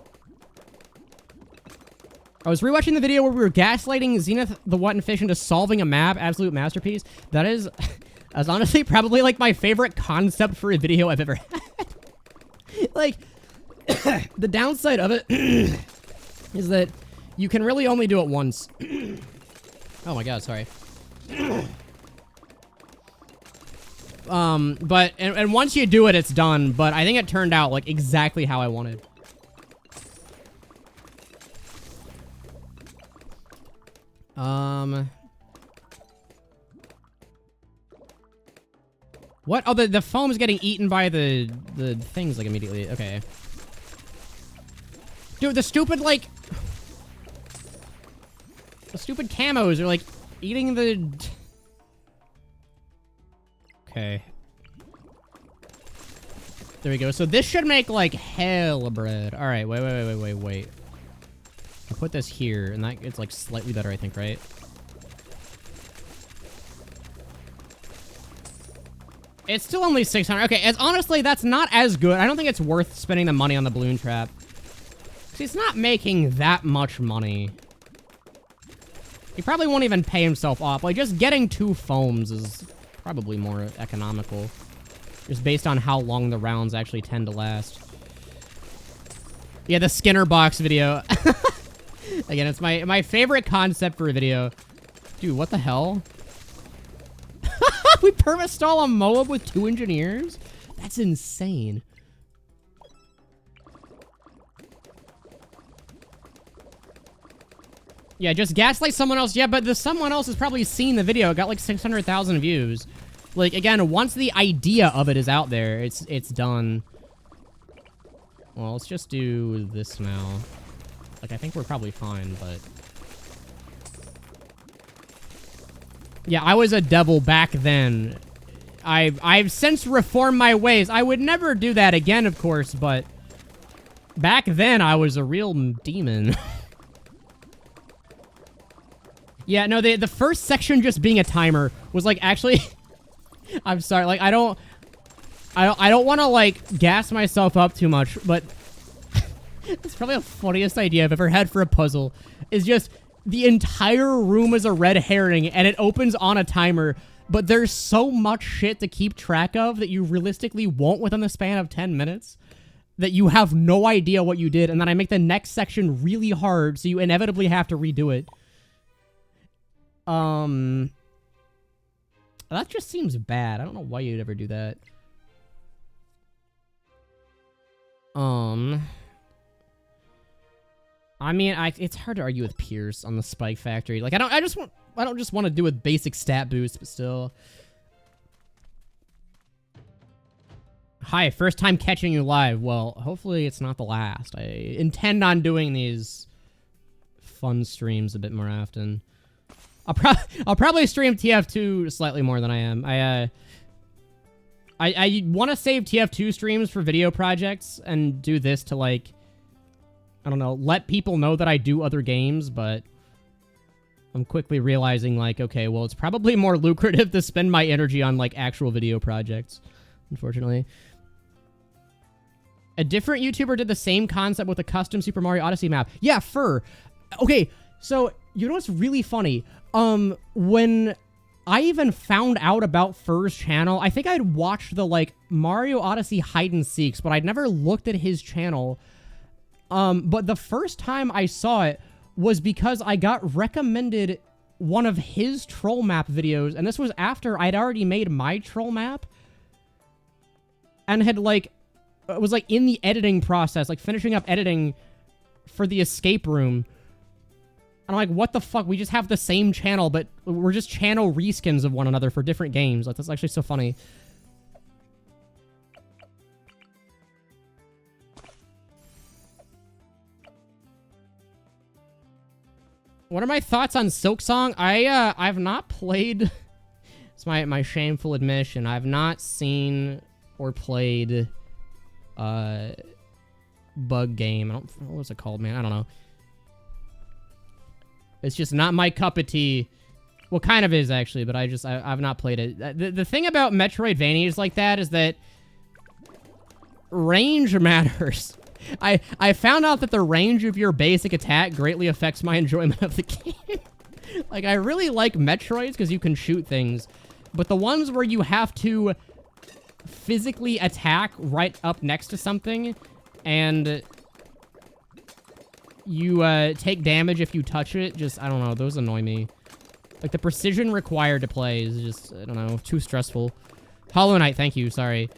I was rewatching the video where we were gaslighting Zenith the What Fish into solving a map. Absolute masterpiece. That is honestly probably like my favorite concept for a video I've ever had. Like, the downside of it is that you can really only do it once. Oh my god, sorry. But once you do it, it's done. But I think it turned out like exactly how I wanted. What? Oh, the foam is getting eaten by the things like immediately. Okay. Dude, the stupid like the stupid camos are like eating the. Okay. There we go. So this should make like hella bread. All right. Wait. I'll put this here, and that it's like slightly better, I think, right? It's still only 600. Okay, honestly, that's not as good. I don't think it's worth spending the money on the balloon trap. See, it's not making that much money. He probably won't even pay himself off. Like, just getting 2 foams is probably more economical. Just based on how long the rounds actually tend to last. Yeah, the Skinner box video. Again, it's my favorite concept for a video. Dude, what the hell? We perma-stall a Moab with 2 engineers? That's insane. Yeah, just gaslight someone else. Yeah, but someone else has probably seen the video. It got like 600,000 views. Like, again, once the idea of it is out there, it's done. Well, let's just do this now. Like, I think we're probably fine, but... Yeah, I was a devil back then. I've since reformed my ways. I would never do that again, of course, but... Back then, I was a real demon. Yeah, no, the first section just being a timer was, like, actually... I'm sorry, like, I don't want to, like, gas myself up too much, but... It's probably the funniest idea I've ever had for a puzzle. Is just the entire room is a red herring and it opens on a timer, but there's so much shit to keep track of that you realistically won't within the span of 10 minutes that you have no idea what you did, and then I make the next section really hard so you inevitably have to redo it. That just seems bad. I don't know why you'd ever do that. I mean, it's hard to argue with Pierce on the Spike Factory. Like, I don't just want to do with basic stat boost, but still. Hi, first time catching you live. Well, hopefully it's not the last. I intend on doing these fun streams a bit more often. I'll probably stream TF2 slightly more than I am. I want to save TF2 streams for video projects and do this to, like, I don't know, let people know that I do other games, but I'm quickly realizing, like, okay, well, it's probably more lucrative to spend my energy on, like, actual video projects, unfortunately. A different YouTuber did the same concept with a custom Super Mario Odyssey map. Yeah, Fur. Okay, so, you know what's really funny? When I even found out about Fur's channel, I think I'd watched the, like, Mario Odyssey hide and seeks, but I'd never looked at his channel. But the first time I saw it was because I got recommended one of his troll map videos, and this was after I'd already made my troll map, and had, like, it was like in the editing process, like finishing up editing for the escape room. And I'm like, what the fuck? We just have the same channel, but we're just channel reskins of one another for different games. Like, that's actually so funny. What are my thoughts on Silksong? I've not played... It's my shameful admission. I've not seen or played Bug Game. What was it called, man? I don't know. It's just not my cup of tea. Well, kind of is, actually, but I've not played it. The thing about Metroidvanias like that is that range matters. I found out that the range of your basic attack greatly affects my enjoyment of the game. Like, I really like Metroids because you can shoot things, but the ones where you have to physically attack right up next to something and you take damage if you touch it, just, I don't know, those annoy me. Like, the precision required to play is just, I don't know, too stressful. Hollow Knight, thank you, sorry.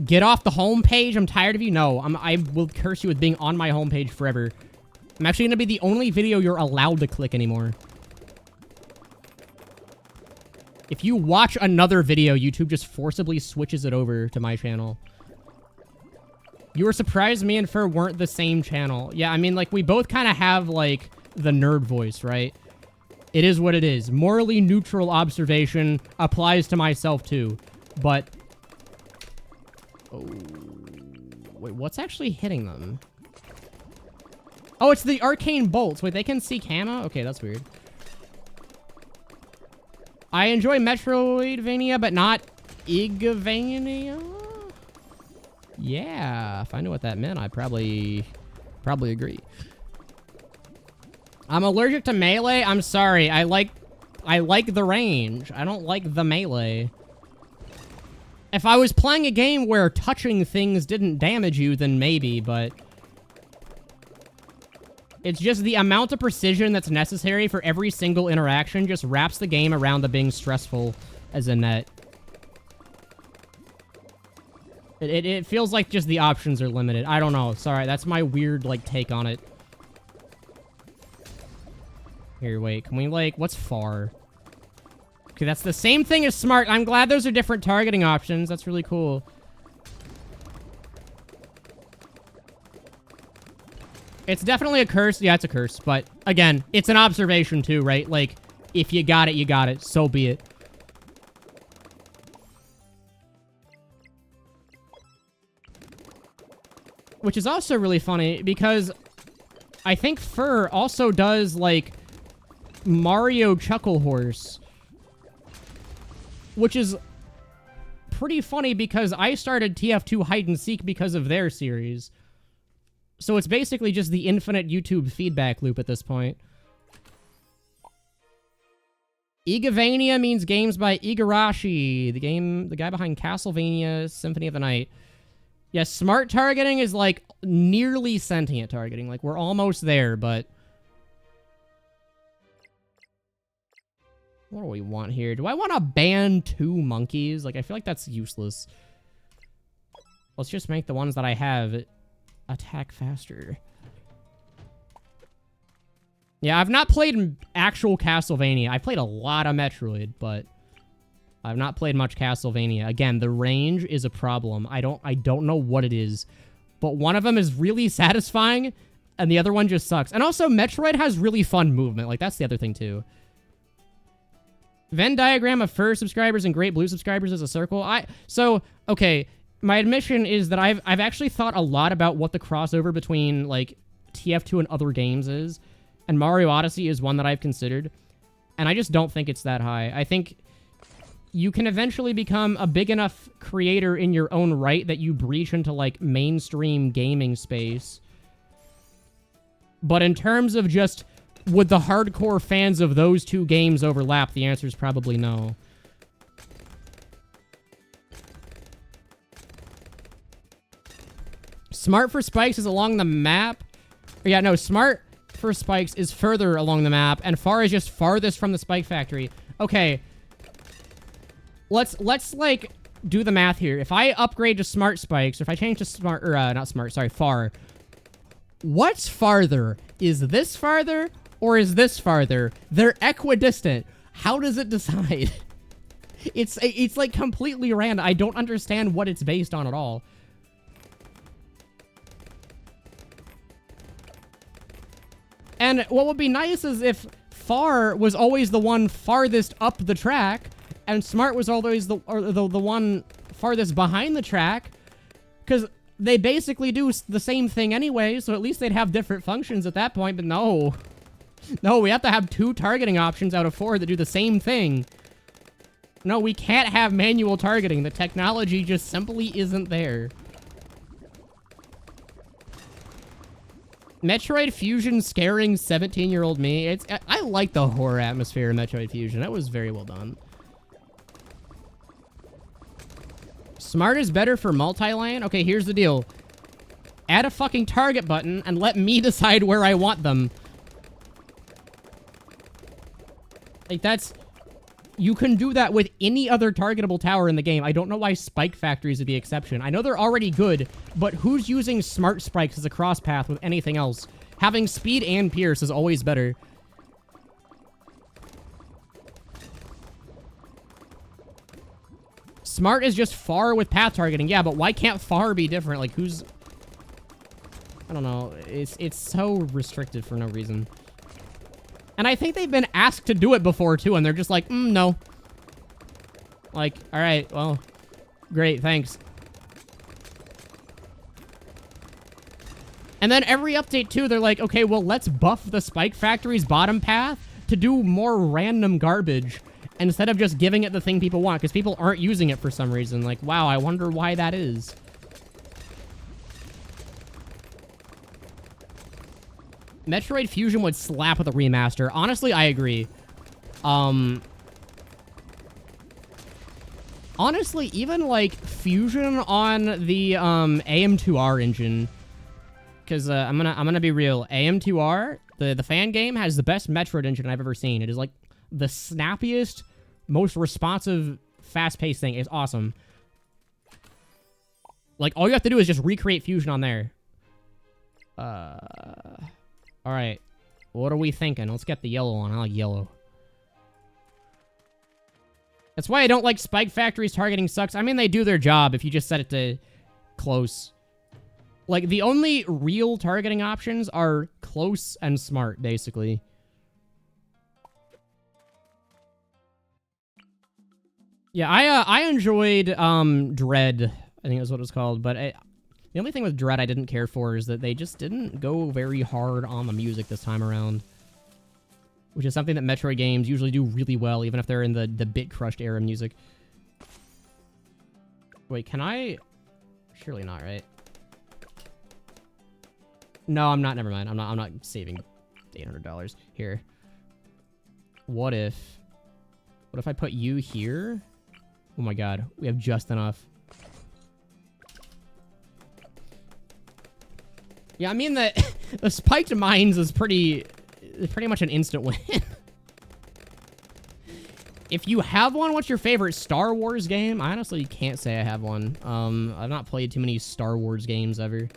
Get off the homepage, I'm tired of you. No, I will curse you with being on my homepage forever. I'm actually going to be the only video you're allowed to click anymore. If you watch another video, YouTube just forcibly switches it over to my channel. You were surprised me and Fur weren't the same channel. Yeah, I mean, like, we both kind of have, like, the nerd voice, right? It is what it is. Morally neutral observation applies to myself, too. But... oh... wait, what's actually hitting them? Oh, it's the arcane bolts. Wait, they can see camo? Okay, that's weird. I enjoy Metroidvania, but not Igavania? Yeah, if I knew what that meant, I'd probably agree. I'm allergic to melee. I'm sorry. I like the range. I don't like the melee. If I was playing a game where touching things didn't damage you, then maybe, but... it's just the amount of precision that's necessary for every single interaction just wraps the game around the being stressful as a net. It feels like just the options are limited. I don't know. Sorry, that's my weird, like, take on it. Here, wait. Can we, like... what's far? Okay, that's the same thing as smart. I'm glad those are different targeting options. That's really cool. It's definitely a curse. Yeah, it's a curse. But, again, it's an observation, too, right? Like, if you got it, you got it. So be it. Which is also really funny, because I think Fur also does, like, Mario Chuckle Horse. Which is pretty funny, because I started TF2 Hide and Seek because of their series. So it's basically just the infinite YouTube feedback loop at this point. Igavania means games by Igarashi, the guy behind Castlevania Symphony of the Night. Yes, smart targeting is like nearly sentient targeting. Like, we're almost there, but... what do we want here? Do I want to ban 2 monkeys? Like, I feel like that's useless. Let's just make the ones that I have attack faster. Yeah, I've not played actual Castlevania. I played a lot of Metroid, but I've not played much Castlevania. Again, the range is a problem. I don't know what it is, but one of them is really satisfying, and the other one just sucks. And also, Metroid has really fun movement. Like, that's the other thing, too. Venn diagram of Fur subscribers and Great Blue subscribers is a circle. So, okay, my admission is that I've actually thought a lot about what the crossover between, like, TF2 and other games is, and Mario Odyssey is one that I've considered, and I just don't think it's that high. I think you can eventually become a big enough creator in your own right that you breach into, like, mainstream gaming space. But in terms of just, would the hardcore fans of those 2 games overlap, the answer is probably no. Smart for Spikes is along the map. Yeah, no, Smart for Spikes is further along the map, and Far is just farthest from the Spike Factory. Okay. Let's like, do the math here. If I upgrade to smart spikes, or if I change to smart, or not smart, sorry, far. What's farther? Is this farther or is this farther? They're equidistant. How does it decide? It's like completely random. I don't understand what it's based on at all. And what would be nice is if far was always the one farthest up the track, and smart was always the one farthest behind the track, because they basically do the same thing anyway, so at least they'd have different functions at that point, but no. No, we have to have 2 targeting options out of 4 that do the same thing. No, we can't have manual targeting. The technology just simply isn't there. Metroid Fusion scaring 17-year-old me. I like the horror atmosphere of Metroid Fusion. That was very well done. Smart is better for multi-lane? Okay, here's the deal. Add a fucking target button and let me decide where I want them. Like, that's... You can do that with any other targetable tower in the game. I don't know why Spike Factory is the exception. I know they're already good, but who's using smart spikes as a cross path with anything else? Having speed and pierce is always better. Smart is just far with path targeting. Yeah, but why can't far be different? Like, who's... I don't know. It's so restricted for no reason. And I think they've been asked to do it before, too, and they're just like, no. Like, alright, well, great, thanks. And then every update, too, they're like, okay, well, let's buff the Spike Factory's bottom path to do more random garbage instead of just giving it the thing people want, because people aren't using it for some reason. Like, wow, I wonder why that is. Metroid Fusion would slap with a remaster. Honestly, I agree. Honestly, even, like, Fusion on the, AM2R engine. Because, I'm gonna be real. AM2R, the fan game, has the best Metroid engine I've ever seen. It is, like, the snappiest, most responsive, fast-paced thing. It's awesome. Like, all you have to do is just recreate Fusion on there. Alright. What are we thinking? Let's get the yellow one. I like yellow. That's why I don't like Spike Factory's targeting sucks. I mean, they do their job if you just set it to close. Like, the only real targeting options are close and smart, basically. Yeah, I enjoyed, Dread. I think that's what it's called, but the only thing with Dread I didn't care for is that they just didn't go very hard on the music this time around. Which is something that Metroid games usually do really well, even if they're in the bit-crushed era music. Wait, can I... Surely not, right? No, I'm not. Never mind. I'm not saving $800 here. What if I put you here? Oh my god, we have just enough. Yeah, I mean, the spiked mines is pretty much an instant win. If you have one, what's your favorite Star Wars game? I honestly can't say I have one. I've not played too many Star Wars games ever.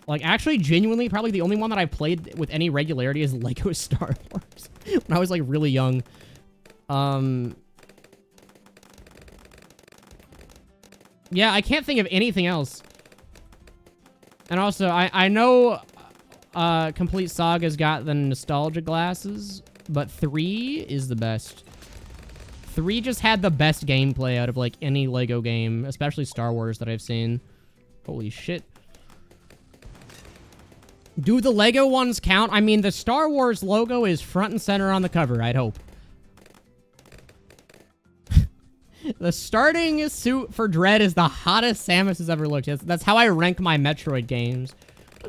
Like, actually, genuinely, probably the only one that I've played with any regularity is Lego Star Wars. When I was, like, really young. Yeah, I can't think of anything else. And also, I know Complete Saga's got the nostalgia glasses, but 3 is the best. 3 just had the best gameplay out of, like, any Lego game, especially Star Wars that I've seen. Holy shit. Do the Lego ones count? I mean, the Star Wars logo is front and center on the cover, I'd hope. The starting suit for Dread is the hottest Samus has ever looked. That's how I rank my Metroid games.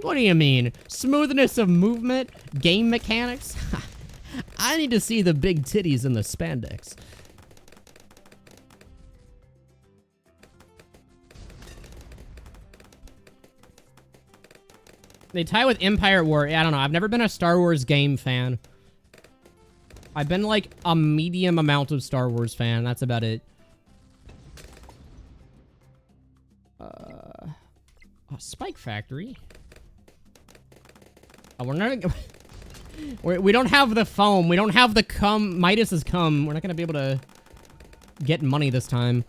What do you mean? Smoothness of movement? Game mechanics? I need to see the big titties in the spandex. They tie with Empire War. I don't know. I've never been a Star Wars game fan. I've been, like, a medium amount of Star Wars fan. That's about it. Spike Factory. Oh, we're not... we don't have the foam. We don't have the cum. Midas's cum. We're not going to be able to get money this time.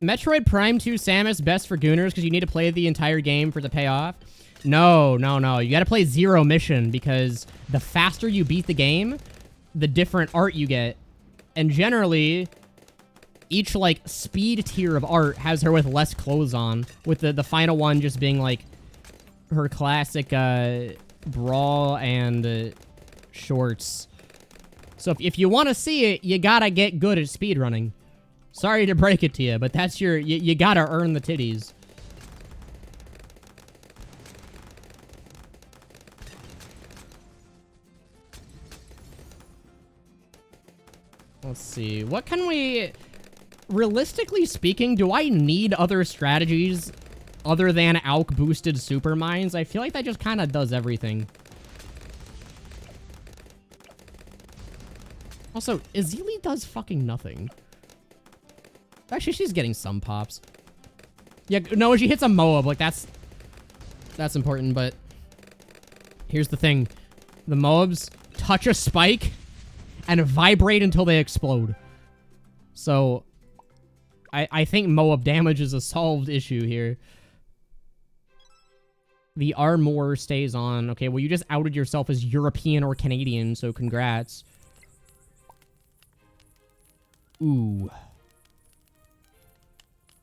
Metroid Prime 2 Samus, best for Gooners because you need to play the entire game for the payoff. No. You got to play Zero Mission because the faster you beat the game, the different art you get. And generally, each, like, speed tier of art has her with less clothes on, with the final one just being, like, her classic bra and shorts. So if you want to see it, you gotta get good at speedrunning. Sorry to break it to you, but that's your... You gotta earn the titties. Let's see. What can we... Realistically speaking, do I need other strategies other than ALK-boosted super mines? I feel like that just kind of does everything. Also, Azili does fucking nothing. Actually, she's getting some pops. Yeah, no, when she hits a Moab, like, that's important, but... Here's the thing. The Moabs touch a spike and vibrate until they explode. So... I think Moab damage is a solved issue here. The armor stays on. Okay, well, you just outed yourself as European or Canadian, so congrats. Ooh.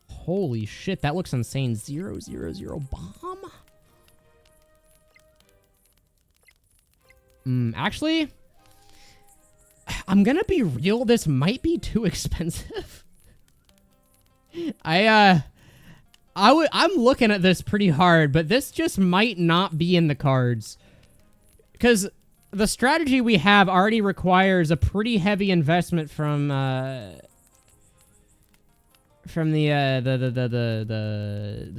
Holy shit, that looks insane. 0, 0, 0 bomb? Actually, I'm gonna be real, this might be too expensive. I'm looking at this pretty hard, but this just might not be in the cards. Because the strategy we have already requires a pretty heavy investment from the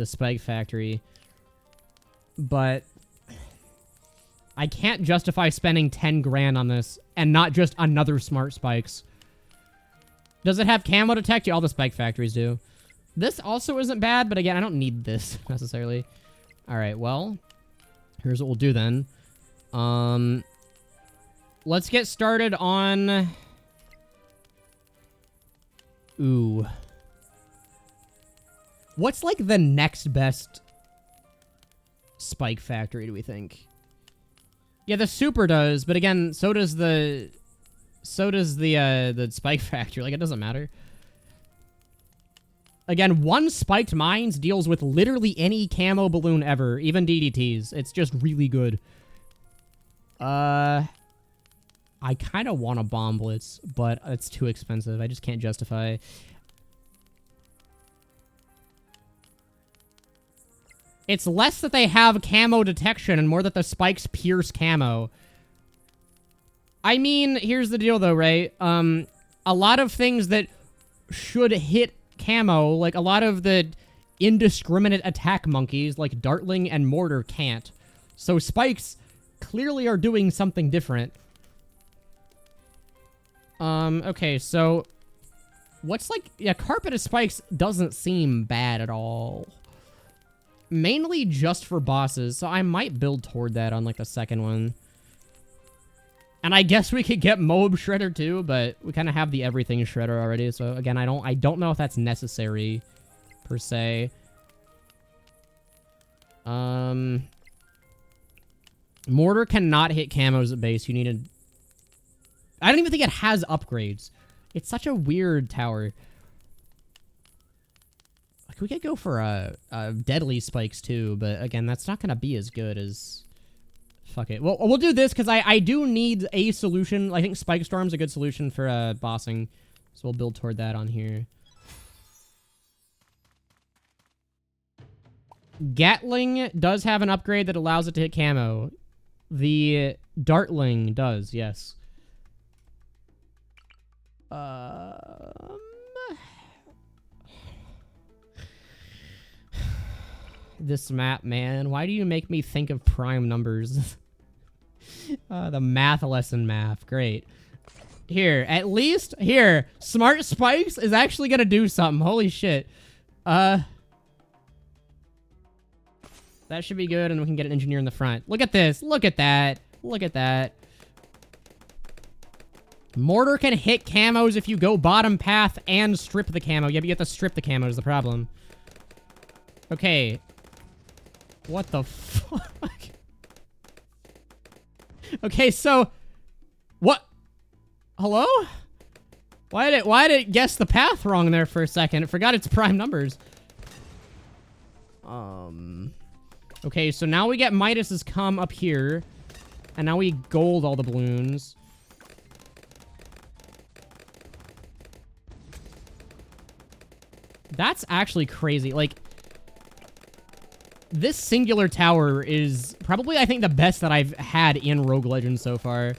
Spike Factory. But I can't justify spending 10 grand on this and not just another Smart Spikes. Does it have camo detect? Yeah, all the Spike Factories do. This also isn't bad, but again, I don't need this necessarily. All right, well, here's what we'll do then. Let's get started on... Ooh. What's, like, the next best Spike Factory, do we think? Yeah, the Super does, but again, so does the Spike Factory. Like, it doesn't matter. Again, one Spiked Mines deals with literally any camo balloon ever, even DDTs. It's just really good. I kind of want a Bomb Blitz, but it's too expensive. I just can't justify. It's less that they have camo detection and more that the spikes pierce camo. I mean, here's the deal though, right? A lot of things that should hit camo, like a lot of the indiscriminate attack monkeys, like Dartling and Mortar, can't. So spikes clearly are doing something different. Okay, so what's like... Yeah, Carpeted Spikes doesn't seem bad at all. Mainly just for bosses, so I might build toward that on, like, the second one. And I guess we could get Moab Shredder, too, but we kind of have the everything Shredder already, so, again, I don't know if that's necessary, per se. Mortar cannot hit camos at base. You need to... I don't even think it has upgrades. It's such a weird tower. Like, we could go for deadly spikes too, but again, that's not gonna be as good as... Fuck it. Well, we'll do this because I do need a solution. I think Spike Storm's a good solution for bossing, so we'll build toward that on here. Gatling does have an upgrade that allows it to hit camo. The Dartling does, yes. This map, man. Why do you make me think of prime numbers? The math lesson math. Great. Here, at least, here. Smart Spikes is actually gonna do something. Holy shit. That should be good, and we can get an engineer in the front. Look at this. Look at that. Look at that. Mortar can hit camos if you go bottom path and strip the camo. Yeah, but you have to strip the camo is the problem. Okay. What the fuck? Okay, so... What? Hello? Why did it guess the path wrong there for a second? It forgot its prime numbers. Okay, so now we get Midas's come up here. And now we gold all the balloons. That's actually crazy. Like, this singular tower is probably, I think, the best that I've had in Rogue Legends so far.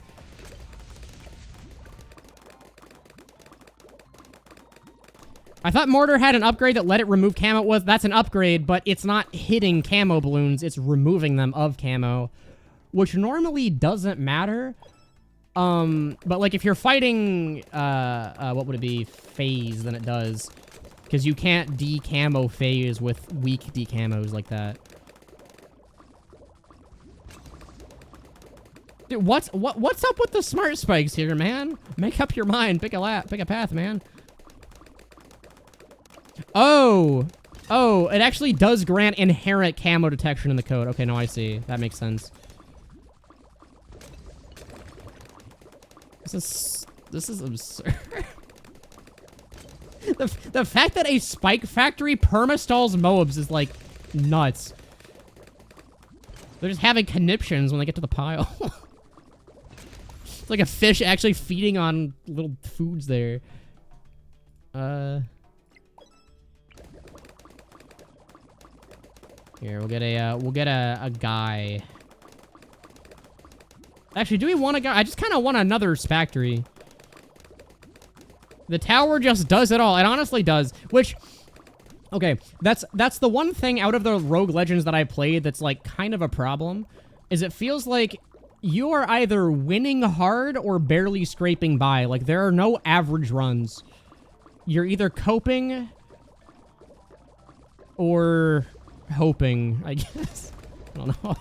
I thought Mortar had an upgrade that let it remove camo. That's an upgrade, but it's not hitting camo balloons. It's removing them of camo, which normally doesn't matter. But like if you're fighting, what would it be? Phase, then it does. Because you can't de-camo phase with weak de-camos like that. Dude, what's up with the smart spikes here, man? Make up your mind. Pick a path, man. Oh, it actually does grant inherent camo detection in the code. Okay, no, I see. That makes sense. This is absurd. The fact that a spike factory permastalls mobs is, like, nuts. They're just having conniptions when they get to the pile. It's like a fish actually feeding on little foods there. Here, we'll get a guy. Actually, do we want a guy? I just kind of want another factory. The tower just does it all. It honestly does. Which, okay, that's the one thing out of the Rogue Legends that I played that's, like, kind of a problem. Is it feels like you are either winning hard or barely scraping by. Like, there are no average runs. You're either coping or hoping, I guess. I don't know.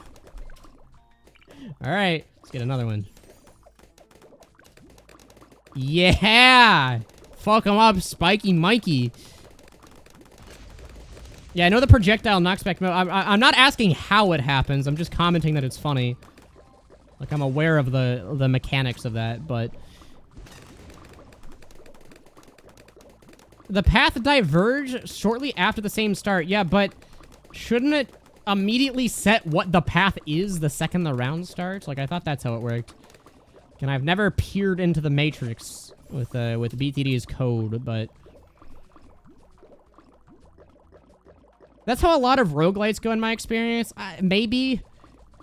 Alright, let's get another one. Yeah! Fuck him up, Spiky Mikey. Yeah, I know the projectile knocks back. I'm not asking how it happens. I'm just commenting that it's funny. Like, I'm aware of the mechanics of that, but... The path diverge shortly after the same start. Yeah, but shouldn't it immediately set what the path is the second the round starts? Like, I thought that's how it worked. And I've never peered into the Matrix with BTD's code, but... That's how a lot of roguelites go in my experience. Maybe.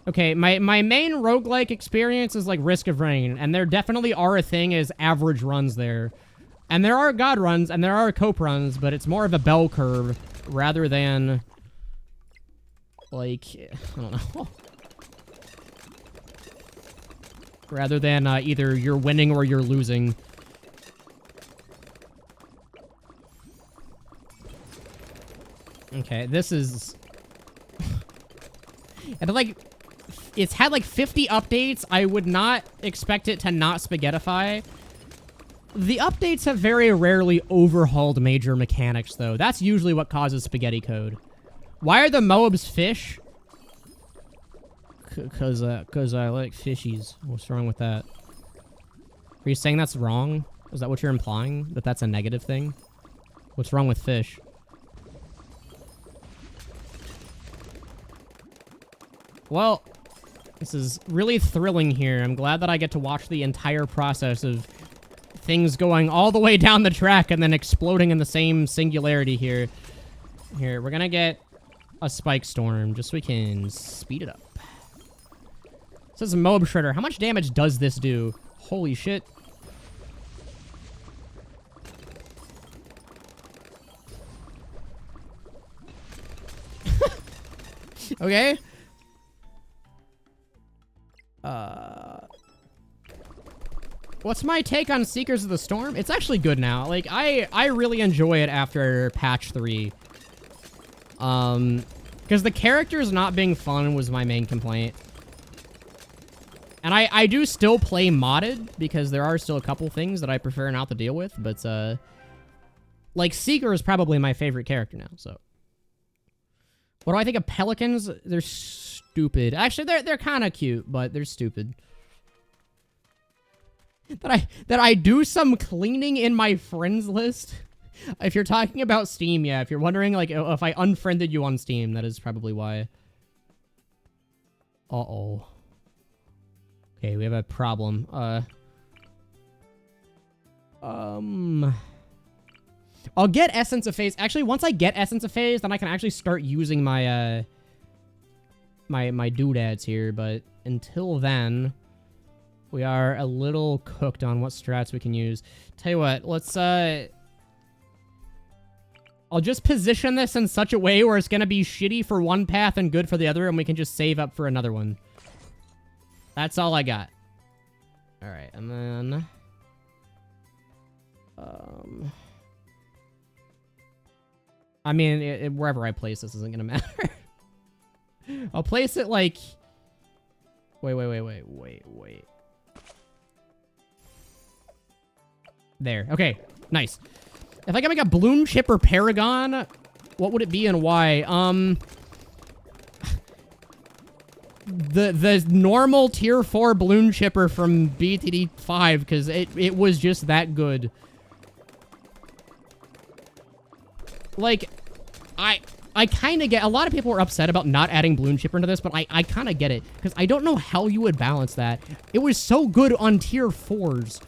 Okay, my main roguelike experience is like Risk of Rain, and there definitely are a thing as average runs there. And there are god runs, and there are cope runs, but it's more of a bell curve rather than... Like, I don't know. Rather than either you're winning or you're losing. Okay, this is... And like, it's had like 50 updates. I would not expect it to not spaghettify. The updates have very rarely overhauled major mechanics, though. That's usually what causes spaghetti code. Why are the Moabs fish? Cause I like fishies. What's wrong with that? Are you saying that's wrong? Is that what you're implying? That that's a negative thing? What's wrong with fish? Well, this is really thrilling here. I'm glad that I get to watch the entire process of things going all the way down the track and then exploding in the same singularity here. Here, we're gonna get a spike storm just so we can speed it up. This is a Moab Shredder. How much damage does this do? Holy shit. Okay. What's my take on Seekers of the Storm? It's actually good now. Like, I really enjoy it after patch 3. Because Because the characters not being fun was my main complaint. And I do still play modded, because there are still a couple things that I prefer not to deal with, but, like, Seeker is probably my favorite character now, so. What do I think of pelicans? They're stupid. Actually, they're kind of cute, but they're stupid. That I do some cleaning in my friends list. If you're talking about Steam, yeah. If you're wondering, like, if I unfriended you on Steam, that is probably why. Uh-oh. Okay, we have a problem. I'll get Essence of Phase. Actually, once I get Essence of Phase, then I can actually start using my, my doodads here. But until then, we are a little cooked on what strats we can use. Tell you what, let's, I'll just position this in such a way where it's gonna be shitty for one path and good for the other, and we can just save up for another one. That's all I got. Alright, and then... I mean, wherever I place this isn't gonna matter. I'll place it like... Wait. There. Okay, nice. If I can make a Bloon Chipper Paragon, what would it be and why? The normal tier 4 Bloon Chipper from BTD5, because it was just that good. Like, I kind of get... A lot of people were upset about not adding Bloon Chipper into this, but I kind of get it, because I don't know how you would balance that. It was so good on tier 4s.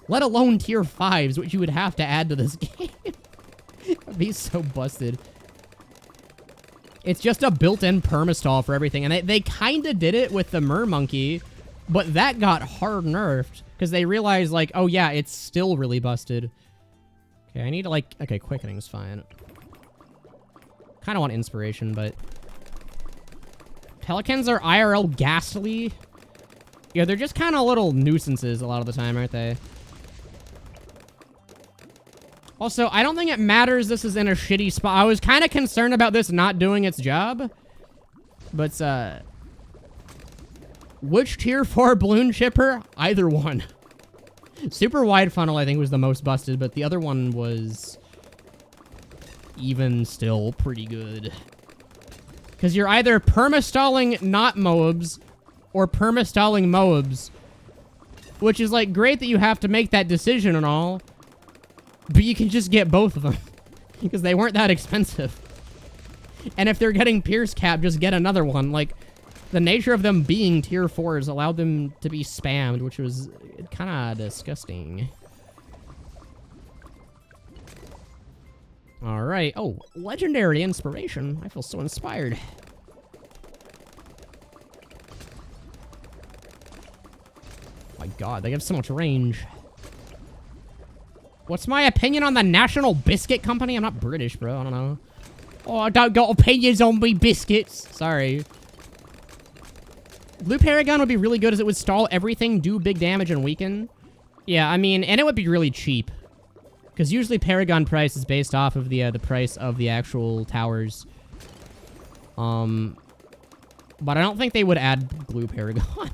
Let alone tier 5s, which you would have to add to this game. It'd be so busted. It's just a built-in permastall for everything. And they kind of did it with the Mermonkey, but that got hard nerfed. Because they realized, like, oh yeah, it's still really busted. Okay, I need to, like... Okay, quickening's fine. Kind of want inspiration, but... Pelicans are IRL ghastly. Yeah, they're just kind of little nuisances a lot of the time, aren't they? Also, I don't think it matters this is in a shitty spot. I was kind of concerned about this not doing its job. But, which tier 4 Bloon Chipper? Either one. Super Wide Funnel, I think, was the most busted, but the other one was... even still pretty good. Because you're either permastalling not Moabs, or permastalling Moabs. Which is, like, great that you have to make that decision and all. But you can just get both of them. Because they weren't that expensive. And if they're getting Pierce Cap, just get another one. Like, the nature of them being tier 4s allowed them to be spammed, which was kind of disgusting. Alright. Oh, legendary inspiration. I feel so inspired. My god, they have so much range. What's my opinion on the National Biscuit Company? I'm not British, bro. I don't know. Oh, I don't got opinions on me biscuits. Sorry. Blue Paragon would be really good as it would stall everything, do big damage, and weaken. Yeah, I mean, and it would be really cheap. Because usually Paragon price is based off of the price of the actual towers. But I don't think they would add Blue Paragon.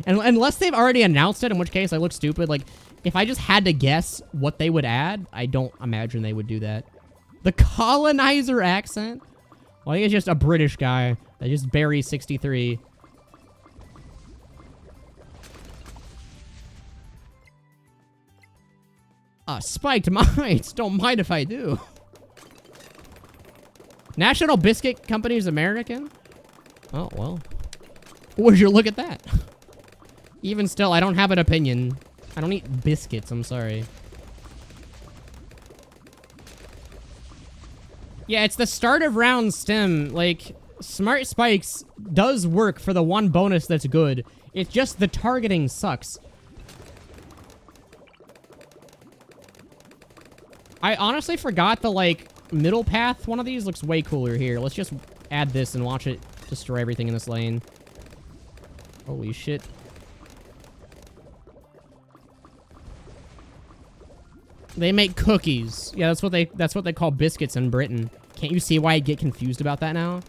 And unless they've already announced it, in which case I look stupid. Like, if I just had to guess what they would add, I don't imagine they would do that. The colonizer accent? Well, I think it's just a British guy. That just Barry 63. Spiked mites. Don't mind if I do. National Biscuit Company is American? Oh, well. Would you look at that? Even still, I don't have an opinion. I don't eat biscuits, I'm sorry. Yeah, it's the start of round stem. Like, Smart Spikes does work for the one bonus that's good. It's just the targeting sucks. I honestly forgot the, like, middle path. One of these looks way cooler here. Let's just add this and watch it destroy everything in this lane. Holy shit. They make cookies. Yeah, that's what they call biscuits in Britain. Can't you see why I get confused about that now?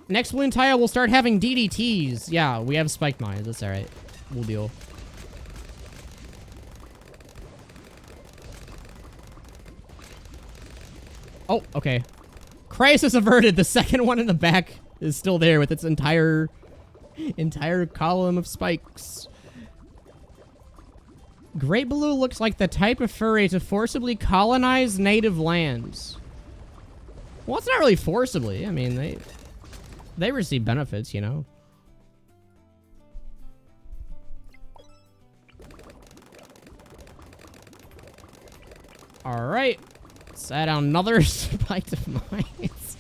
Next balloon tile, we'll start having DDTs. Yeah, we have spiked mines. That's alright. We'll deal. Oh, okay. Crisis averted. The second one in the back is still there with its entire column of spikes. Great Blue looks like the type of furry to forcibly colonize native lands. Well, it's not really forcibly. I mean, they receive benefits, you know. All right. Let's add another spike of mines.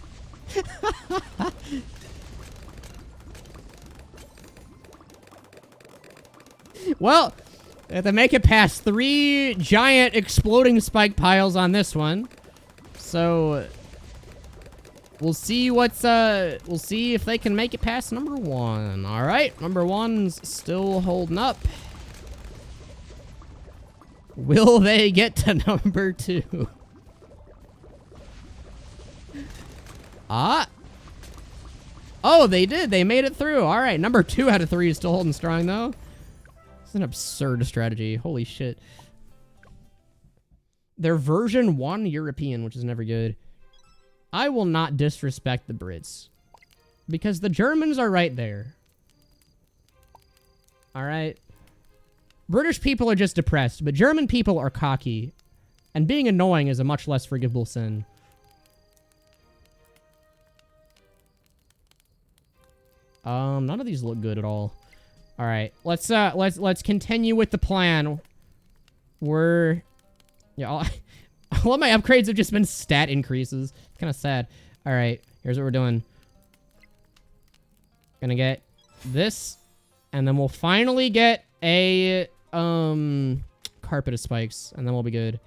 Well, they have to make it past 3 giant exploding spike piles on this one. So we'll see what's we'll see if they can make it past number 1. All right, number 1's still holding up. Will they get to number 2? Ah. Oh, they did. They made it through. All right, number 2 out of 3 is still holding strong though. It's an absurd strategy. Holy shit. They're version 1 European, which is never good. I will not disrespect the Brits. Because the Germans are right there. Alright? British people are just depressed, but German people are cocky. And being annoying is a much less forgivable sin. None of these look good at all. All right, let's continue with the plan. All of my upgrades have just been stat increases. It's kind of sad. All right, here's what we're doing. Gonna get this, and then we'll finally get a carpet of spikes, and then we'll be good.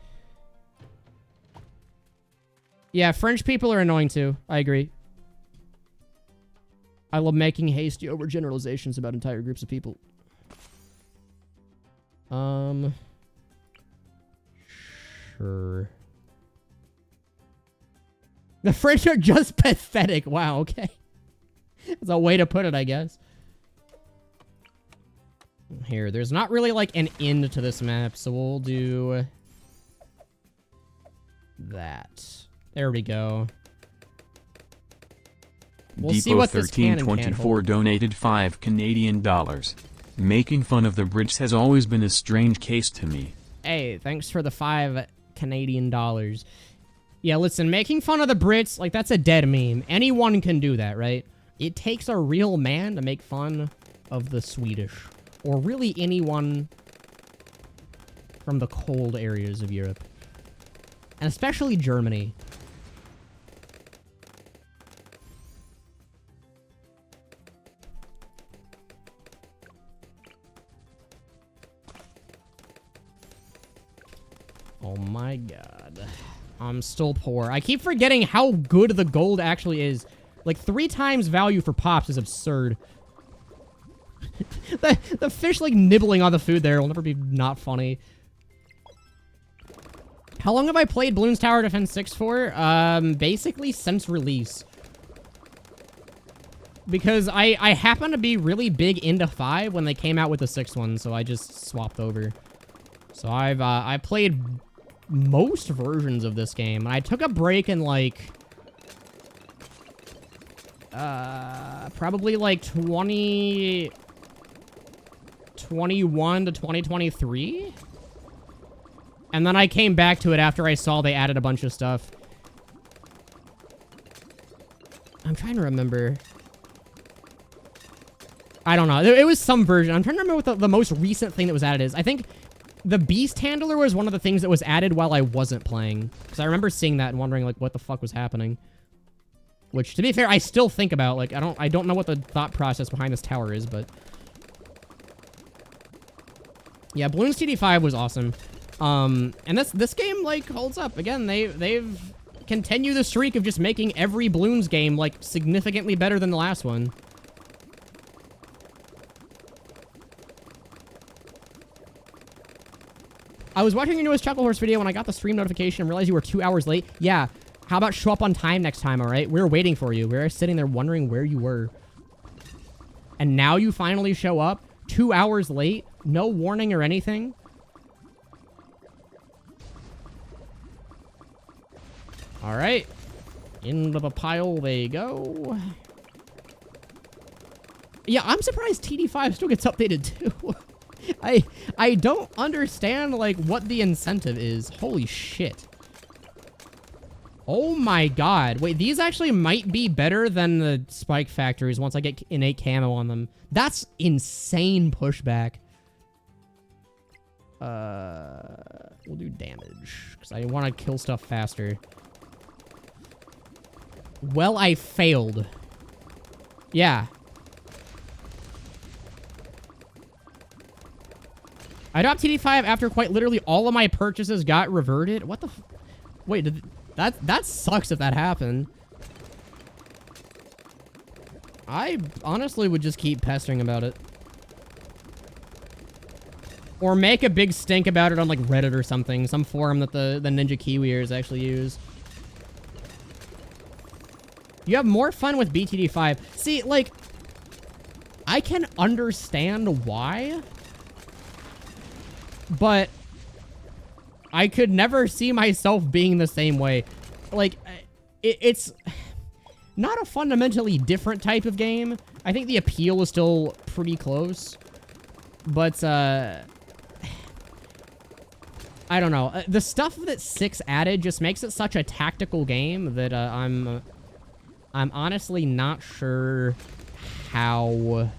Yeah, French people are annoying too. I agree. I love making hasty overgeneralizations about entire groups of people. Sure. The French are just pathetic. Wow, okay. That's a way to put it, I guess. Here, there's not really like an end to this map, so we'll do that. There we go. We'll see what this can and can't hold. Donated 5 Canadian dollars. Making fun of the Brits has always been a strange case to me. Hey, thanks for the 5 Canadian dollars. Yeah, listen, making fun of the Brits, like, that's a dead meme. Anyone can do that, right? It takes a real man to make fun of the Swedish. Or really anyone from the cold areas of Europe. And especially Germany. Oh my god. I'm still poor. I keep forgetting how good the gold actually is. Like, 3 times value for pops is absurd. the fish, like, nibbling on the food there will never be not funny. How long have I played Bloons Tower Defense 6 for? Basically since release. Because I happen to be really big into 5 when they came out with the 6th one, so I just swapped over. So I played most versions of this game, and I took a break in, like, probably, like, 2021 to 2023? And then I came back to it after I saw they added a bunch of stuff. I'm trying to remember. I don't know. It was some version. I'm trying to remember what the most recent thing that was added is. I think the Beast Handler was one of the things that was added while I wasn't playing. Because I remember seeing that and wondering, like, what the fuck was happening. Which, to be fair, I still think about. Like, I don't know what the thought process behind this tower is, but... yeah, Bloons TD6 was awesome. And this game, like, holds up. Again, they've continued the streak of just making every Bloons game, like, significantly better than the last one. I was watching your newest Chuckle Horse video when I got the stream notification and realized you were 2 hours late. Yeah, How about show up on time next time, all right? We were waiting for you. We were sitting there wondering where you were. And now you finally show up 2 hours late? No warning or anything? All right. Into the pile they go. Yeah, I'm surprised TD5 still gets updated too. I don't understand, like, what the incentive is. Holy shit. Oh my god. Wait, these actually might be better than the spike factories once I get innate camo on them. That's insane pushback. We'll do damage, because I want to kill stuff faster. Well, I failed. Yeah. I dropped TD5 after quite literally all of my purchases got reverted. What the wait, that sucks if that happened. I honestly would just keep pestering about it. Or make a big stink about it on, like, Reddit or something. Some forum that the Ninja Kiwiers actually use. You have more fun with BTD5. See, like, I can understand why, but I could never see myself being the same way. Like, it's not a fundamentally different type of game. I think the appeal is still pretty close, but, I don't know. The stuff that 6 added just makes it such a tactical game that, I'm honestly not sure how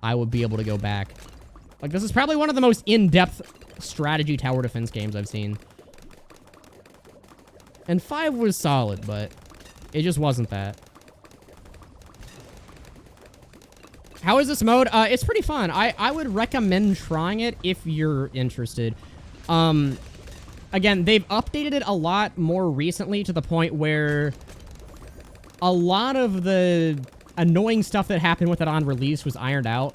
I would be able to go back. Like, this is probably one of the most in-depth strategy tower defense games I've seen. And 5 was solid, but it just wasn't that. How is this mode? It's pretty fun. I would recommend trying it if you're interested. Again, they've updated it a lot more recently to the point where a lot of the annoying stuff that happened with it on release was ironed out.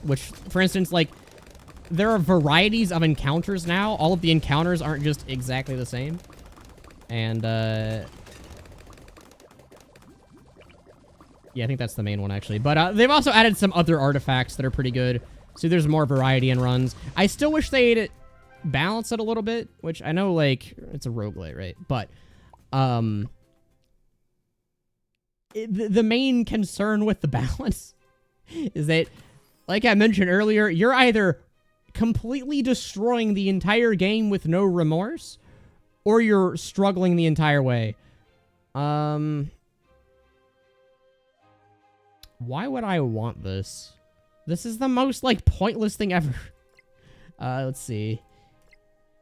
Which, for instance, like, there are varieties of encounters now. All of the encounters aren't just exactly the same. And, yeah, I think that's the main one, actually. But, they've also added some other artifacts that are pretty good. So there's more variety in runs. I still wish they'd balance it a little bit, which I know, like, it's a roguelite, right? But, the main concern with the balance is that, like I mentioned earlier, you're either completely destroying the entire game with no remorse, or you're struggling the entire way. Why would I want this? This is the most, like, pointless thing ever. Let's see.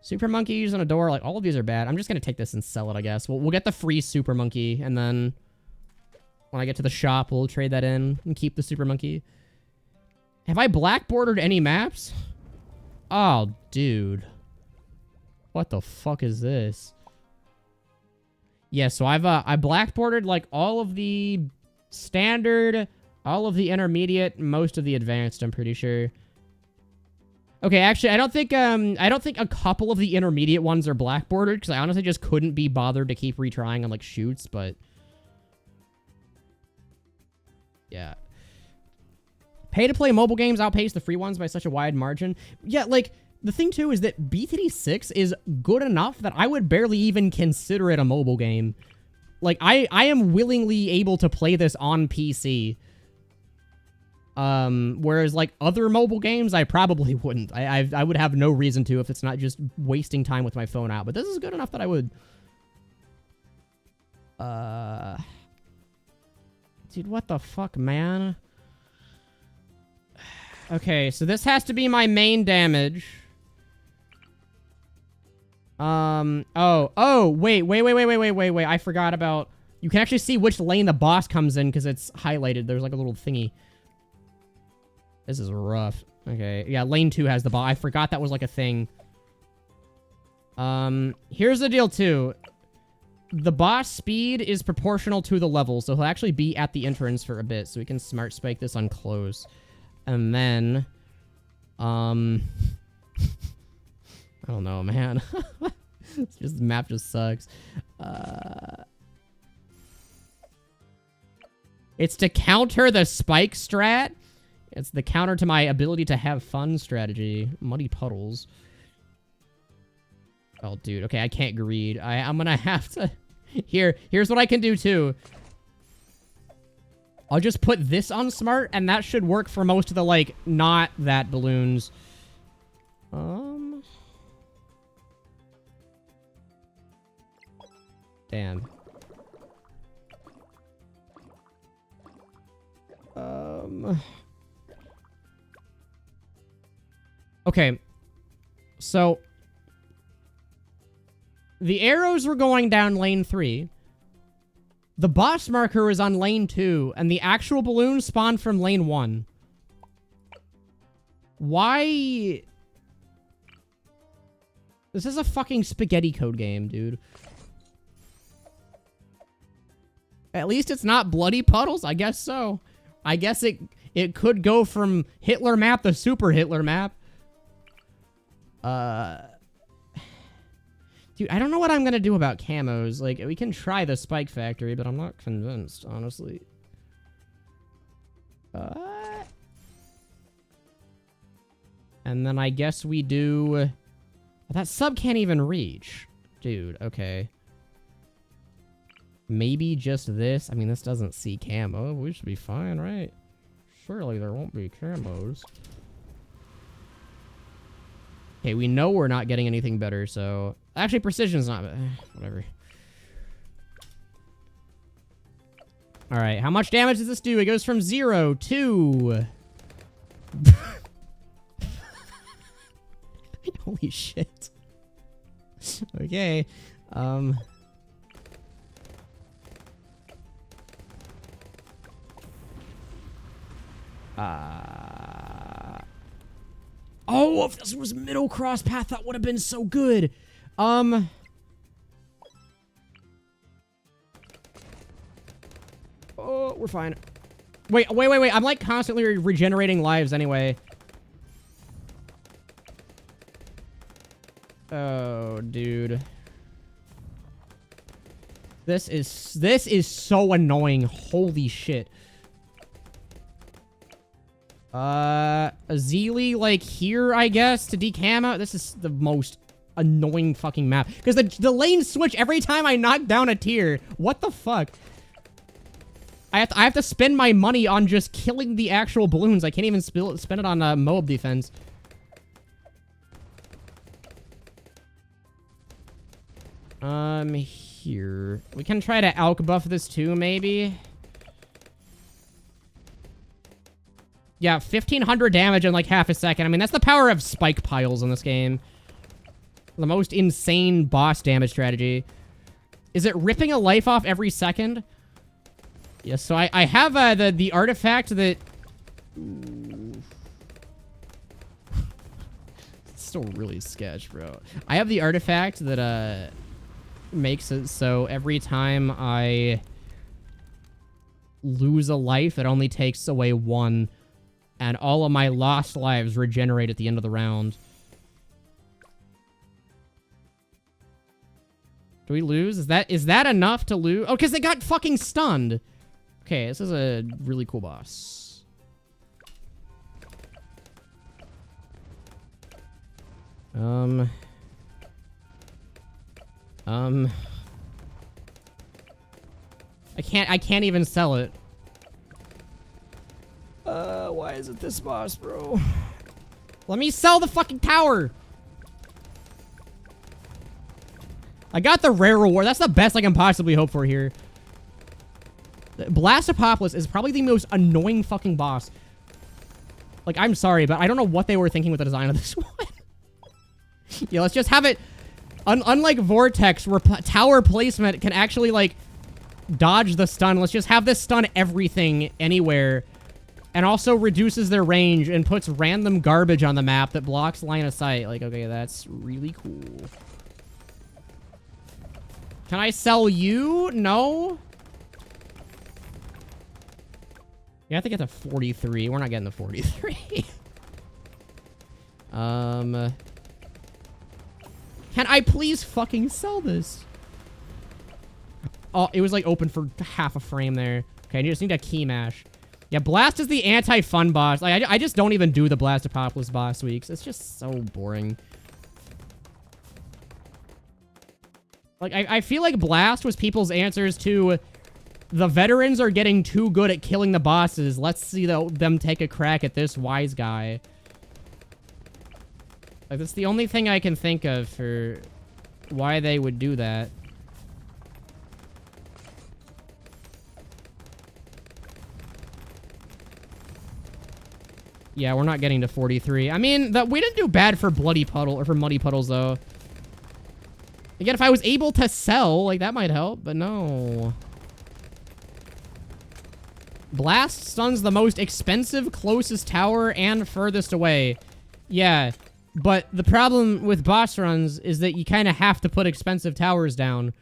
Super monkeys on a door, like, all of these are bad. I'm just gonna take this and sell it, I guess. We'll get the free super monkey, and then when I get to the shop, we'll trade that in and keep the super monkey. Have I black bordered any maps? Oh, dude. What the fuck is this? Yeah, so I black bordered, like, all of the standard, all of the intermediate, most of the advanced, I'm pretty sure. Okay, actually, I don't think a couple of the intermediate ones are black bordered, because I honestly just couldn't be bothered to keep retrying on, like, shoots, but yeah. Pay to play mobile games outpace the free ones by such a wide margin. Yeah, like, the thing too is that BTD6 is good enough that I would barely even consider it a mobile game. Like, I am willingly able to play this on PC. Whereas, like, other mobile games, I probably wouldn't. I would have no reason to if it's not just wasting time with my phone out. But this is good enough that I would. Dude, what the fuck, man? Okay, so this has to be my main damage. Wait. I forgot about... You can actually see which lane the boss comes in because it's highlighted. There's like a little thingy. This is rough. Okay, yeah, lane 2 has the boss. I forgot that was like a thing. Here's the deal too. The boss speed is proportional to the level, so he'll actually be at the entrance for a bit, so we can smart spike this on close. And then, I don't know, man. It's just, the map just sucks. It's to counter the spike strat. It's the counter to my ability to have fun strategy. Muddy puddles. Oh, dude. Okay, I can't greed. I'm gonna have to... Here's what I can do, too. I'll just put this on smart, and that should work for most of the, like, not that balloons. Damn. Okay. So... the arrows were going down lane 3. The boss marker was on lane 2, and the actual balloon spawned from lane 1. Why? This is a fucking spaghetti code game, dude. At least it's not bloody puddles. I guess so. I guess it could go from Hitler map to super Hitler map. Dude, I don't know what I'm gonna do about camos. Like, we can try the spike factory, but I'm not convinced, honestly. And then I guess we do... well, that sub can't even reach. Dude, okay. Maybe just this. I mean, this doesn't see camo. We should be fine, right? Surely there won't be camos. Okay, we know we're not getting anything better, so... actually, precision's not... whatever. Alright, how much damage does this do? It goes from 0 to... holy shit. Okay. Oh, if this was middle cross path, that would have been so good. Oh, we're fine. Wait. I'm like constantly regenerating lives anyway. Oh, dude. This is so annoying. Holy shit. Azili, like, here, I guess, to decam out. This is the most annoying fucking map. Because the lanes switch every time I knock down a tier. What the fuck? I have to spend my money on just killing the actual balloons. I can't even spend it on mob defense. Here. We can try to alk buff this too, maybe. Yeah, 1,500 damage in like half a second. I mean, that's the power of spike piles in this game. The most insane boss damage strategy. Is it ripping a life off every second? Yeah, so I have the artifact that... It's still really sketch, bro. I have the artifact that makes it so every time I lose a life, it only takes away 1. And all of my lost lives regenerate at the end of the round. Do we lose? Is that enough to lose? Oh, because they got fucking stunned. Okay, this is a really cool boss. I can't even sell it. Why is it this boss, bro? Let me sell the fucking tower! I got the rare reward. That's the best I can possibly hope for here. Blastopolis is probably the most annoying fucking boss. Like, I'm sorry, but I don't know what they were thinking with the design of this one. Yeah, let's just have it... unlike Vortex, where tower placement can actually, like, dodge the stun, let's just have this stun everything, anywhere. And also reduces their range and puts random garbage on the map that blocks line of sight. Like, okay, that's really cool. Can I sell you? No? You have to get to 43. We're not getting to 43. Can I please fucking sell this? it was like open for half a frame there. Okay, I just need a key mash. Yeah, Blast is the anti-fun boss. Like, I just don't even do the Blast Apocalypse boss weeks. It's just so boring. Like, I feel like Blast was people's answers to the veterans are getting too good at killing the bosses. Let's see them take a crack at this wise guy. Like, that's the only thing I can think of for why they would do that. Yeah, we're not getting to 43. I mean, we didn't do bad for Bloody Puddle, or for Muddy Puddles, though. Again, if I was able to sell, like, that might help, but no. Blast stuns the most expensive, closest tower, and furthest away. Yeah, but the problem with boss runs is that you kind of have to put expensive towers down.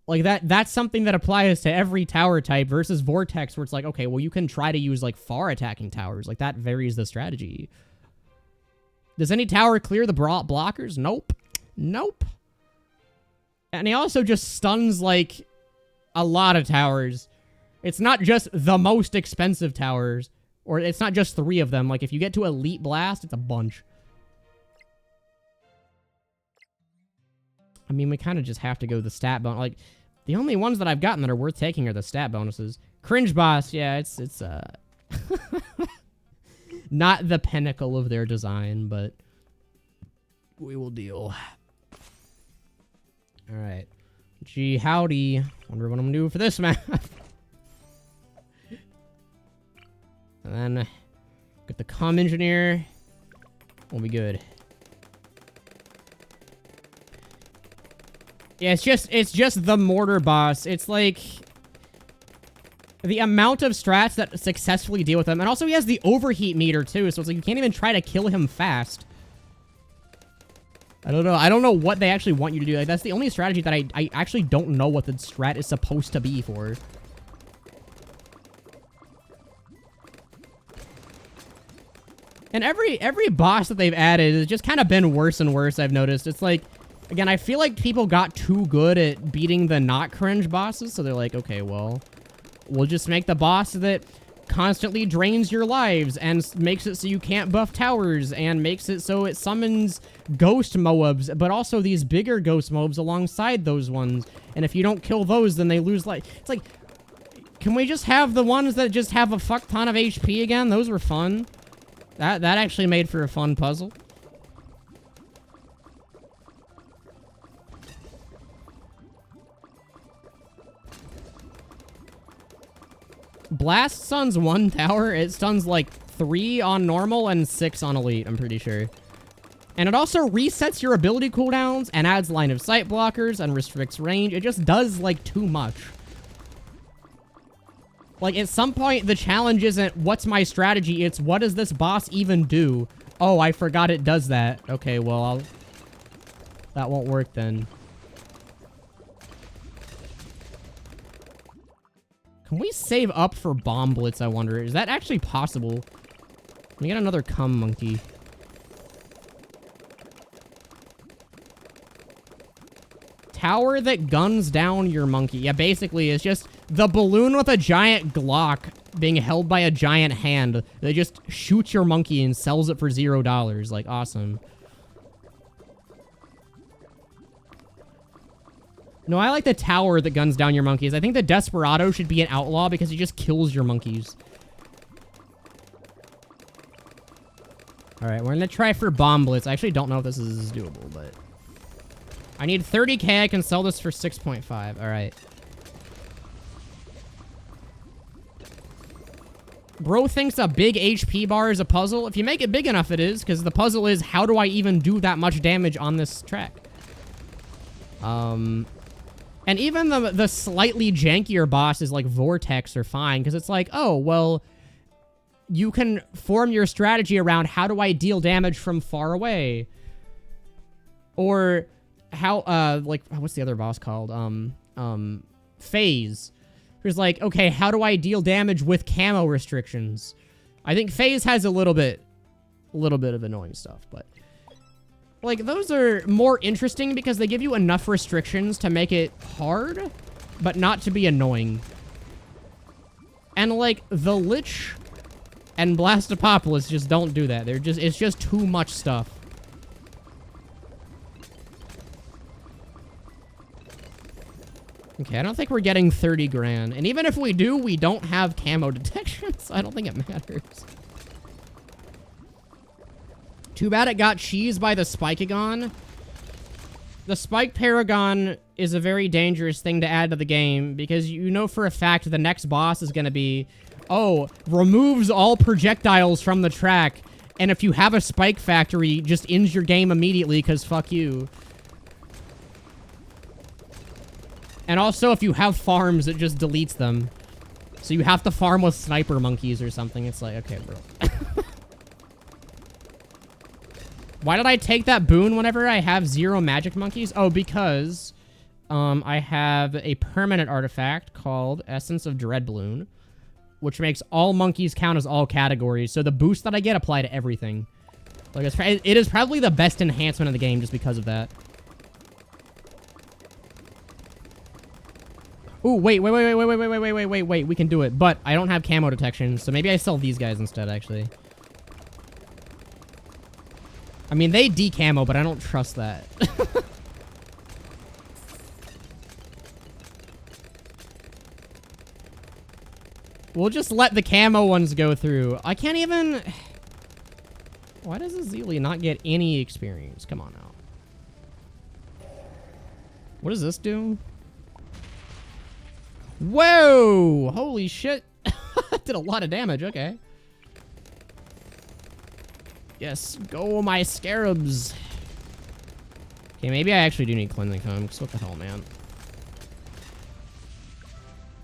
Like, that's something that applies to every tower type versus Vortex, where it's like, okay, well, you can try to use, like, far attacking towers. Like, that varies the strategy. Does any tower clear the blockers? Nope. Nope. And he also just stuns, like, a lot of towers. It's not just the most expensive towers, or it's not just 3 of them. Like, if you get to Elite Blast, it's a bunch. I mean, we kind of just have to go the stat bonus. Like, the only ones that I've gotten that are worth taking are the stat bonuses. Cringe Boss, yeah, it's not the pinnacle of their design, but we will deal. All right. Gee, howdy. Wonder what I'm gonna do for this map. And then get the comm engineer. We'll be good. Yeah, it's just the mortar boss. It's like the amount of strats that successfully deal with him. And also he has the overheat meter too, so it's like you can't even try to kill him fast. I don't know. I don't know what they actually want you to do. Like, that's the only strategy that I actually don't know what the strat is supposed to be for. And every boss that they've added has just kind of been worse and worse, I've noticed. It's like, again, I feel like people got too good at beating the not cringe bosses, so they're like, okay, well, we'll just make the boss that constantly drains your lives and makes it so you can't buff towers and makes it so it summons ghost Moabs, but also these bigger ghost Moabs alongside those ones. And if you don't kill those, then they lose life. It's like, can we just have the ones that just have a fuck ton of HP again? Those were fun. That actually made for a fun puzzle. Blast stuns 1 tower. It stuns like 3 on normal and 6 on elite, I'm pretty sure. And it also resets your ability cooldowns and adds line of sight blockers and restricts range. It just does like too much. Like, at some point, the challenge isn't what's my strategy, it's what does this boss even do? Oh, I forgot it does that. Okay, well, that won't work then. Can we save up for Bomb Blitz, I wonder? Is that actually possible? Let me get another cum monkey. Tower that guns down your monkey. Yeah, basically, it's just the balloon with a giant Glock being held by a giant hand that just shoots your monkey and sells it for $0. Like, awesome. No, I like the tower that guns down your monkeys. I think the Desperado should be an outlaw because he just kills your monkeys. Alright, we're gonna try for Bomb Blitz. I actually don't know if this is doable, but... I need 30k. I can sell this for 6.5. Alright. Bro thinks a big HP bar is a puzzle. If you make it big enough, it is, because the puzzle is, how do I even do that much damage on this track? And even the slightly jankier bosses like Vortex are fine, because it's like, oh, well, you can form your strategy around how do I deal damage from far away? Or how, like, what's the other boss called? Phase. There's like, okay, how do I deal damage with camo restrictions? I think Phase has a little bit of annoying stuff, but... Like, those are more interesting because they give you enough restrictions to make it hard. but not to be annoying. And, like, the Lich and Blastopopolis just don't do that. It's just too much stuff. Okay, I don't think we're getting 30 grand. And even if we do, we don't have camo detection, so I don't think it matters. Too bad it got cheesed by the Spikeagon. The Spike Paragon is a very dangerous thing to add to the game, because you know for a fact the next boss is going to be, oh, removes all projectiles from the track, and if you have a Spike Factory, just ends your game immediately, because fuck you. And also, if you have farms, it just deletes them. So you have to farm with sniper monkeys or something. It's like, okay, bro. Why did I take that boon whenever I have 0 magic monkeys? Oh, because I have a permanent artifact called Essence of Dread Bloon, which makes all monkeys count as all categories. So the boosts that I get apply to everything. Like, it is probably the best enhancement in the game just because of that. Ooh, wait, we can do it. But I don't have camo detection, so maybe I sell these guys instead, actually. I mean, they decamo, but I don't trust that. We'll just let the camo ones go through. I can't even... Why does Azili not get any experience? Come on now. What does this do? Whoa! Holy shit. Did a lot of damage, okay. Yes, go my scarabs. Okay, maybe I actually do need cleansing comb, because what the hell, man.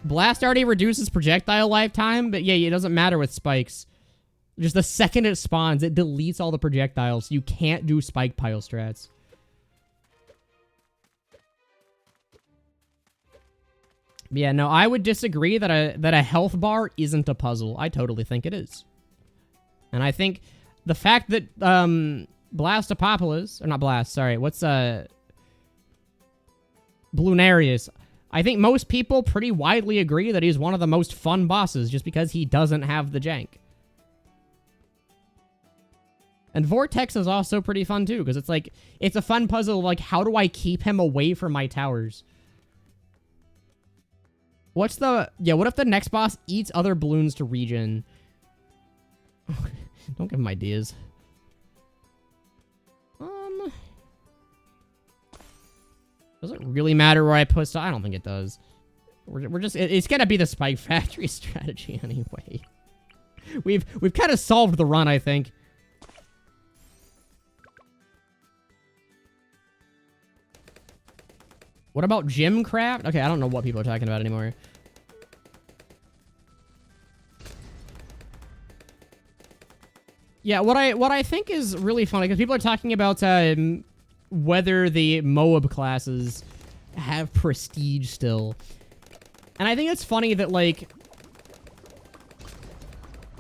Blast already reduces projectile lifetime, but yeah, it doesn't matter with spikes. Just the second it spawns, it deletes all the projectiles, so you can't do spike pile strats. Yeah, no, I would disagree that a health bar isn't a puzzle. I totally think it is. And I think the fact that Blastopopolis, or not Blast, sorry, what's Bloonarius, I think most people pretty widely agree that he's one of the most fun bosses just because he doesn't have the jank. And Vortex is also pretty fun too, because it's like, it's a fun puzzle, like, how do I keep him away from my towers? What's the... Yeah, what if the next boss eats other balloons to regen? Don't give him ideas. Does it really matter where I put stuff? I don't think it does. We're just... It's gonna be the Spike Factory strategy anyway. We've kind of solved the run, I think. What about Gymcraft? Okay, I don't know what people are talking about anymore. Yeah, what I think is really funny, because people are talking about whether the Moab classes have prestige still. And I think it's funny that, like,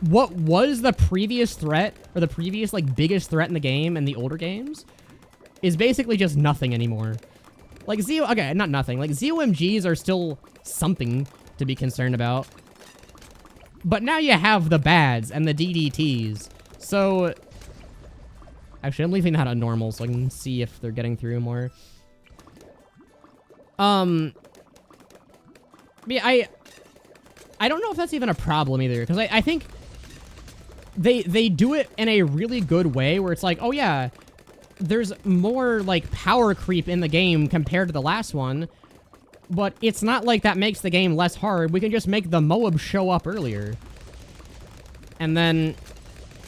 what was the previous threat, or the previous, like, biggest threat in the game and the older games, is basically just nothing anymore. Like, okay, not nothing. Like, ZOMGs are still something to be concerned about. But now you have the bads and the DDTs. So, actually, I'm leaving that on normal so I can see if they're getting through more. Yeah, I don't know if that's even a problem either, because I think they do it in a really good way where it's like, oh yeah, there's more, like, power creep in the game compared to the last one, but it's not like that makes the game less hard. We can just make the Moab show up earlier. And then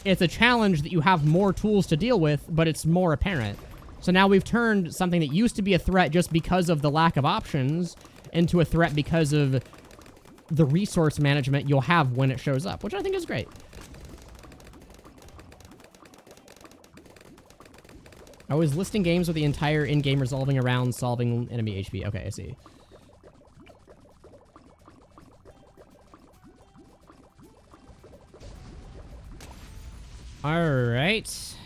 it's a challenge that you have more tools to deal with, but it's more apparent. So now we've turned something that used to be a threat just because of the lack of options into a threat because of the resource management you'll have when it shows up, which I think is great. I was listing games with the entire in-game resolving around solving enemy HP. Okay, I see. Alright.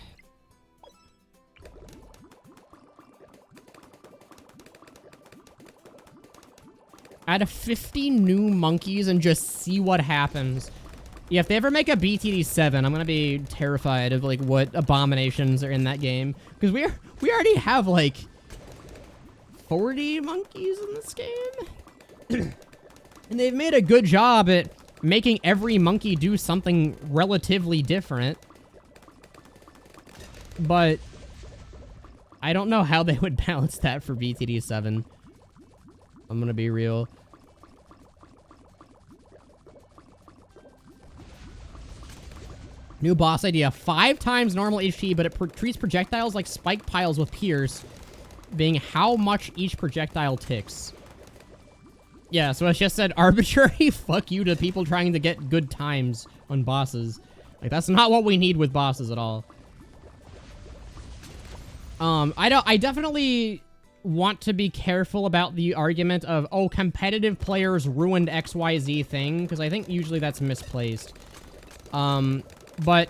Add 50 new monkeys and just see what happens. Yeah, if they ever make a BTD7, I'm gonna be terrified of, like, what abominations are in that game. Because we already have, like, 40 monkeys in this game. And they've made a good job at making every monkey do something relatively different. But I don't know how they would balance that for BTD7. I'm gonna be real. New boss idea. 5 times normal HP, but it treats projectiles like spike piles with Pierce, being how much each projectile ticks. Yeah, so I just said arbitrary fuck you to people trying to get good times on bosses. Like, that's not what we need with bosses at all. I definitely want to be careful about the argument of, oh, competitive players ruined XYZ thing, because I think usually that's misplaced. But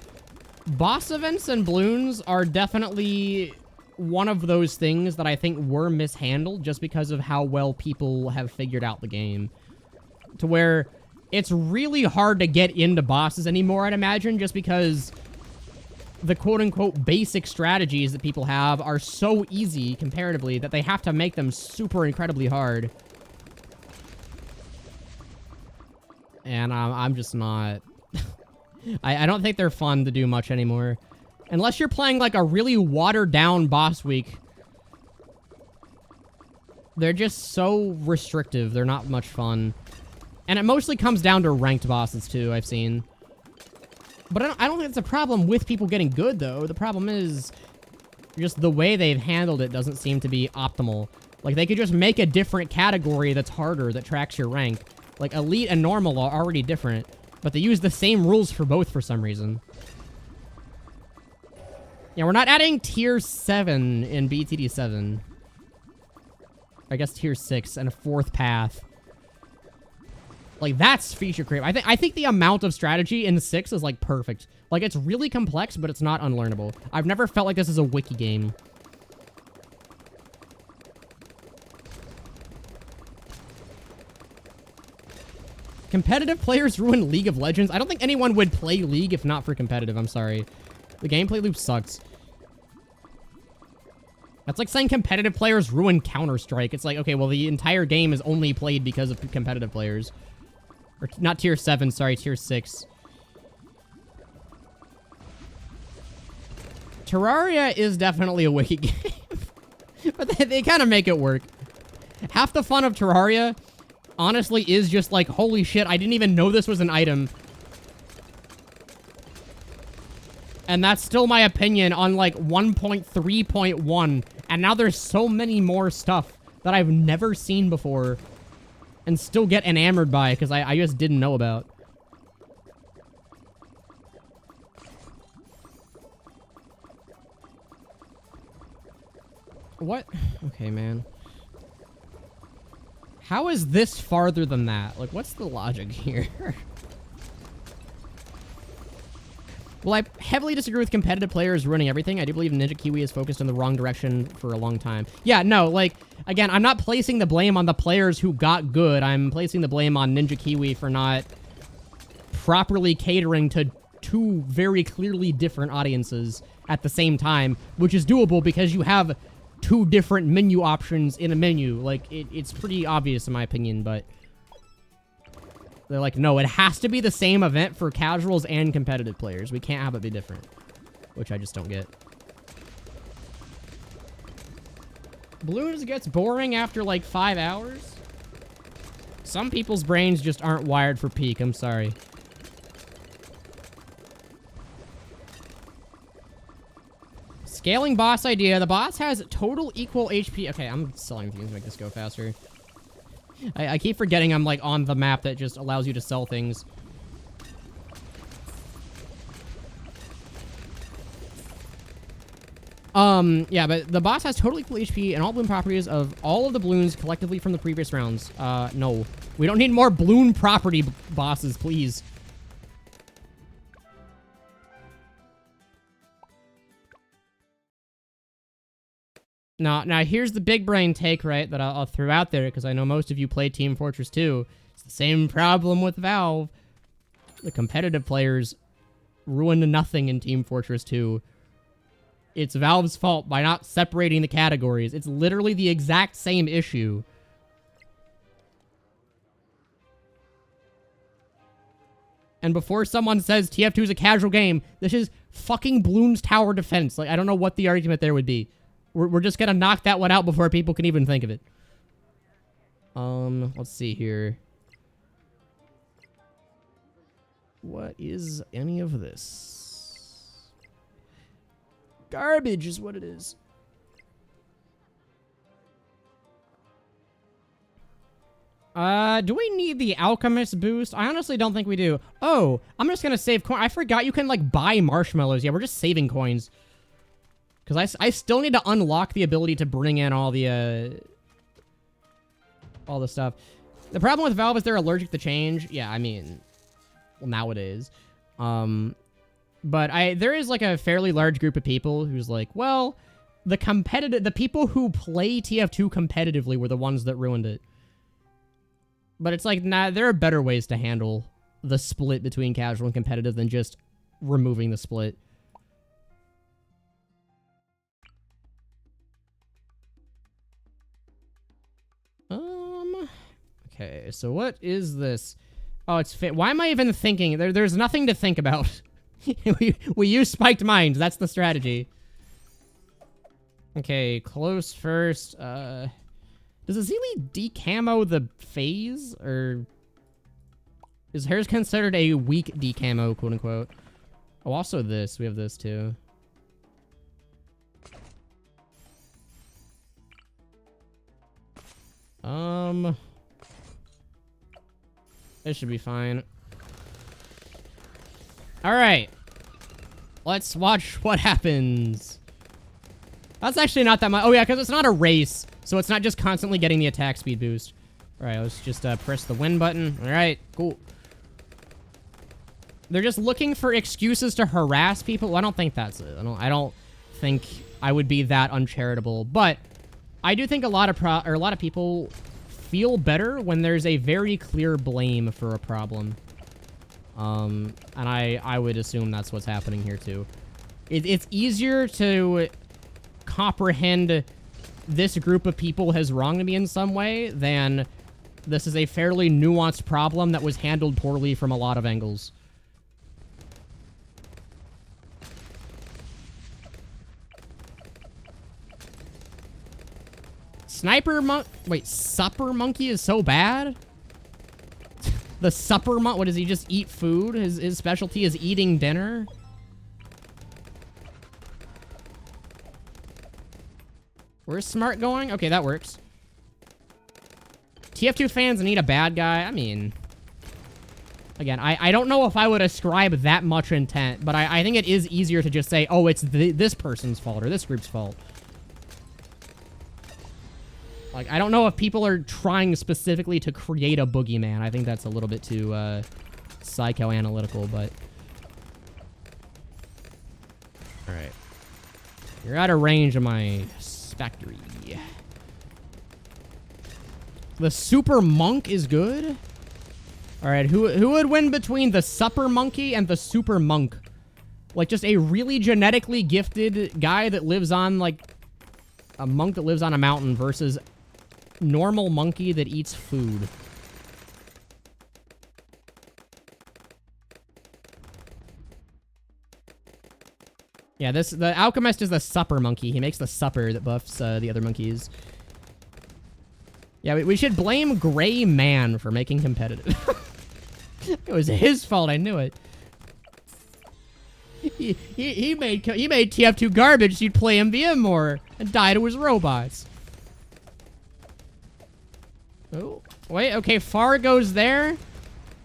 boss events and Bloons are definitely one of those things that I think were mishandled just because of how well people have figured out the game. To where it's really hard to get into bosses anymore, I'd imagine, just because the quote-unquote basic strategies that people have are so easy, comparatively, that they have to make them super incredibly hard. And I'm just not... I don't think they're fun to do much anymore. Unless you're playing, like, a really watered-down boss week. They're just so restrictive. They're not much fun. And it mostly comes down to ranked bosses, too, I've seen. But I don't think it's a problem with people getting good, though. The problem is just the way they've handled it doesn't seem to be optimal. Like, they could just make a different category that's harder, that tracks your rank. Like, Elite and Normal are already different, but they use the same rules for both for some reason. Yeah, we're not adding Tier 7 in BTD7. I guess Tier 6 and a 4th path. Like, that's feature creep. I think the amount of strategy in 6 is, like, perfect. Like, it's really complex, but it's not unlearnable. I've never felt like this is a wiki game. Competitive players ruin League of Legends. I don't think anyone would play League if not for competitive. I'm sorry. The gameplay loop sucks. That's like saying competitive players ruin Counter-Strike. It's like, okay, well, the entire game is only played because of competitive players. Or not Tier 7, sorry, Tier 6. Terraria is definitely a wiki game. But they kind of make it work. Half the fun of Terraria, honestly, is just like, holy shit, I didn't even know this was an item. And that's still my opinion on, like, 1.3.1. And now there's so many more stuff that I've never seen before. And still get enamored by, because I just didn't know about. What? Okay, man. How is this farther than that? Like, what's the logic here? Well, I heavily disagree with competitive players ruining everything. I do believe Ninja Kiwi is focused in the wrong direction for a long time. Yeah, no, like, again, I'm not placing the blame on the players who got good. I'm placing the blame on Ninja Kiwi for not properly catering to 2 very clearly different audiences at the same time, which is doable because you have 2 different menu options in a menu. Like, it's pretty obvious in my opinion, but they're like, no, it has to be the same event for casuals and competitive players. We can't have it be different, which I just don't get. Bloons gets boring after like 5 hours? Some people's brains just aren't wired for peak, I'm sorry. Scaling boss idea. The boss has total equal HP. Okay, I'm selling things to make this go faster. I keep forgetting I'm, like, on the map that just allows you to sell things. Yeah, but the boss has total equal HP and all bloon properties of all of the Bloons collectively from the previous rounds. No. We don't need more bloon property bosses, please. Now here's the big brain take, right, that I'll throw out there, because I know most of you play Team Fortress 2. It's the same problem with Valve. The competitive players ruined nothing in Team Fortress 2. It's Valve's fault by not separating the categories. It's literally the exact same issue. And before someone says TF2 is a casual game, this is fucking Bloons Tower Defense. Like, I don't know what the argument there would be. We're just gonna knock that one out before people can even think of it. Let's see here. What is any of this? Garbage is what it is. Do we need the alchemist boost? I honestly don't think we do. Oh, I'm just gonna save coin. I forgot you can, like, buy marshmallows. Yeah, we're just saving coins. Because I still need to unlock the ability to bring in all the stuff. The problem with Valve is they're allergic to change. Yeah, I mean, well, nowadays. But there is, like, a fairly large group of people who's like, well, the people who play TF2 competitively were the ones that ruined it. But it's like, nah, there are better ways to handle the split between casual and competitive than just removing the split. Okay, so what is this? Oh, it's fit. Why am I even thinking? There's nothing to think about. we use spiked mines. That's the strategy. Okay, close first. Does Azili decamo the phase? Or is hers considered a weak decamo, quote unquote? Oh, also this. We have this too. This should be fine. Alright. Let's watch what happens. That's actually not that much. Oh yeah, because it's not a race. So it's not just constantly getting the attack speed boost. Alright, let's just press the win button. Alright, cool. They're just looking for excuses to harass people. Well, I don't think that's it. I don't think I would be that uncharitable. But I do think a lot of people feel better when there's a very clear blame for a problem. And I would assume that's what's happening here too. It's easier to comprehend this group of people has wronged me in some way than this is a fairly nuanced problem that was handled poorly from a lot of angles. Wait, supper monkey is so bad? The supper what does he just eat food? His specialty is eating dinner? Where's Smart going? Okay, that works. TF2 fans need a bad guy. I mean, again, I don't know if I would ascribe that much intent, but I think it is easier to just say, oh, it's this person's fault or this group's fault. Like, I don't know if people are trying specifically to create a boogeyman. I think that's a little bit too psychoanalytical, but... Alright. You're out of range of my factory. The super monk is good? Alright, who would win between the supper monkey and the super monk? Like, just a really genetically gifted guy that lives on, like... A monk that lives on a mountain versus... normal monkey that eats food. Yeah, the alchemist is the supper monkey. He makes the supper that buffs the other monkeys. Yeah, we should blame Gray Man for making competitive. It was his fault. I knew it. He made TF2 garbage so you'd play MVM more and die to his robots. Oh, wait, okay, Far goes there.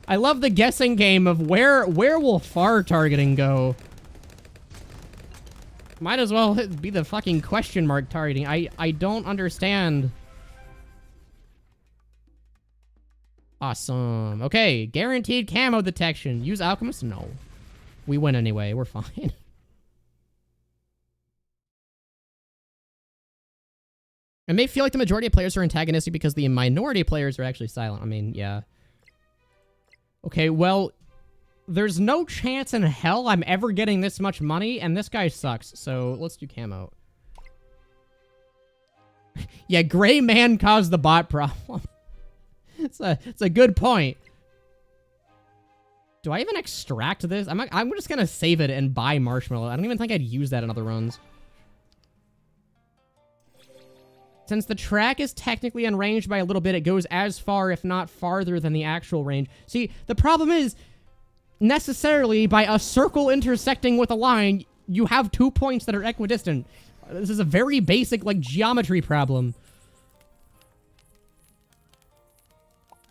I love the guessing game of where will Far targeting go? Might as well be the fucking question mark targeting. I don't understand. Awesome. Okay, guaranteed camo detection. Use Alchemist? No. We win anyway. We're fine. It may feel like the majority of players are antagonistic because the minority of players are actually silent. I mean, yeah. Okay, well, there's no chance in hell I'm ever getting this much money, and this guy sucks, so let's do camo. Yeah, gray man caused the bot problem. It's a good point. Do I even extract this? I'm just gonna save it and buy marshmallow. I don't even think I'd use that in other runs. Since the track is technically unranged by a little bit, it goes as far, if not farther, than the actual range. See, the problem is, necessarily, by a circle intersecting with a line, you have 2 points that are equidistant. This is a very basic, like, geometry problem.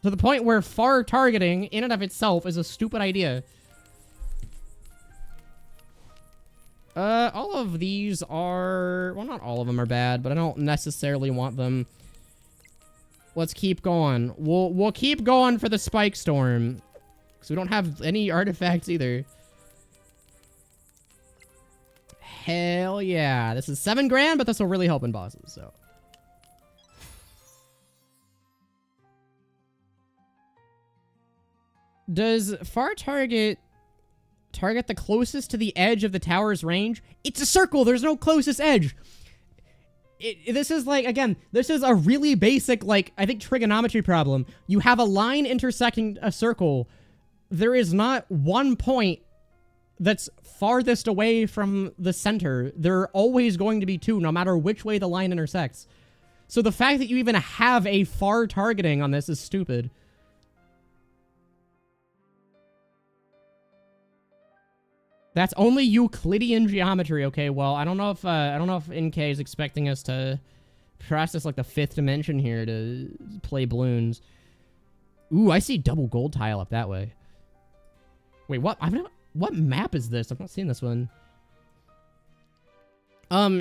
To the point where far targeting, in and of itself, is a stupid idea. All of these are... Well, not all of them are bad, but I don't necessarily want them. Let's keep going. We'll keep going for the Spike Storm. Because we don't have any artifacts either. Hell yeah. This is 7 grand, but this will really help in bosses, so... Does far target the closest to the edge of the tower's range? It's a circle. There's no closest edge. This is like, again, this is a really basic, like, I think trigonometry problem. You have a line intersecting a circle. There is not one point that's farthest away from the center. There are always going to be 2, no matter which way the line intersects. So the fact that you even have a far targeting on this is stupid. That's only Euclidean geometry. Okay, well, I don't know if NK is expecting us to process like the 5th dimension here to play Bloons. Ooh, I see double gold tile up that way. Wait, what? What map is this? I've not seen this one.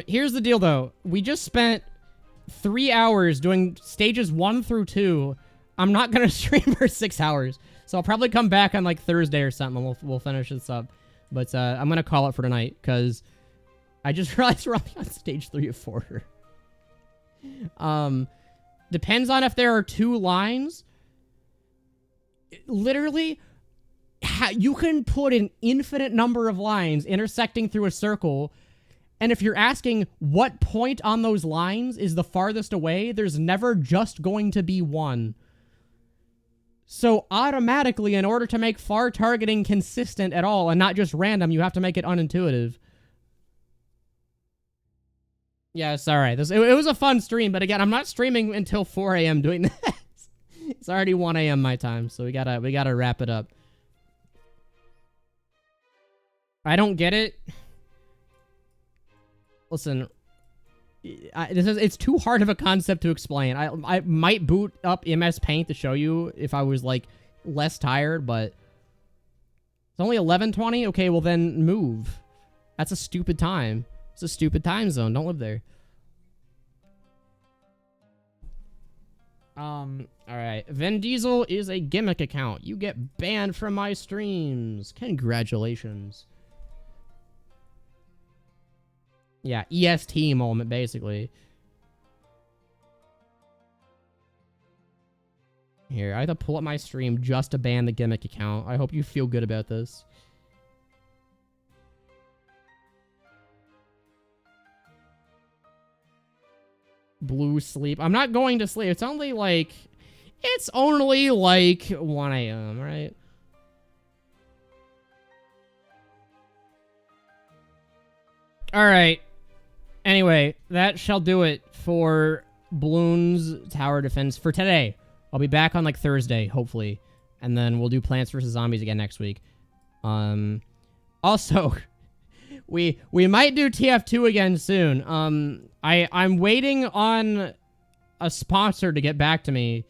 Here's the deal though. We just spent 3 hours doing stages 1 through 2. I'm not gonna stream for 6 hours, so I'll probably come back on like Thursday or something. And we'll finish this up. But I'm going to call it for tonight, because I just realized we're only on stage 3 of 4. Depends on if there are 2 lines. Literally, you can put an infinite number of lines intersecting through a circle, and if you're asking what point on those lines is the farthest away, there's never just going to be one. So automatically, in order to make far targeting consistent at all and not just random, you have to make it unintuitive. Yeah, sorry. It was a fun stream, but again, I'm not streaming until 4 a.m. doing this. It's already 1 a.m. my time, so we gotta wrap it up. I don't get it. Listen, it's too hard of a concept to explain. I might boot up MS Paint to show you if I was, like, less tired, but it's only 11:20? Okay, well then move. That's a stupid time. It's a stupid time zone. Don't live there. Alright. Vin Diesel is a gimmick account. You get banned from my streams. Congratulations. Yeah, EST moment, basically. Here, I have to pull up my stream just to ban the gimmick account. I hope you feel good about this. Blue sleep. I'm not going to sleep. It's only like 1 a.m., right? Alright. Anyway, that shall do it for Bloons Tower Defense for today. I'll be back on, like, Thursday, hopefully. And then we'll do Plants vs. Zombies again next week. Also, we might do TF2 again soon. I'm waiting on a sponsor to get back to me.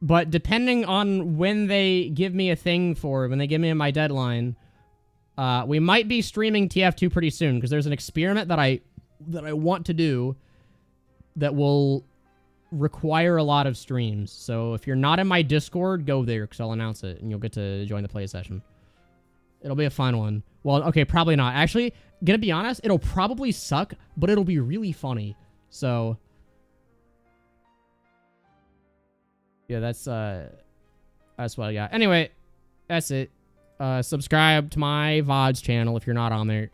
But depending on when they give me a thing for, when they give me my deadline, we might be streaming TF2 pretty soon, because there's an experiment that I want to do that will require a lot of streams. So if you're not in my Discord, go there, because I'll announce it, and you'll get to join the play session. It'll be a fun one. Well, okay, probably not. Actually, gonna be honest, it'll probably suck, but it'll be really funny. So, Yeah, that's what I got. Anyway, that's it. Subscribe to my VODs channel if you're not on there.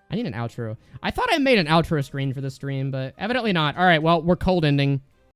I need an outro. I thought I made an outro screen for this stream, but evidently not. All right, well, we're cold ending.